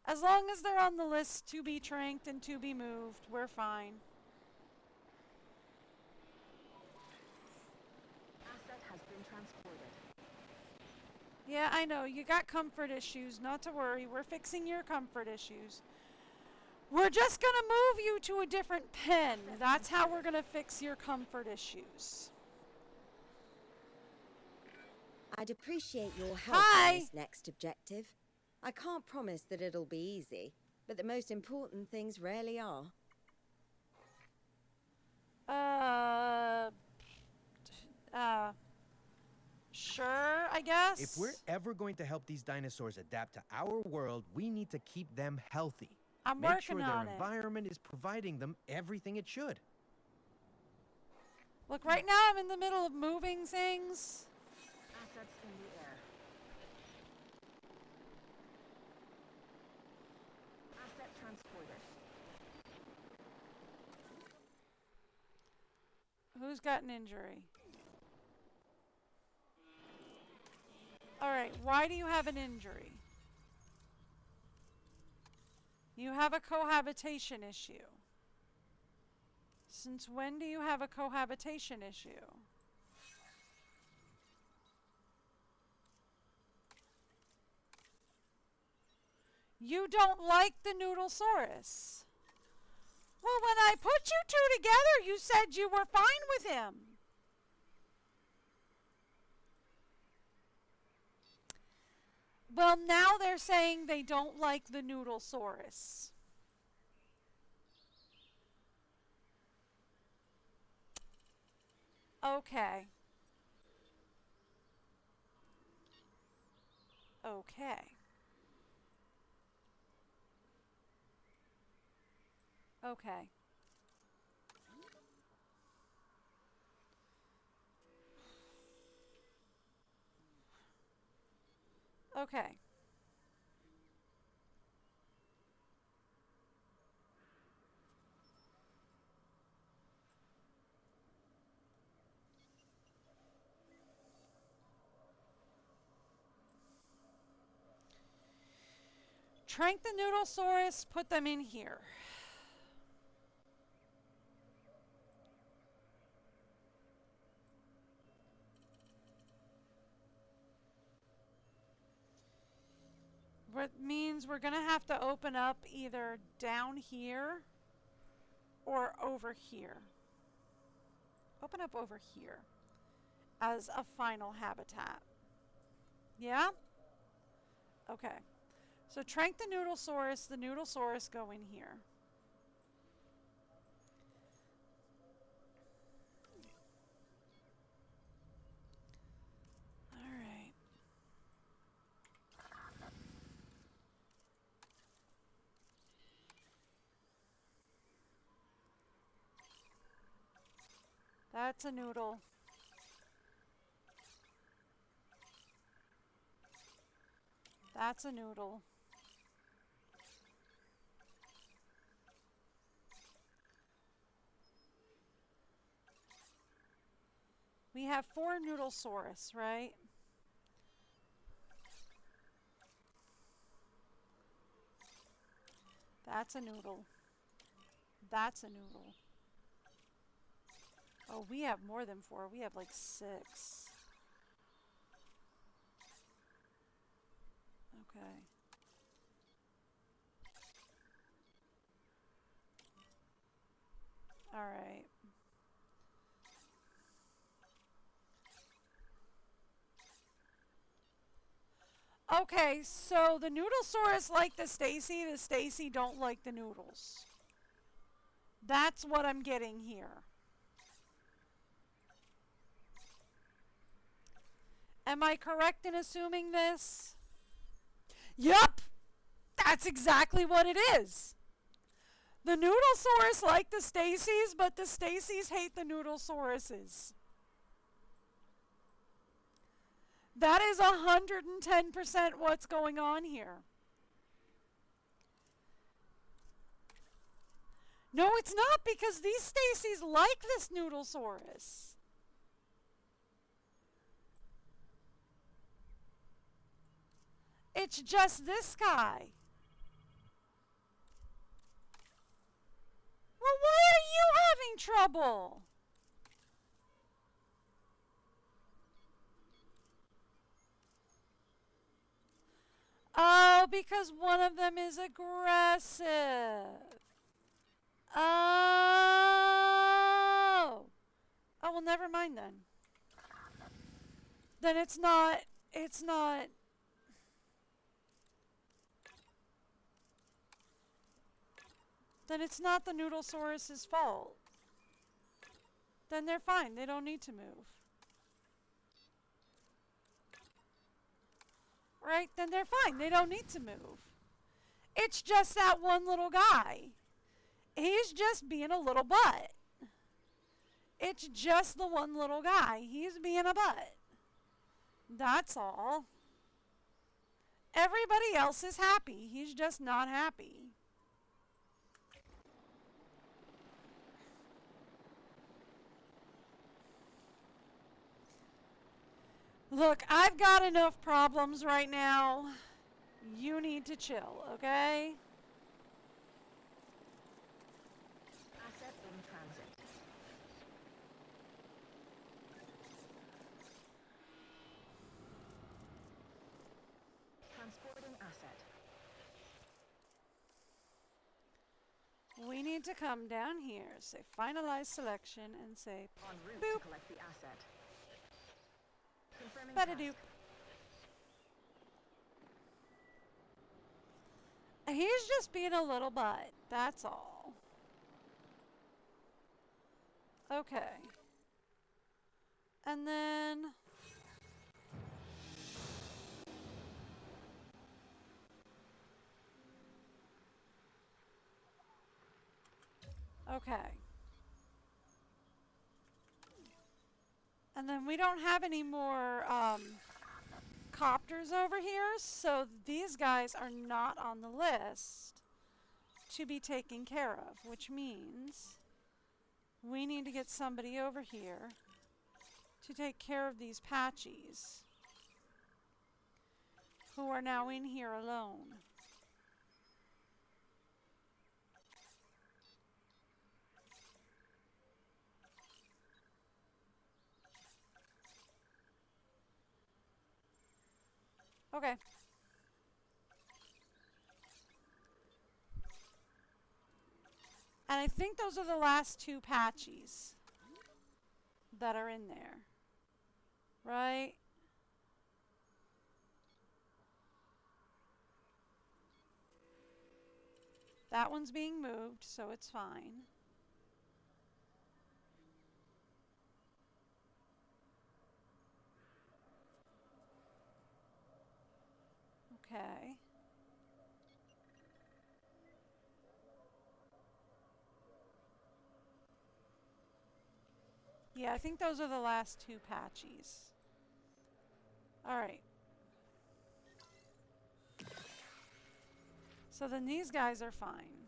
As long as they're on the list to be tranked and to be moved, we're fine. transported. Yeah, I know. You got comfort issues. Not to worry. We're fixing your comfort issues. We're just going to move you to a different pen. That's how we're going to fix your comfort issues. I'd appreciate your help Hi. on this next objective. I can't promise that it'll be easy, but the most important things rarely are. Sure, I guess. If we're ever going to help these dinosaurs adapt to our world, we need to keep them healthy. I'm Make working sure their on it. environment is providing them everything it should. Look, right now I'm in the middle of moving things. Assets in the air. Asset transported. Who's got an injury? Alright, why do you have an injury? You have a cohabitation issue. Since when do you have a cohabitation issue? You don't like the Noodlesaurus. Well, when I put you two together, you said you were fine with him. Well, now they're saying they don't like the Noodlesaurus. Okay. Okay. Okay. Okay. Trank the Noodlesaurus, put them in here. What means we're going to have to open up either down here or over here. Open up over here as a final habitat. Yeah? Okay. So trank the Noodlesaurus go in here. Alright. That's a noodle. That's a noodle. We have 4 Noodlesaurus, right? That's a noodle. That's a noodle. Oh, we have more than 4. We have like 6. Okay. All right. Okay, so the Noodlesaurus like the Stacy don't like the noodles. That's what I'm getting here. Am I correct in assuming this? Yup! That's exactly what it is. The Noodlesaurus like the Stacys, but the Stacys hate the Noodlesauruses. That is 110% what's going on here. No, it's not, because these Stacys like this Noodlesaurus. It's just this guy. Well, why are you having trouble? Oh, because one of them is aggressive. Oh. Oh, well, never mind then. Then it's not. Then it's not the Noodlesaurus's fault. Then they're fine. They don't need to move. Right? Then they're fine. They don't need to move. It's just that one little guy. He's just being a little butt. It's just the one little guy. He's being a butt. That's all. Everybody else is happy. He's just not happy. Look, I've got enough problems right now. You need to chill, okay? Asset in transit. Transporting asset. We need to come down here, say finalize selection, and say En route boop. to collect the asset. Confirming Ba-da-doop. task. He's just being a little butt. That's all. Okay. And then... Okay. And then we don't have any more copters over here, so these guys are not on the list to be taken care of, which means we need to get somebody over here to take care of these patchies who are now in here alone. Okay. And I think those are the last two patchies that are in there. Right? That one's being moved, so it's fine. Okay. Yeah, I think those are the last two patchies. Alright. So then these guys are fine.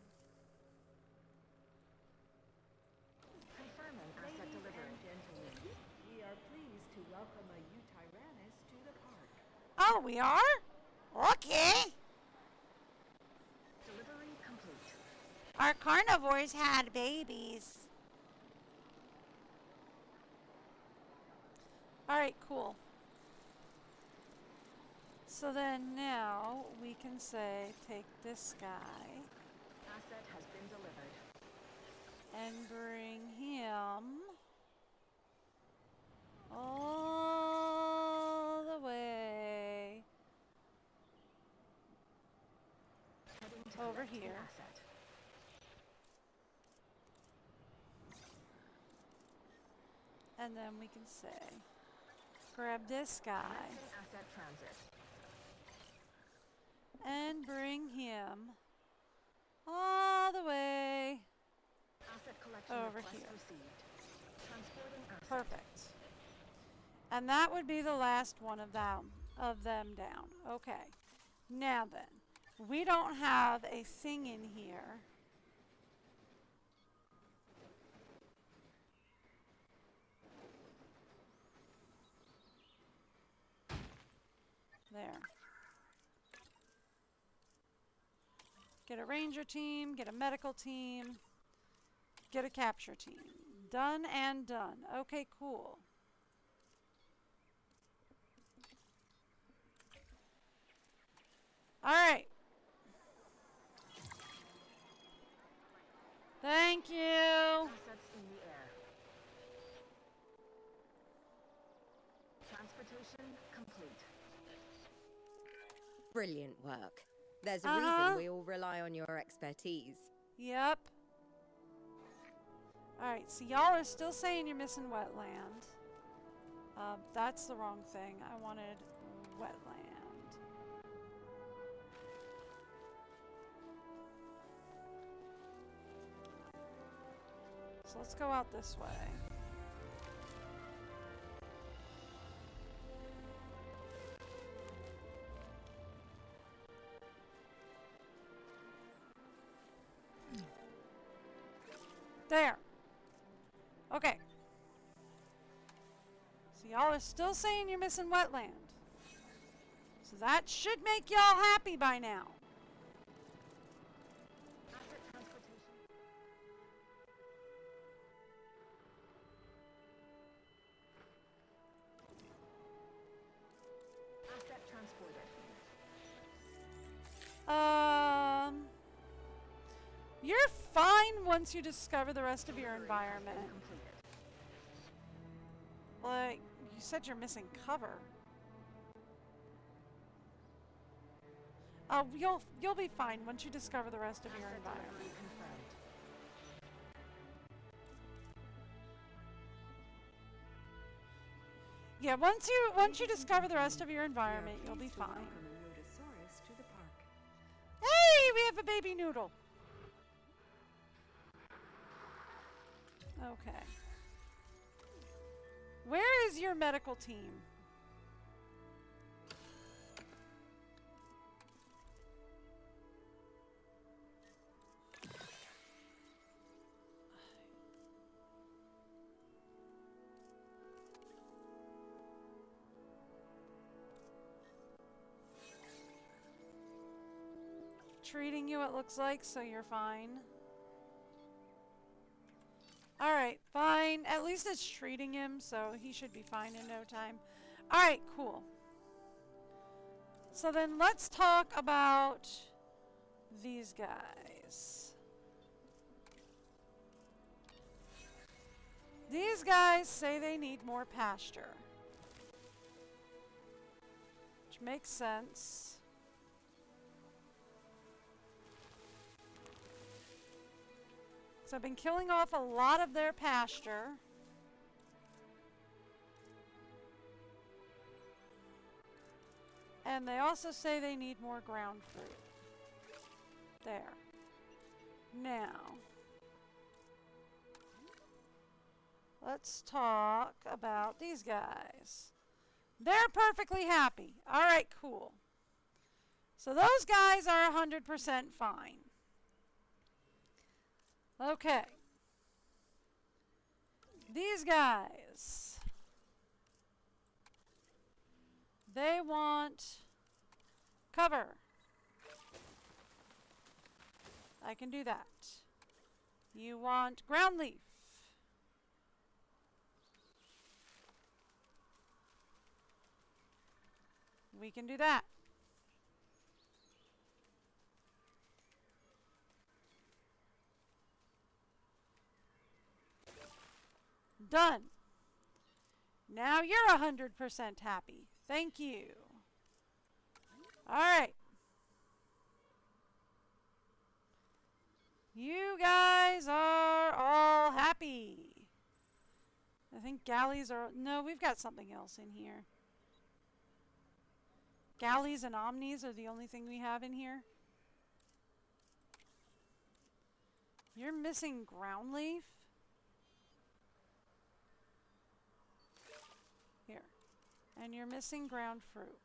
Confirming asset delivery. Gentlemen, we are pleased to welcome a Utyrannus to the park. Oh, we are? Okay. Delivery complete. Our carnivores had babies. Alright, cool. So then now we can say take this guy Asset has been delivered. and bring him all the way Heading to over collect the here. asset. And then we can say grab this guy Commencing asset transit. and bring him all the way. Asset collection Over request here. received. Transporting asset. Perfect. And that would be the last one of them down. Okay. Now then, we don't have a thing in here. There. Get a ranger team, get a medical team, get a capture team. Done and done. Okay, cool. Alright. Thank you. Assets in the air. Transportation complete. Brilliant work. There's a Uh-huh. reason we all rely on your expertise. Yep. Alright, so y'all are still saying you're missing wetland. That's the wrong thing. I wanted wetland. So let's go out this way. There. Okay. So y'all are still saying you're missing wetland. So that should make y'all happy by now. Asset transportation. Asset transported. You're fine once you discover the rest of your environment. Completed. Like, you said you're missing cover. Oh, you'll be fine once you discover the rest of your Asset environment. delivery confirmed. Yeah, once you discover the rest of your environment, you'll be fine. To the park. Hey, we have a baby noodle. Okay. Where is your medical team? Treating you, it looks like, so you're fine. Alright, fine. At least it's treating him, so he should be fine in no time. Alright, cool. So then let's talk about these guys. These guys say they need more pasture. Which makes sense. So I've been killing off a lot of their pasture. And they also say they need more ground fruit. There. Now, let's talk about these guys. They're perfectly happy. All right, cool. So those guys are 100% fine. Okay. These guys. They want cover. I can do that. You want ground leaf. We can do that. Done. Now you're 100% happy. Thank you. All right. You guys are all happy. I think galleys are... No, we've got something else in here. Galleys and omnis are the only thing we have in here. You're missing ground leaf? Here. And you're missing ground fruit.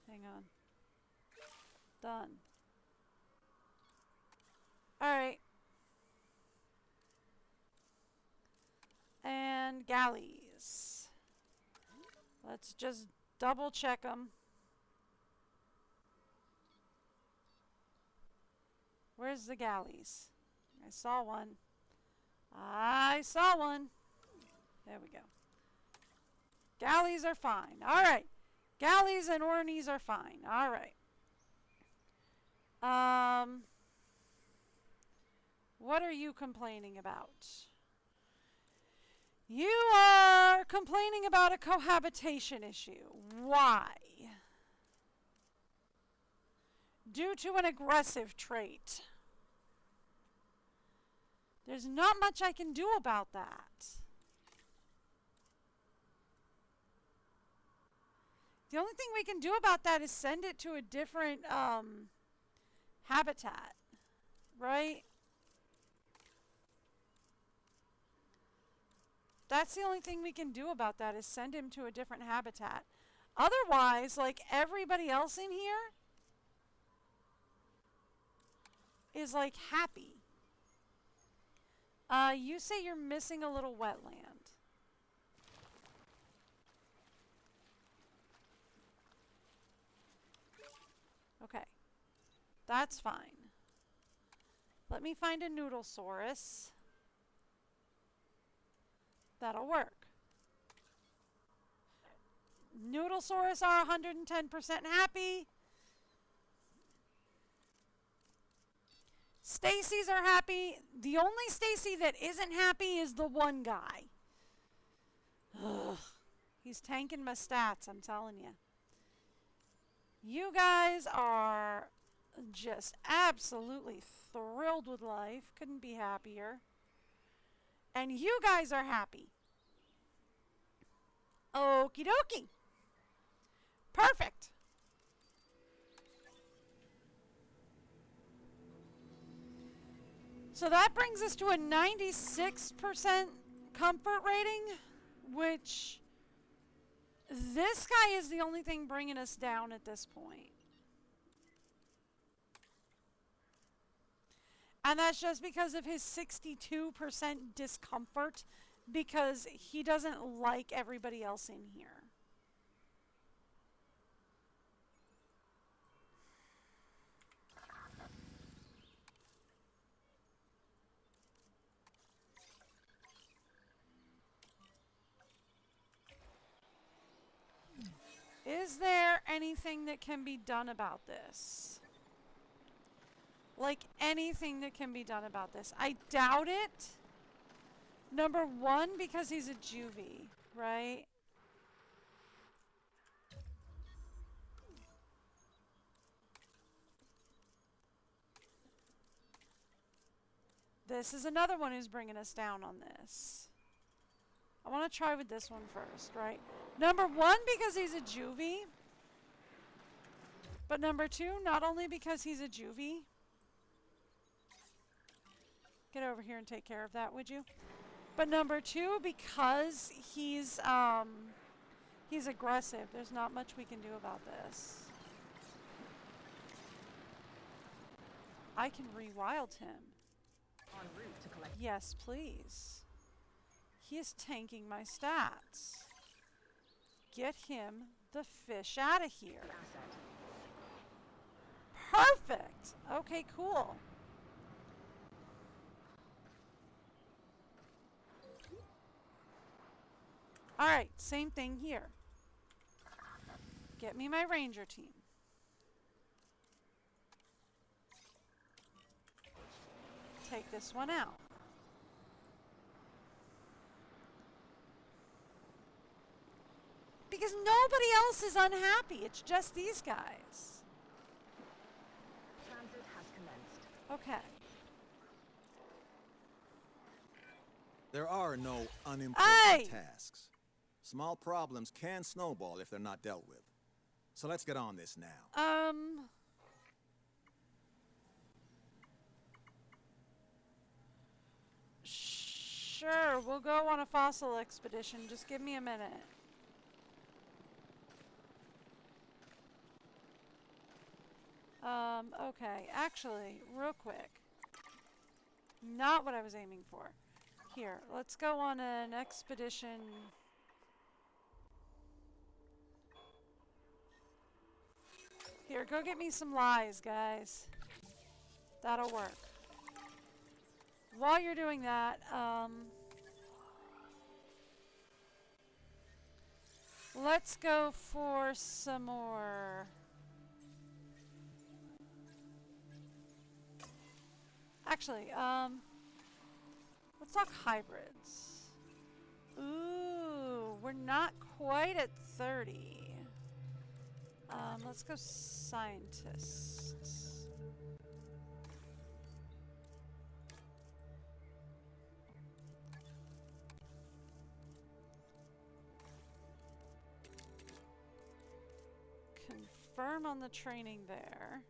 Hang on. Done. Alright. And galleys. Let's just double check them. Where's the galleys? I saw one. I saw one. There we go. Galleys are fine. All right. Galleys and ornies are fine. All right. What are you complaining about? You are complaining about a cohabitation issue. Why? Due to an aggressive trait. There's not much I can do about that. The only thing we can do about that is send it to a different habitat, right? That's the only thing we can do about that, is send him to a different habitat. Otherwise, like, everybody else in here is, like, happy. You say you're missing a little wetland. Okay. That's fine. Let me find a Noodlesaurus. That'll work. Noodlesaurus are 110% happy. Stacy's are happy. The only Stacy that isn't happy is the one guy. Ugh. He's tanking my stats, I'm telling you. You guys are just absolutely thrilled with life. Couldn't be happier. And you guys are happy. Okie dokie. Perfect. So that brings us to a 96% comfort rating, which this guy is the only thing bringing us down at this point. And that's just because of his 62% discomfort, because he doesn't like everybody else in here. Is there anything that can be done about this? Like, anything that can be done about this? I doubt it. Number one, because he's a juvie, right? This is another one who's bringing us down on this. I want to try with this one first, right? Number one, because he's a juvie. But number two, not only because he's a juvie. Get over here and take care of that, would you? But number two, because he's aggressive. There's not much we can do about this. I can rewild him. En route to collect. Yes, please. He is tanking my stats. Get him the fish out of here. Asset. Perfect. Okay, cool. All right, same thing here. Get me my ranger team. Take this one out. Because nobody else is unhappy. It's just these guys. Transit has commenced. Okay. There are no unimportant Aye. tasks. Small problems can snowball if they're not dealt with. So let's get on this now. Sure, we'll go on a fossil expedition. Just give me a minute. Okay, actually, real quick. Not what I was aiming for. Here, let's go on an expedition. Here, go get me some lies, guys. That'll work. While you're doing that, Let's go for some more. Actually, let's talk hybrids. Ooh, we're not quite at 30. Let's go scientists. Confirm on the training there.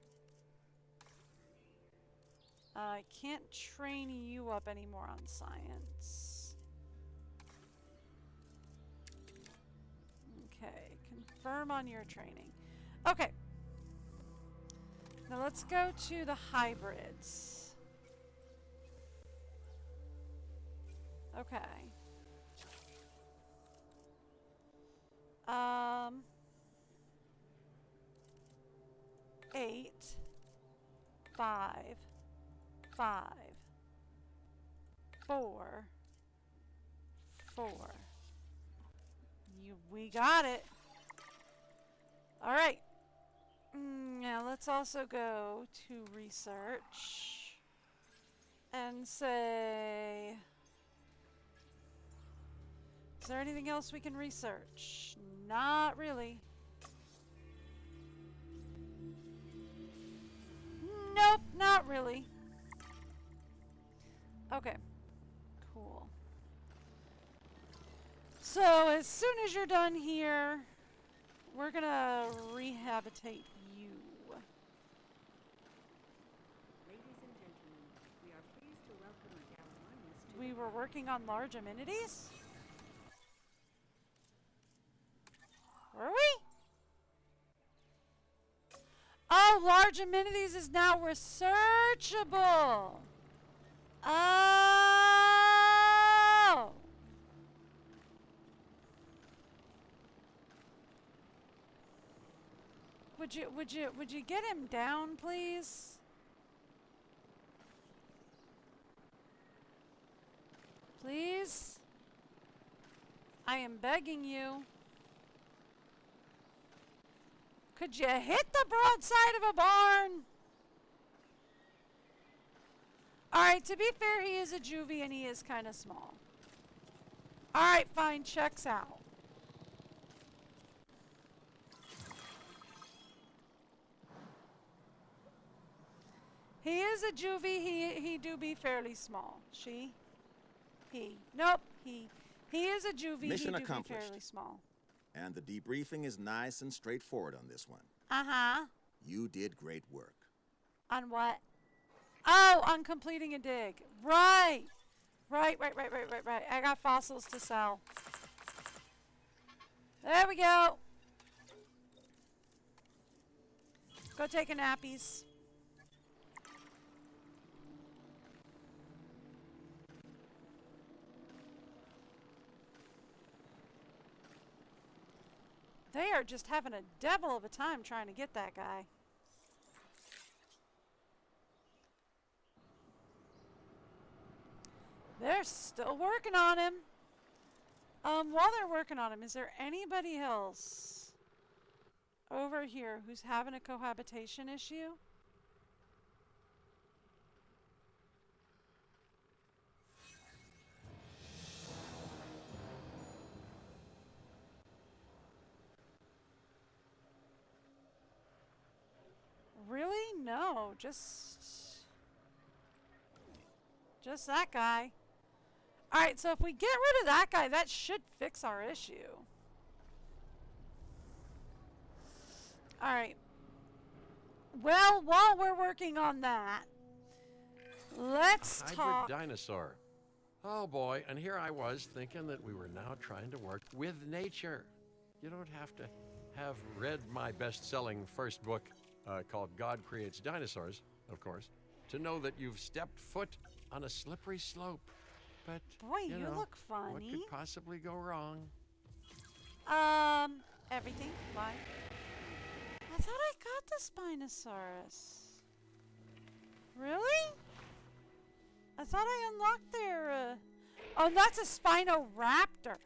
I can't train you up anymore on science. Okay, confirm on your training. Okay. Now let's go to the hybrids. Okay. 8, 5, 5, 4, 4. We got it. All right. Now let's also go to research and say, is there anything else we can research? Not really. Nope, not really. Okay, cool. So as soon as you're done here, we're gonna rehabilitate you. Ladies and gentlemen, we are pleased to welcome our Gallionius to We were working on large amenities? Were we? Oh, large amenities is now researchable. Oh. Would you get him down, please? Please? I am begging you. Could you hit the broadside of a barn? Alright, to be fair, he is a juvie and he is kind of small. Alright, fine, checks out. He is a juvie, he do be fairly small. She? He. Nope, he is a juvie, Mission he do be accomplished. fairly small. And the debriefing is nice and straightforward on this one. Uh-huh. You did great work. On what? Oh, on completing a dig. Right. Right. I got fossils to sell. There we go. Go take a nappies. They are just having a devil of a time trying to get that guy. They're still working on him. While they're working on him, is there anybody else over here who's having a cohabitation issue? Really? No, just that guy. Alright, so if we get rid of that guy, that should fix our issue. Alright. Well, while we're working on that, let's talk. Hybrid dinosaur. Oh boy, and here I was thinking that we were now trying to work with nature. You don't have to have read my best-selling first book called God Creates Dinosaurs, of course, to know that you've stepped foot on a slippery slope. But, Boy, you know, look funny. what could possibly go wrong? Everything. Why? I thought I got the Spinosaurus. Really? I thought I unlocked their, oh, that's a Spinoraptor.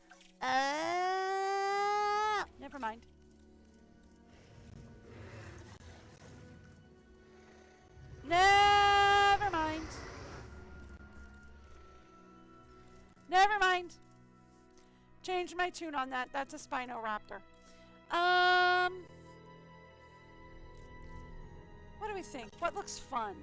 changed my tune on that. That's a Spinoraptor. What do we think? What looks fun?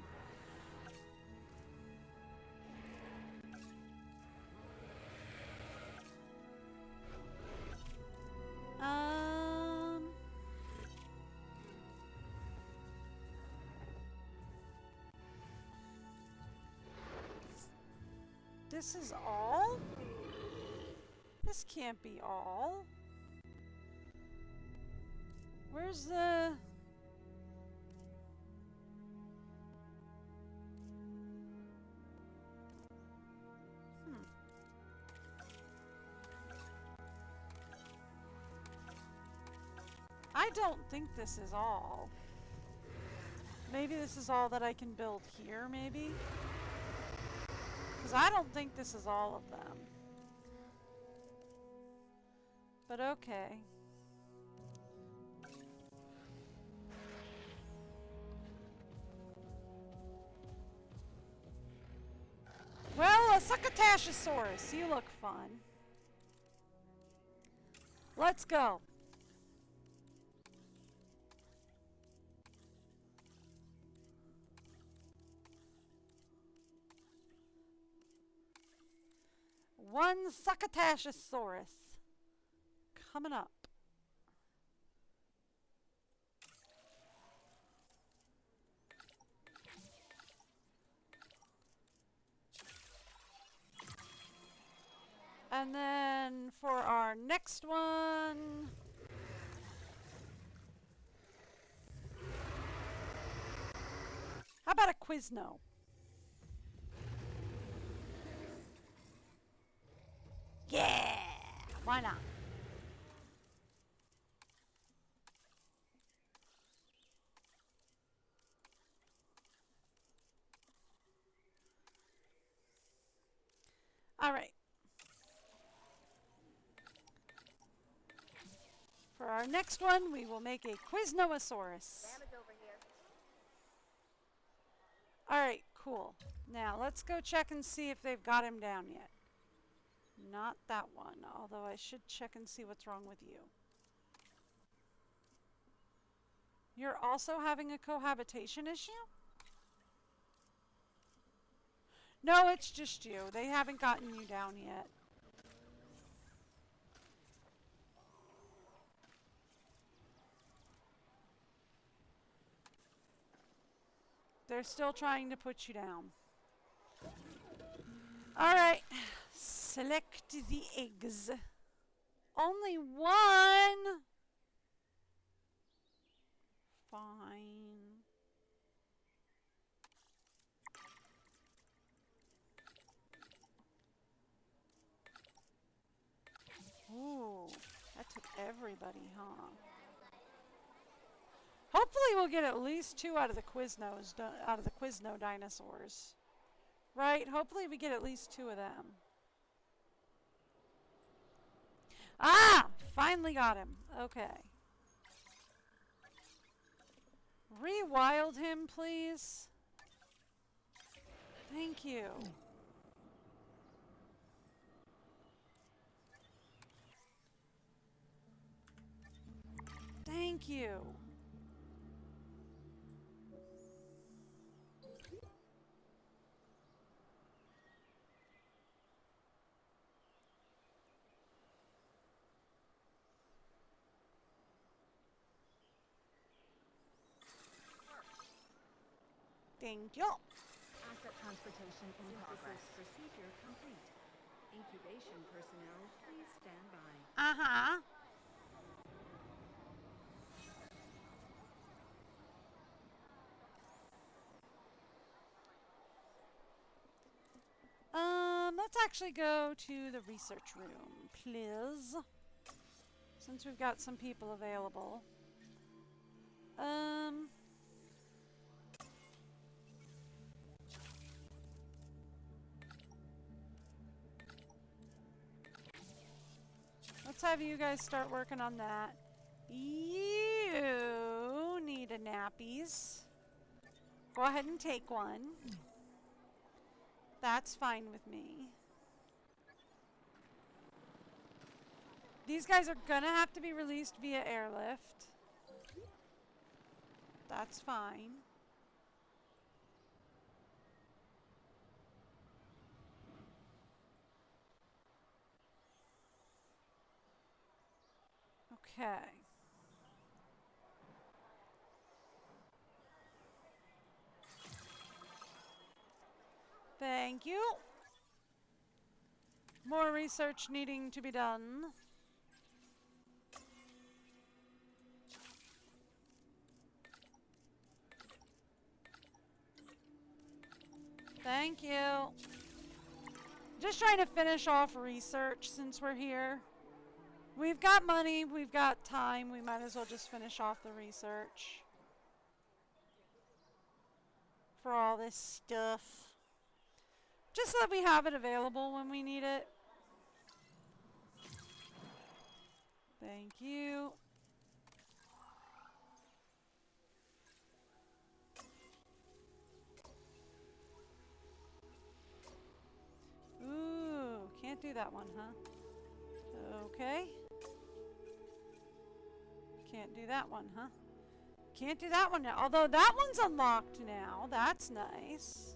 This is all? This can't be all. Where's the... I don't think this is all. Maybe this is all that I can build here, maybe? Because I don't think this is all of them. But okay. Well, a Succotashosaurus. You look fun. Let's go. One Succotashosaurus coming up. And then for our next one, how about a Quizno? Yeah, why not? All right. For our next one, we will make a Quiznosaurus. All right, cool. Now let's go check and see if they've got him down yet. Not that one, although I should check and see what's wrong with you. You're also having a cohabitation issue? No, it's just you. They haven't gotten you down yet. They're still trying to put you down. All right. Select the eggs. Only one. Fine. Ooh, that took everybody, huh? Hopefully we'll get at least 2 out of the Quizno dinosaurs. Right? Hopefully we get at least 2 of them. Ah! Finally got him. Okay. Rewild him, please. Thank you. Thank you. Thank you. Asset transportation in progress. Synthesis procedure complete. Incubation personnel, please stand by. Uh-huh. Let's actually go to the research room, please. Since we've got some people available. Let's have you guys start working on that. You need a nappies. Go ahead and take one. That's fine with me. These guys are gonna have to be released via airlift. That's fine. Okay. Thank you. More research needing to be done. Thank you. Just trying to finish off research since we're here. We've got money, we've got time, we might as well just finish off the research. For all this stuff. Just so that we have it available when we need it. Thank you. Ooh, can't do that one, huh? Okay. Can't do that one, huh? Can't do that one now. Although that one's unlocked now. That's nice.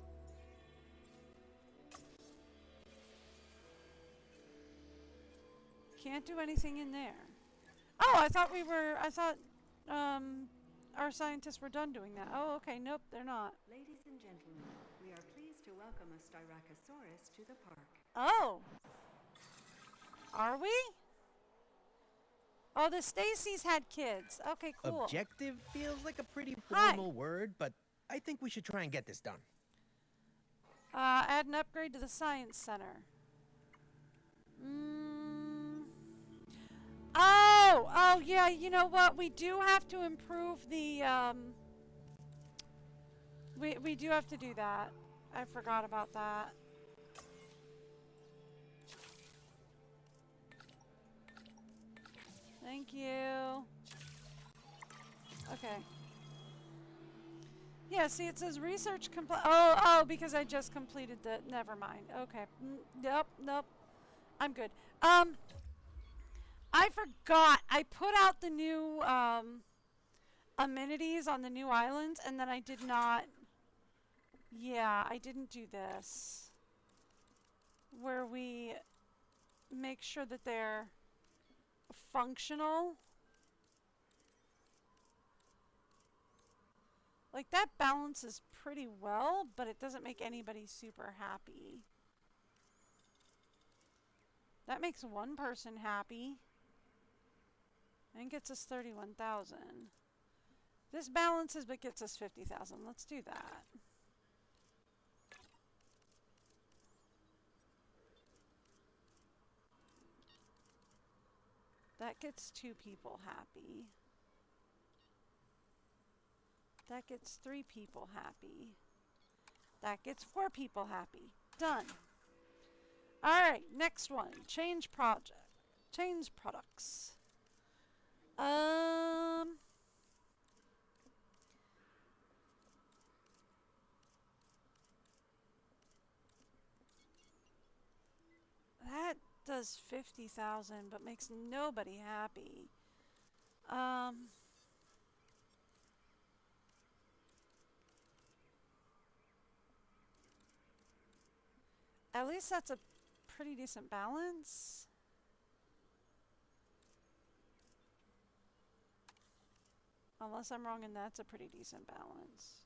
Can't do anything in there. Oh, I thought our scientists were done doing that. Oh, okay. Nope, they're not. Ladies and gentlemen, we are pleased to welcome a Styracosaurus to the park. Oh. Are we? Oh, the Stacys had kids. Okay, cool. Objective feels like a pretty Hi. formal word, but I think we should try and get this done. Add an upgrade to the science center. Oh, yeah, you know what? We do have to improve the, we do have to do that. I forgot about that. Thank you. Okay. Yeah, see, it says research complete. Oh, because I just completed the. Never mind. Okay. Nope. I'm good. I forgot. I put out the new amenities on the new islands, and then I did not. Yeah, I didn't do this. Where we make sure that they're functional. Like, that balances pretty well, but it doesn't make anybody super happy. That makes one person happy. And gets us 31,000. This balances but gets us 50,000. Let's do that. That gets 2 people happy. That gets 3 people happy. That gets 4 people happy. Done. Alright, next one. Change project. Change products. That does 50,000 but makes nobody happy. At least that's a pretty decent balance. Unless I'm wrong and that's a pretty decent balance.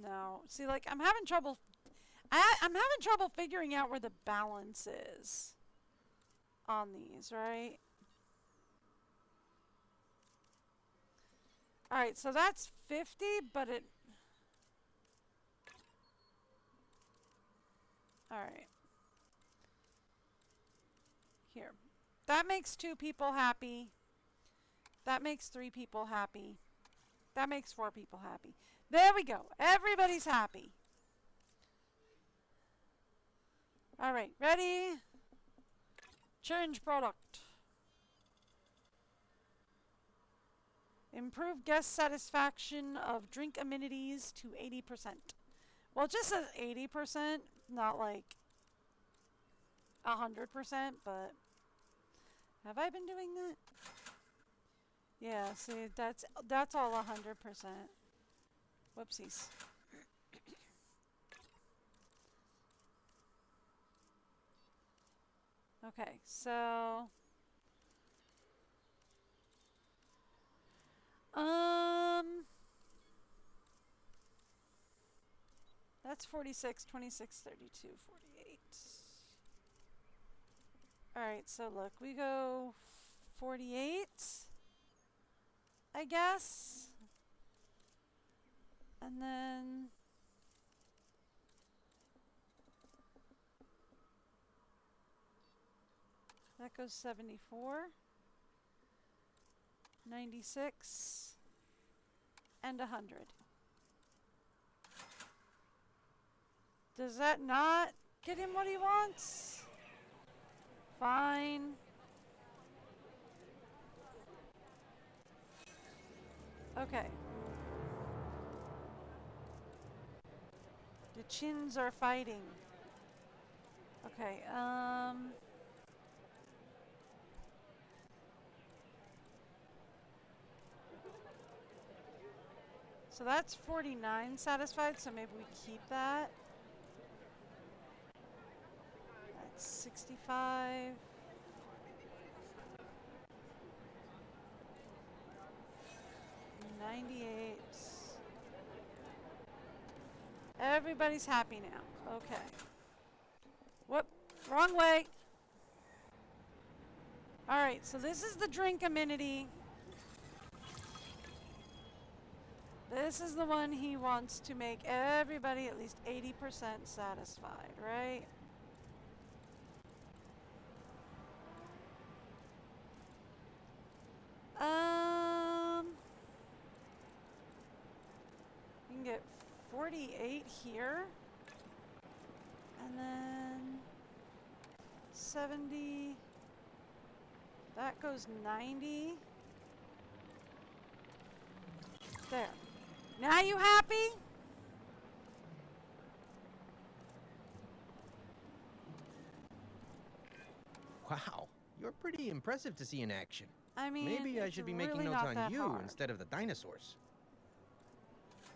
No. See, like, I'm having trouble figuring out where the balance is on these, right? Alright, so that's 50, but it... Alright. Here. That makes 2 people happy. That makes 3 people happy. That makes 4 people happy. There we go. Everybody's happy. Alright, ready? Change product. Improve guest satisfaction of drink amenities to 80%. Well, it just says 80%, not like 100%, but have I been doing that? Yeah, see, that's all 100%. Whoopsies. Okay, so that's 46, 26, 32, 48. All right, so look, we go 48, I guess. And then that goes 74, 96, and 100. Does that not get him what he wants? Fine. Okay. The chins are fighting. Okay, so that's 49 satisfied, so maybe we keep that. That's 65. $98. Everybody's happy now. Okay. Whoop. Wrong way. Alright, so this is the drink amenity. This is the one he wants to make everybody at least 80% satisfied, right? You can get 48 here. And then 70. That goes 90. There. Now you happy? Wow, you're pretty impressive to see in action. I mean, maybe I should be making really notes not on you hard. instead of the dinosaurs.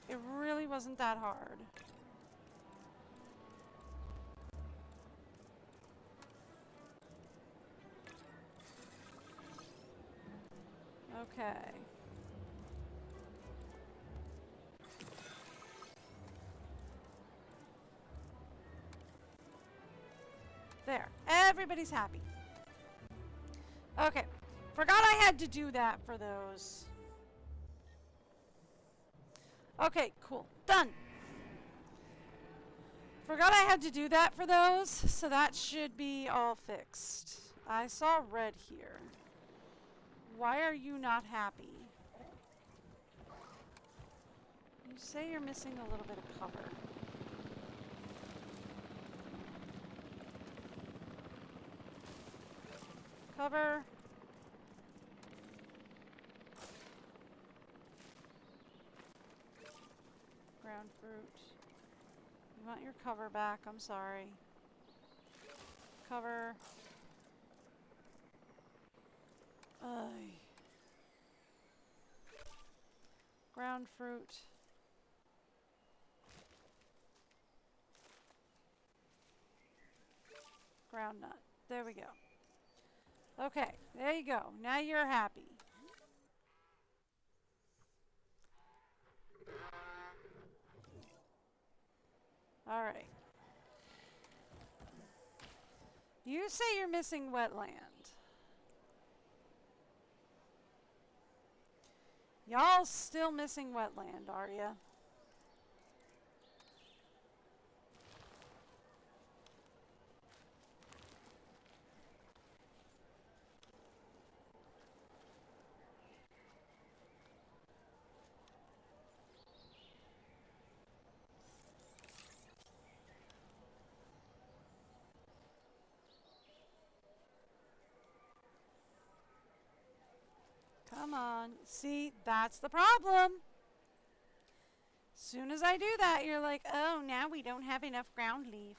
It really wasn't that hard. Okay. There. Everybody's happy. Okay. Forgot I had to do that for those. Okay, cool. Done. Forgot I had to do that for those, so that should be all fixed. I saw red here. Why are you not happy? You say you're missing a little bit of cover. Cover. Ground fruit. You want your cover back, I'm sorry. Cover. Ground fruit. Ground nut. There we go. Okay, there you go. Now you're happy. All right. You say you're missing wetland. Y'all still missing wetland, are ya? Come Come on. See, that's the problem. Soon as I do that, you're like, oh, now we don't have enough ground leaf.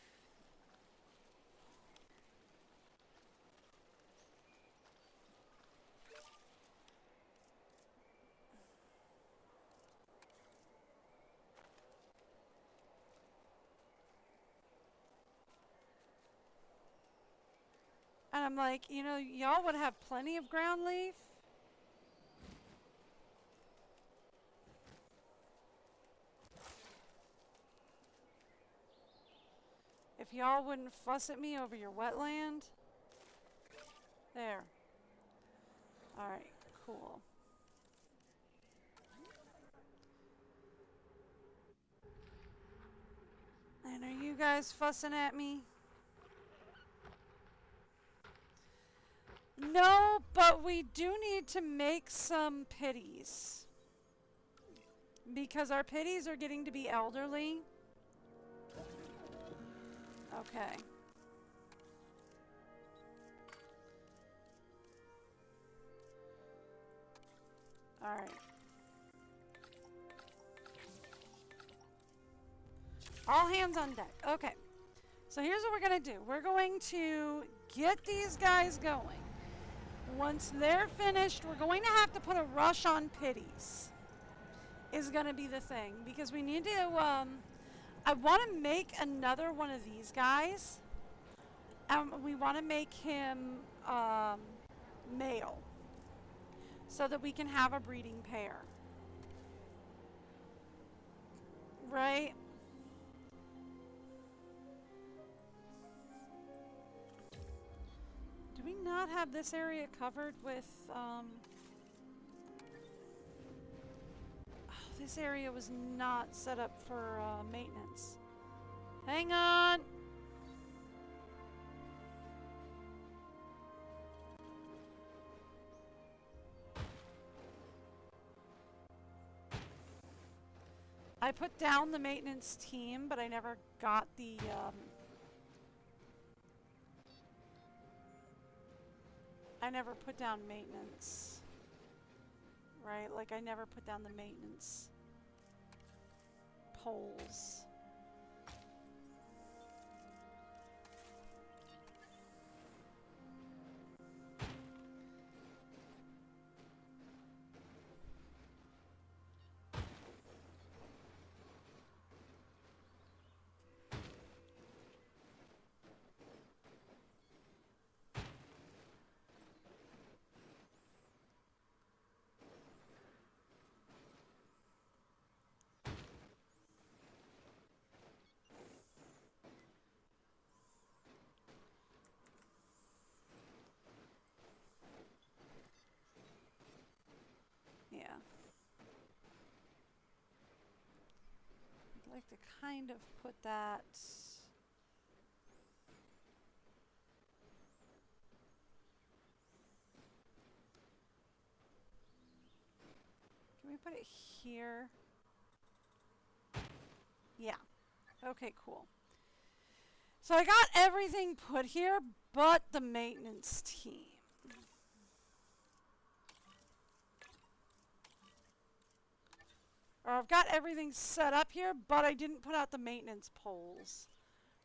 And I'm like, you know, y'all would have plenty of ground leaf. If y'all wouldn't fuss at me over your wetland. There. Alright, cool. And are you guys fussing at me? No, but we do need to make some pitties. Because our pitties are getting to be elderly. Okay. Alright. All hands on deck. Okay. So here's what we're going to do. We're going to get these guys going. Once they're finished, we're going to have to put a rush on pitties. Is going to be the thing. Because we need to, I want to make another one of these guys. We want to make him male. So that we can have a breeding pair. Right? Do we not have this area covered with, oh, this area was not set up for maintenance. Hang on! I put down the maintenance team, but I never got the, I never put down maintenance. Right? Like, I never put down the maintenance poles. Yeah. I'd like to kind of put that. Can we put it here? Yeah. Okay, cool. So I got everything put here but the maintenance team. Or I've got everything set up here, but I didn't put out the maintenance poles,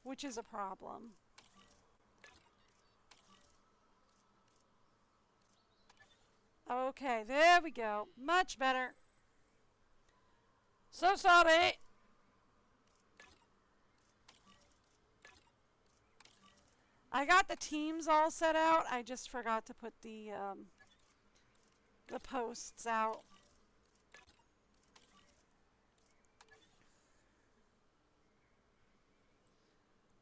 which is a problem. Okay, there we go. Much better. So sorry. I got the teams all set out. I just forgot to put the posts out.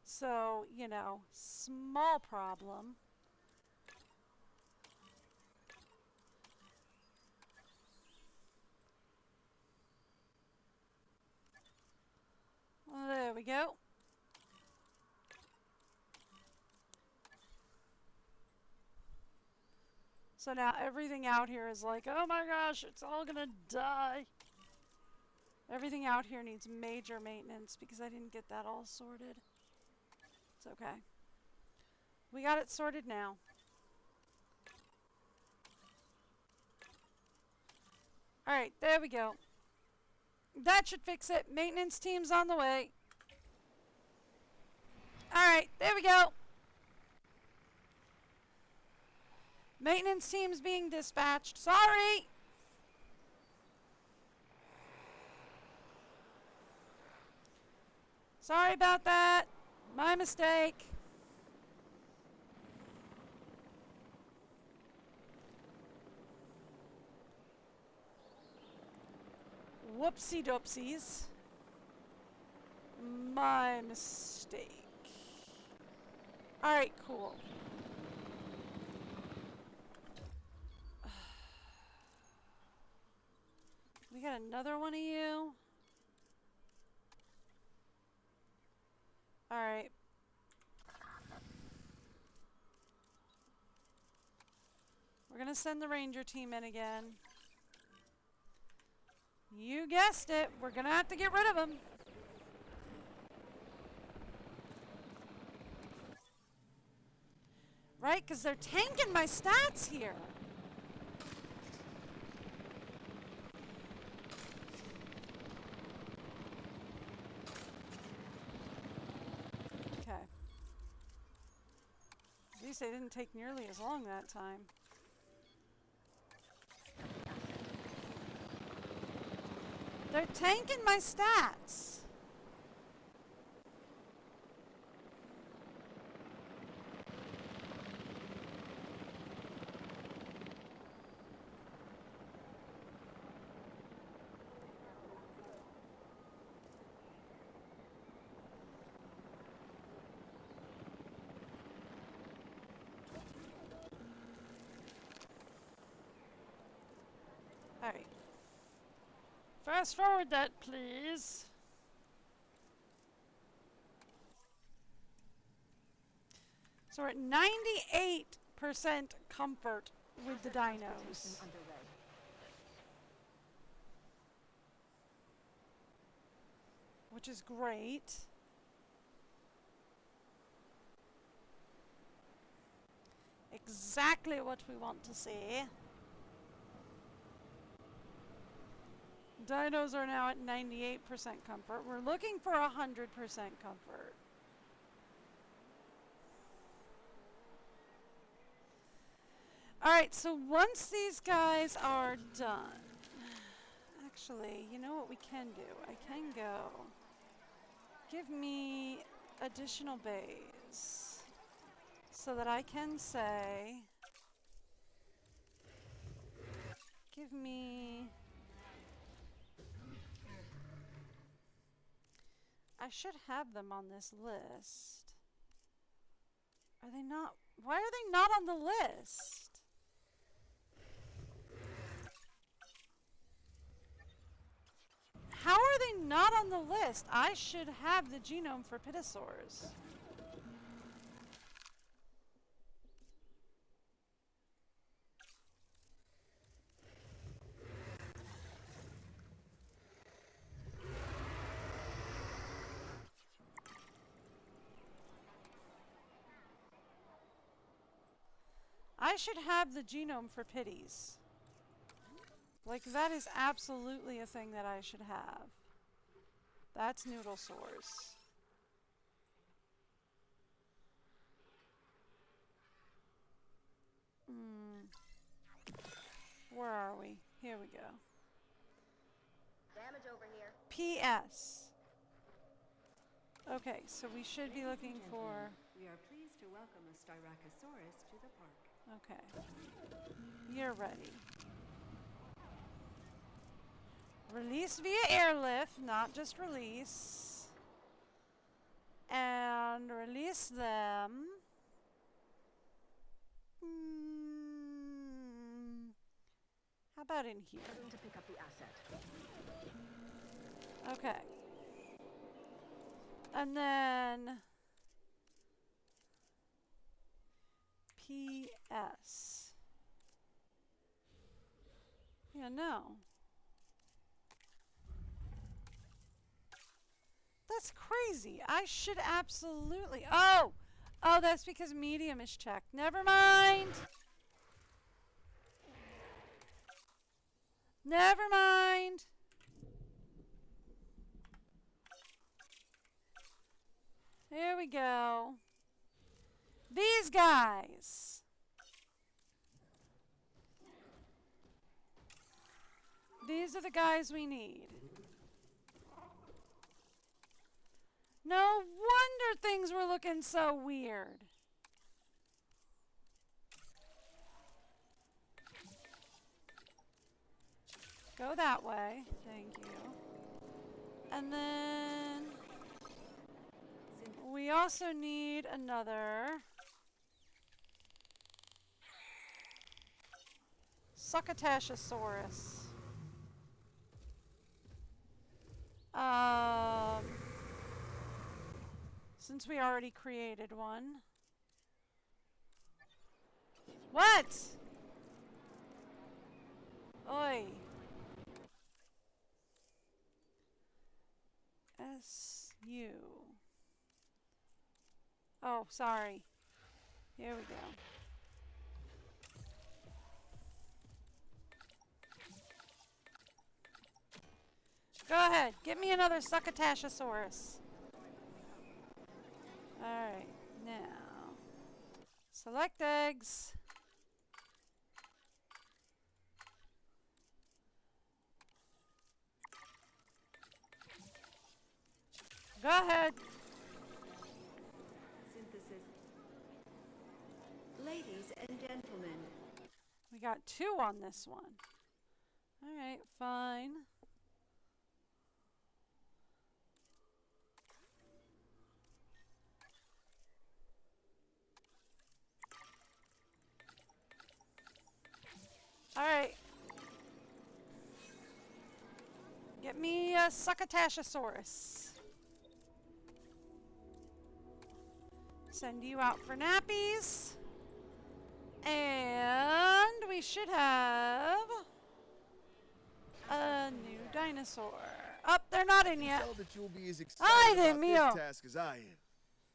So, you know, small problem. Well, there we go. So now everything out here is like, oh my gosh, it's all gonna die. Everything out here needs major maintenance because I didn't get that all sorted. It's okay. We got it sorted now. Alright, there we go. That should fix it. Maintenance team's on the way. Alright, there we go. Maintenance team's being dispatched. Sorry! Sorry about that. My mistake. Whoopsie doopsies. My mistake. Alright, cool. We got another one of you. Alright. We're gonna send the ranger team in again. You guessed it. We're gonna have to get rid of them. Right, because they're tanking my stats here. Okay. At least they didn't take nearly as long that time. They're tanking my stats. All right. Fast forward that, please. So we're at 98% comfort with the dinos. Which is great. Exactly what we want to see. Dinos are now at 98% comfort. We're looking for 100% comfort. Alright, so once these guys are done, actually, you know what we can do? I can go. Give me additional bays so that I can say, give me... I should have them on this list. Are they not? Why are they not on the list? How are they not on the list? I should have the genome for pterosaurs. I should have the genome for pitties. Like, that is absolutely a thing that I should have. That's Noodlesaurs. Where are we? Here we go. Damage over here. PS. Okay, so we should be looking for... We are pleased to welcome a Styracosaurus to the park. Okay. You're ready. Release via airlift, not just release. And release them. How about in here? To pick up the asset. Okay. And then PS. Yeah, no. That's crazy. I should absolutely... Oh! Oh, that's because medium is checked. Never mind! Never mind. Here we go. These guys. These are the guys we need. No wonder things were looking so weird. Go that way. Thank you. And then we also need another Succotashosaurus. Since we already created one. What? Oi. S-U. Oh, sorry. Here we go. Go ahead. Get me another Succotashosaurus. Alright. Now. Select eggs. Go ahead. Synthesis. Ladies and gentlemen. We got 2 on this one. Alright, fine. Alright. Get me a Succotashosaurus. Send you out for nappies. And we should have a new dinosaur. Oh, they're not in yet. Tell that you'll be as Ay, excited Dios about mío. this task as I am.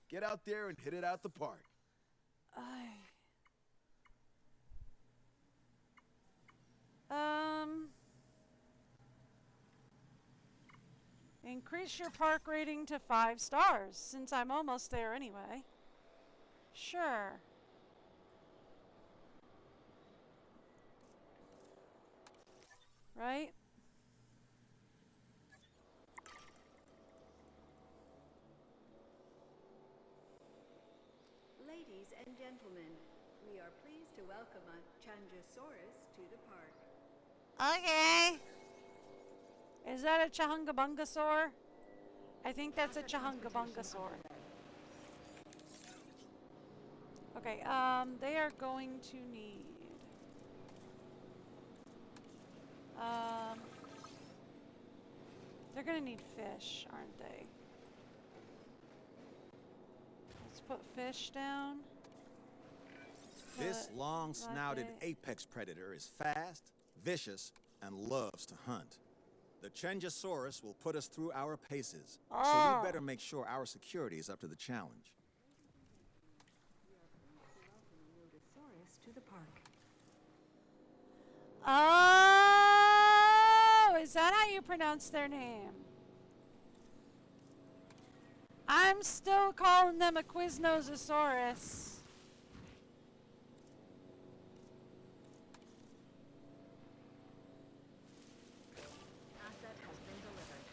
Get out there and hit it out the park. Ay. Increase your park rating to 5 stars, since I'm almost there anyway. Sure. Right? Ladies and gentlemen, we are pleased to welcome a Changosaurus to the park. Okay. Is that a Chahungabungasaur? I think that's a Chahungabungasaur. Okay, they are going to need they're gonna need fish, aren't they? Let's put fish down. This Put long-snouted bucket. apex predator is fast, vicious, and loves to hunt. The Changosaurus will put us through our paces, so Oh. we better make sure our security is up to the challenge. Nodosaurus to the park. Oh, is that how you pronounce their name? I'm still calling them a Quiznosaurus. Asset has been delivered.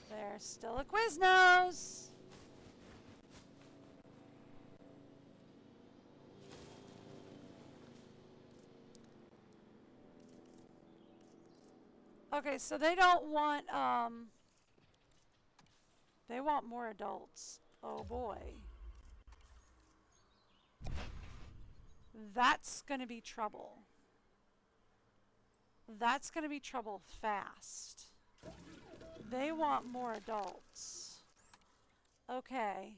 They're still a Quiznos. Okay, so they don't want, they want more adults. Oh boy. That's gonna be trouble. That's gonna be trouble fast. They want more adults. Okay.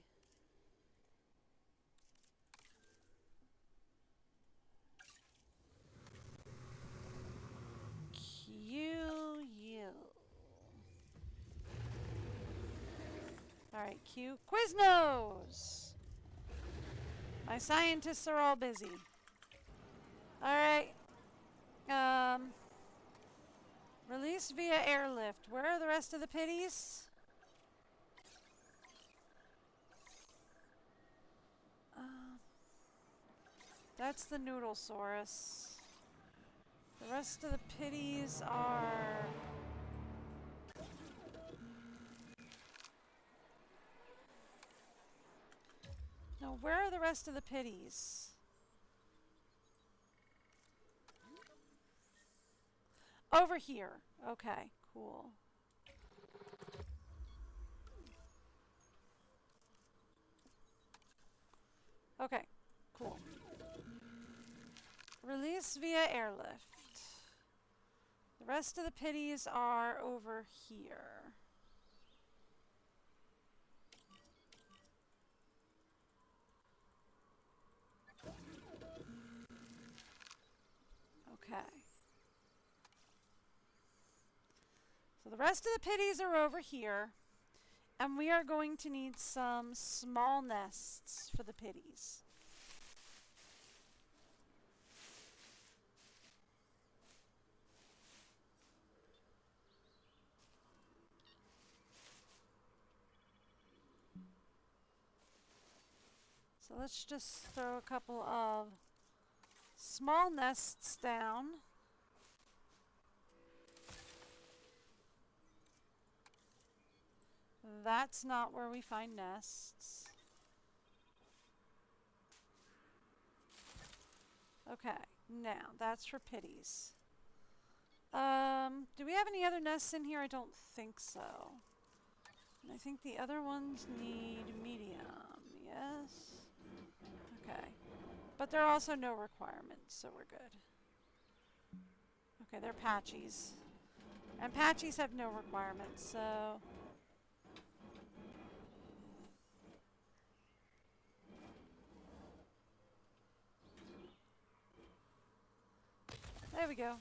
Q. Alright, Q. Quiznos! My scientists are all busy. Alright. Release via airlift. Where are the rest of the pitties? That's the Noodlesaurus. The rest of the pitties are... No, where are the rest of the pitties? Over here. Okay, cool. Okay, cool. Release via airlift. The rest of the pitties are over here. Okay. So the rest of the pitties are over here. And we are going to need some small nests for the pitties. So let's just throw a couple of small nests down. That's not where we find nests. Okay, now that's for pitties. Do we have any other nests in here? I don't think so. And I think the other ones need medium, yes? Okay. But there are also no requirements, so we're good. Okay, they're patchies. And patchies have no requirements, so... There we go.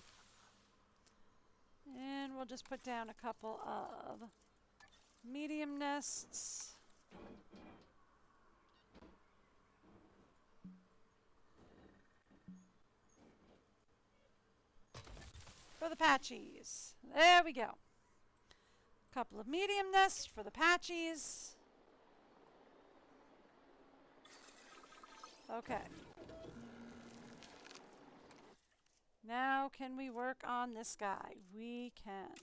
And we'll just put down a couple of medium nests. For the patchies. There we go. Couple of medium nests for the patchies. Okay. Now can we work on this guy? We can.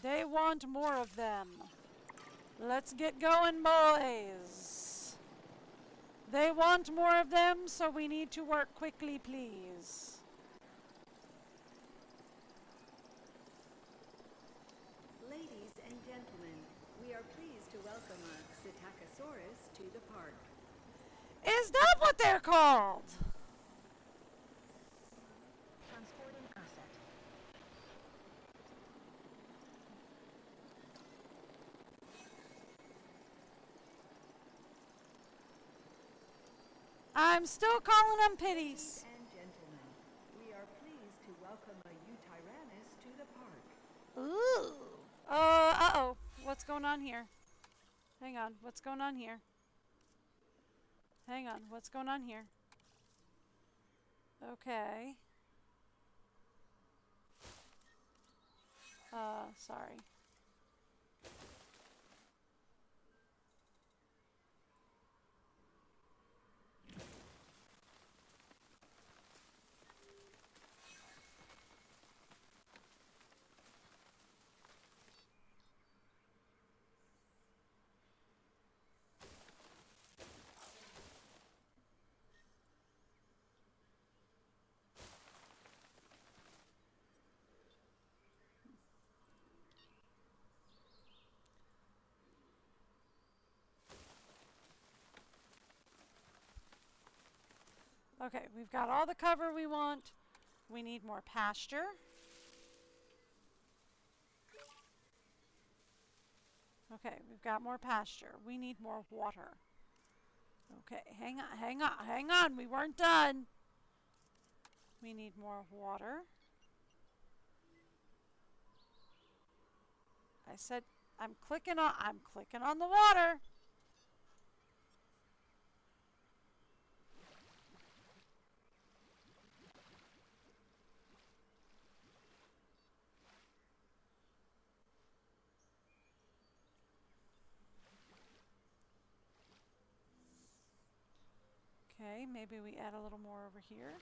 They want more of them. Let's get going, boys. They want more of them, so we need to work quickly, please. Ladies and gentlemen, we are pleased to welcome a Psittacosaurus to the park. Is that what they're called? Transporting asset. I'm still calling them pitties. Ladies and gentlemen, we are pleased to welcome a Eutyrannus to the park. Ooh. Uh-oh. What's going on here? Hang on. What's going on here? Hang on. What's going on here? Okay. Sorry. Okay, we've got all the cover we want. We need more pasture. Okay, we've got more pasture. We need more water. Okay, hang on. We weren't done. We need more water. I said I'm clicking on the water. Okay, maybe we add a little more over here.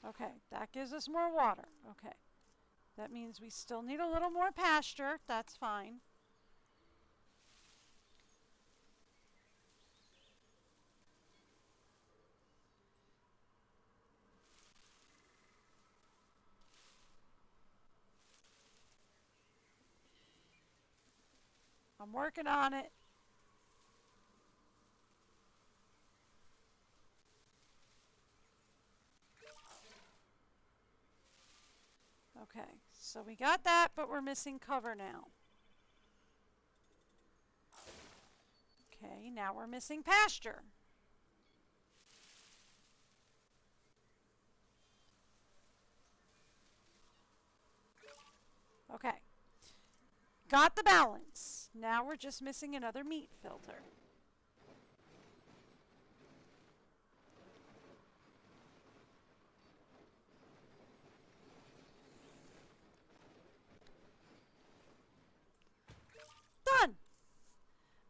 Okay, that gives us more water. Okay. That means we still need a little more pasture. That's fine. I'm working on it. Okay, so we got that, but we're missing cover now. Okay, now we're missing pasture. Okay. Got the balance. Now we're just missing another meat filter. Done.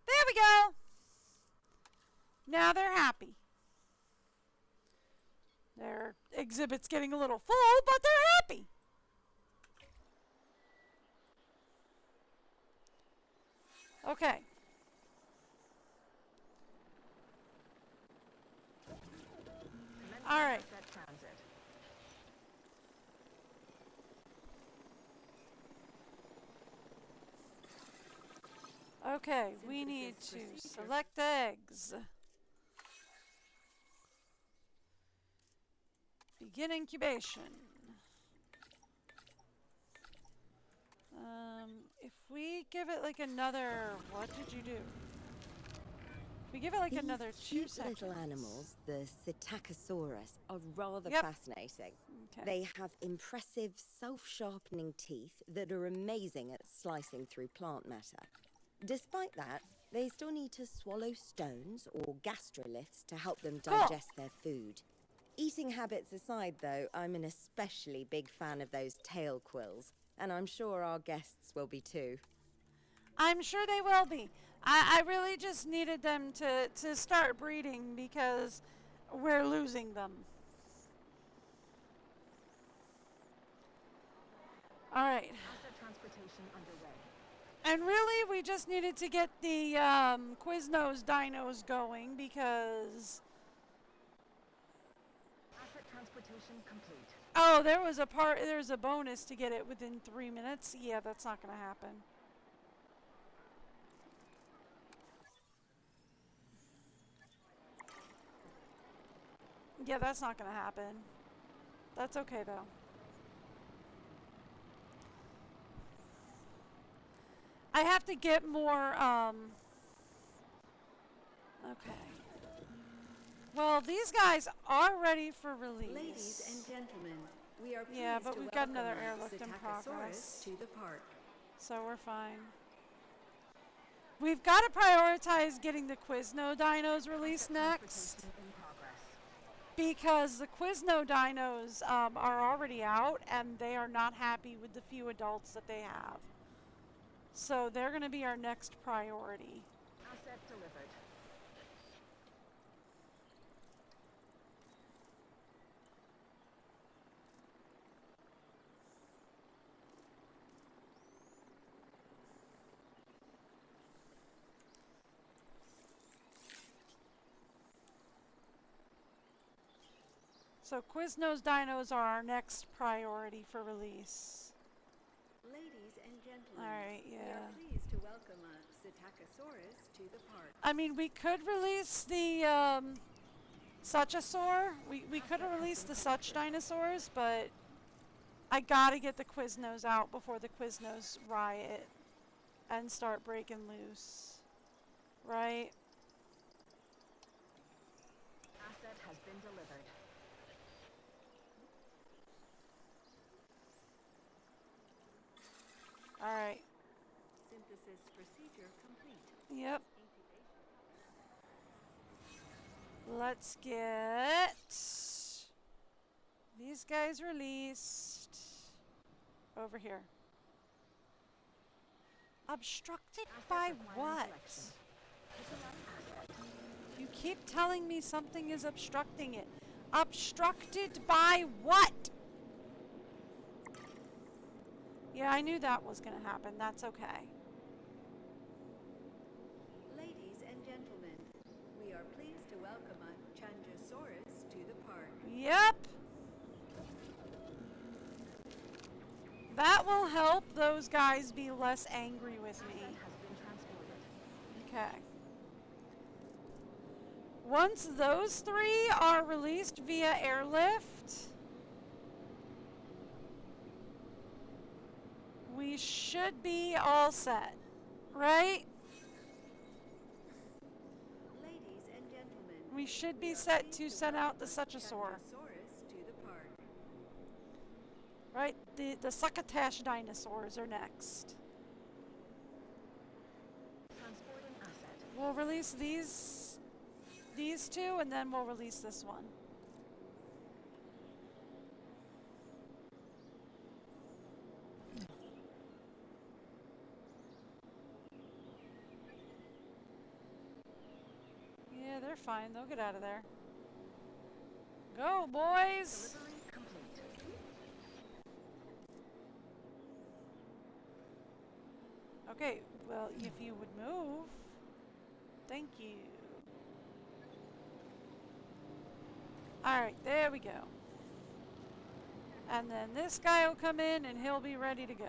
There we go. Now they're happy. Their exhibit's getting a little full, but they're happy. Okay. All right. Okay, we need to select eggs. Begin incubation. If we give it like another, what did you do? We give it like These another 2 cute seconds. little animals, the Psittacosaurus, are rather Yep. fascinating. Okay. They have impressive self-sharpening teeth that are amazing at slicing through plant matter. Despite that, they still need to swallow stones or gastroliths to help them digest their food. Eating habits aside, though, I'm an especially big fan of those tail quills, and I'm sure our guests will be too. I'm sure they will be. I really just needed them to start breeding because we're losing them. All right. Asset transportation underway. And really, we just needed to get the Quiznos dinos going because... Asset transportation complete. Oh, there's a bonus to get it within 3 minutes. Yeah, that's not going to happen. Yeah, that's not going to happen. That's okay, though. I have to get more, okay. Well, these guys are ready for release. Ladies and gentlemen, we are pleased Yeah, but to we've got welcome another our airlift in Psittacosaurus progress. to the park. So we're fine. We've got to prioritize getting the Quizno dinos released next. Transportation in progress. Because the Quizno dinos are already out and they are not happy with the few adults that they have. So they're going to be our next priority. Asset delivered. So Quiznos dinos are our next priority for release. Ladies and gentlemen, Alright, we yeah. are pleased to welcome a Psittacosaurus to the park. I mean, we could release the Suchasaur. We could have released the Such dinosaurs, but I gotta get the Quiznos out before the Quiznos riot and start breaking loose. Right? Asset has been delivered. Alright. Synthesis procedure complete. Yep. Let's get these guys released over here. Obstructed by what? You keep telling me something is obstructing it. Obstructed by what? Yeah, I knew that was gonna happen. That's okay. Ladies and gentlemen, we are pleased to welcome a Changosaurus to the park. Yep. That will help those guys be less angry with me. Okay. Once those 3 are released via airlift, we should be all set, right? Ladies and gentlemen, We should be are set pleased to send out the welcome a Suchosaur. Changosaurus to the park. Right? The succotash dinosaurs are next. Transporting asset. We'll release these 2 and then we'll release this one. Yeah, they're fine. They'll get out of there. Go, boys! Delivery complete. Okay, well, if you would move. Thank you. Alright, there we go. And then this guy will come in and he'll be ready to go.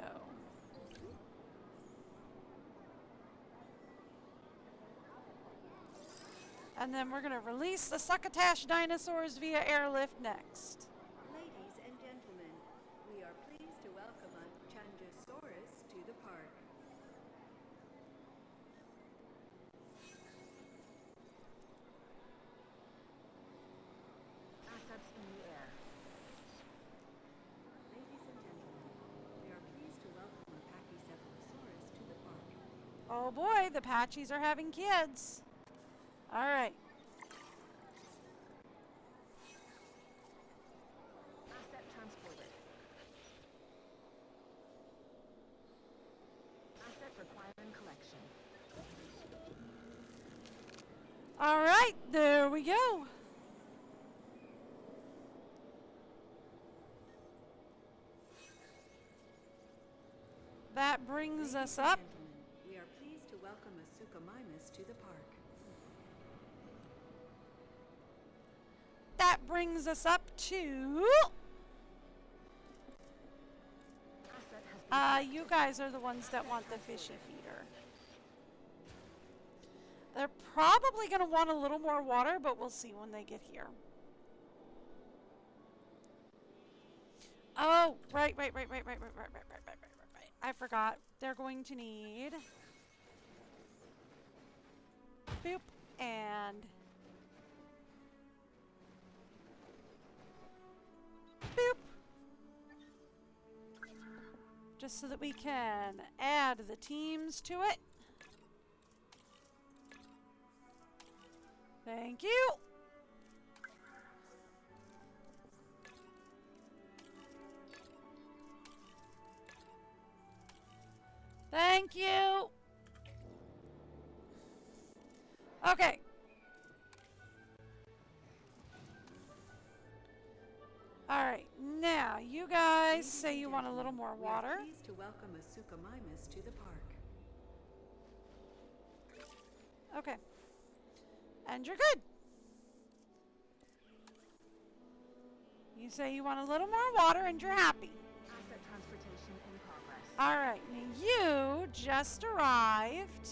And then we're going to release the succotash dinosaurs via airlift next. Ladies and gentlemen, we are pleased to welcome a Changosaurus to the park. Assets in the air. Ladies and gentlemen, we are pleased to welcome a Pachycephalosaurus to the park. Oh boy, the Patchies are having kids. Alright. Asset transported. Asset requiring collection. Alright, there we go. That brings us up. Gentlemen, we are pleased to welcome a Suchomimus to the park. That brings us up to... Asset has been you guys are the ones that want the fishy feeder. They're probably going to want a little more water, but we'll see when they get here. Oh, right. I forgot. They're going to need... Boop. And... Boop. Just so that we can add the teams to it. Thank you. Thank you. Okay. All right. Now, you guys say you want a little more We are water. pleased to welcome a Suchomimus to the park. Okay. And you're good. You say you want a little more water and you're happy. asset transportation in progress. All right. Now, you just arrived.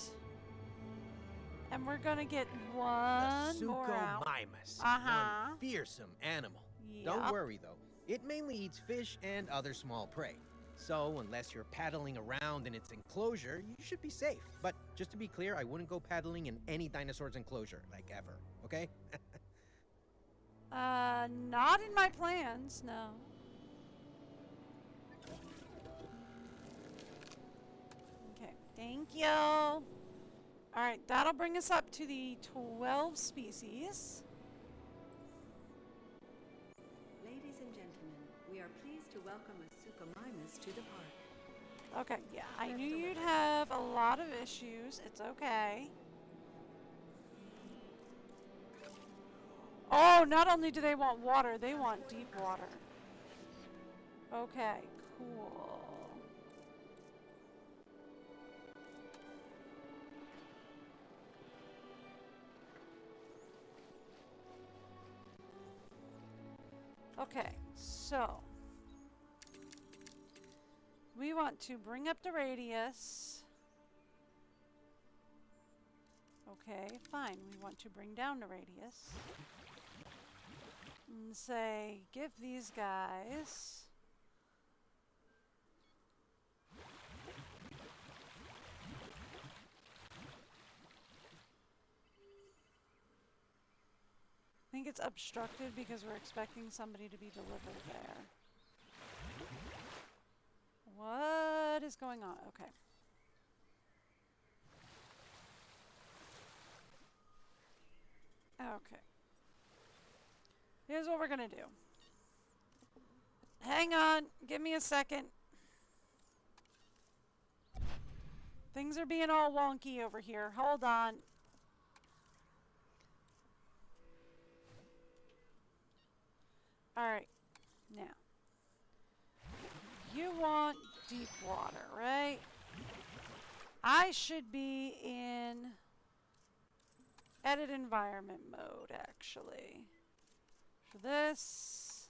And we're going to get one The more out. Suchomimus. Uh-huh. One fearsome animal. Yep. Don't worry, though. It mainly eats fish and other small prey. So, unless you're paddling around in its enclosure, you should be safe. But just to be clear, I wouldn't go paddling in any dinosaur's enclosure, like ever, okay? Not in my plans, no. Okay, thank you. All right, that'll bring us up to the 12 species. Ladies and gentlemen, we are pleased to welcome a Suchomimus to the park. Okay, yeah, I knew you'd have a lot of issues. It's okay. Oh, not only do they want water, they want deep water. Okay, cool. Okay, so we want to bring up the radius. Okay, fine. We want to bring down the radius. And say, give these guys I think it's obstructed because we're expecting somebody to be delivered there. What is going on? Okay. Okay. Here's what we're gonna do. Hang on. Give me a second. Things are being all wonky over here. Hold on. Alright. Now. You want deep water, right? I should be in edit environment mode, actually. For this.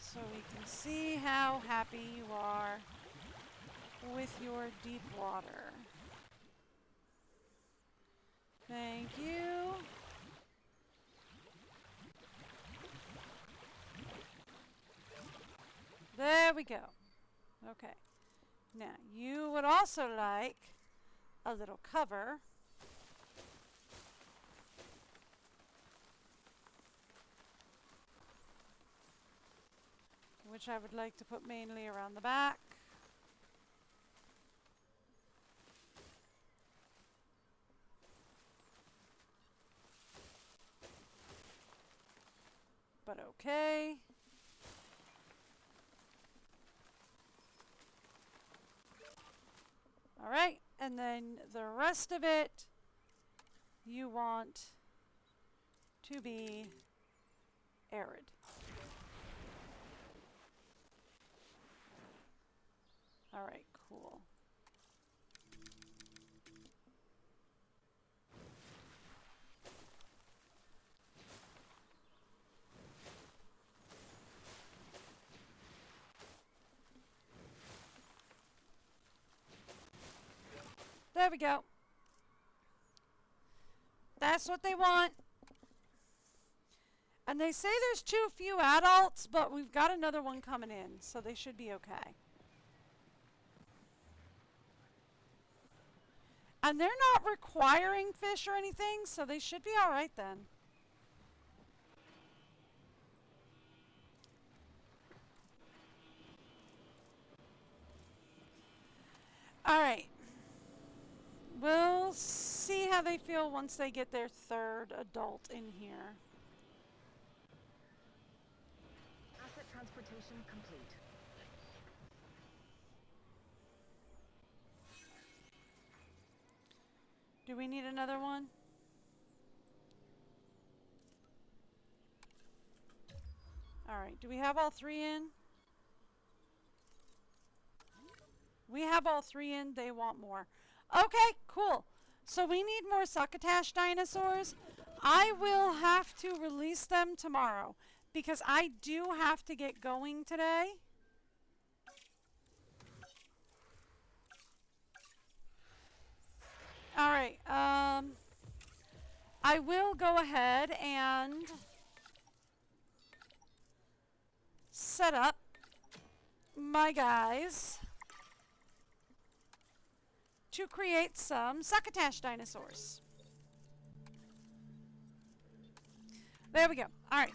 So we can see how happy you are with your deep water. Thank you. There we go. Okay. Now, you would also like a little cover. Which I would like to put mainly around the back. But okay. All right, and then the rest of it you want to be arid. All right, cool. There we go. That's what they want. And they say there's too few adults, but we've got another one coming in, so they should be okay. And they're not requiring fish or anything, so they should be all right then. All right. We'll see how they feel once they get their third adult in here. Asset transportation complete. Do we need another one? All right. Do we have all three in? We have all three in. They want more. Okay, cool. So we need more succotash dinosaurs. I will have to release them tomorrow because I do have to get going today. All right. I will go ahead and set up my guys to create some succotash dinosaurs. There we go. All right.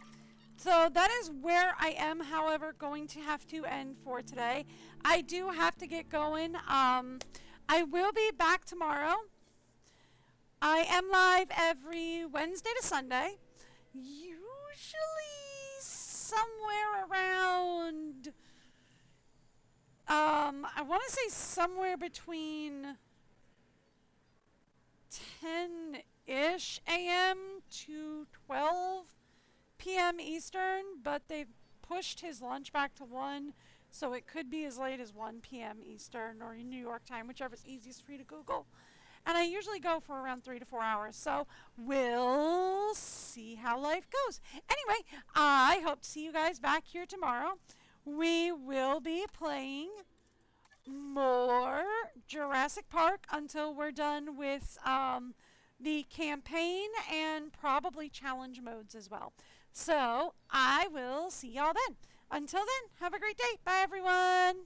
So that is where I am, however, going to have to end for today. I do have to get going. I will be back tomorrow. I am live every Wednesday to Sunday. Usually somewhere around, I want to say somewhere between 10-ish a.m. to 12 p.m. Eastern, but they've pushed his lunch back to 1, so it could be as late as 1 p.m. Eastern or in New York time, whichever's easiest for you to Google. And I usually go for around 3 to 4 hours, so we'll see how life goes. Anyway, I hope to see you guys back here tomorrow. We will be playing more Jurassic Park until we're done with the campaign and probably challenge modes as well. So I will see y'all then. Until then, have a great day. Bye, everyone.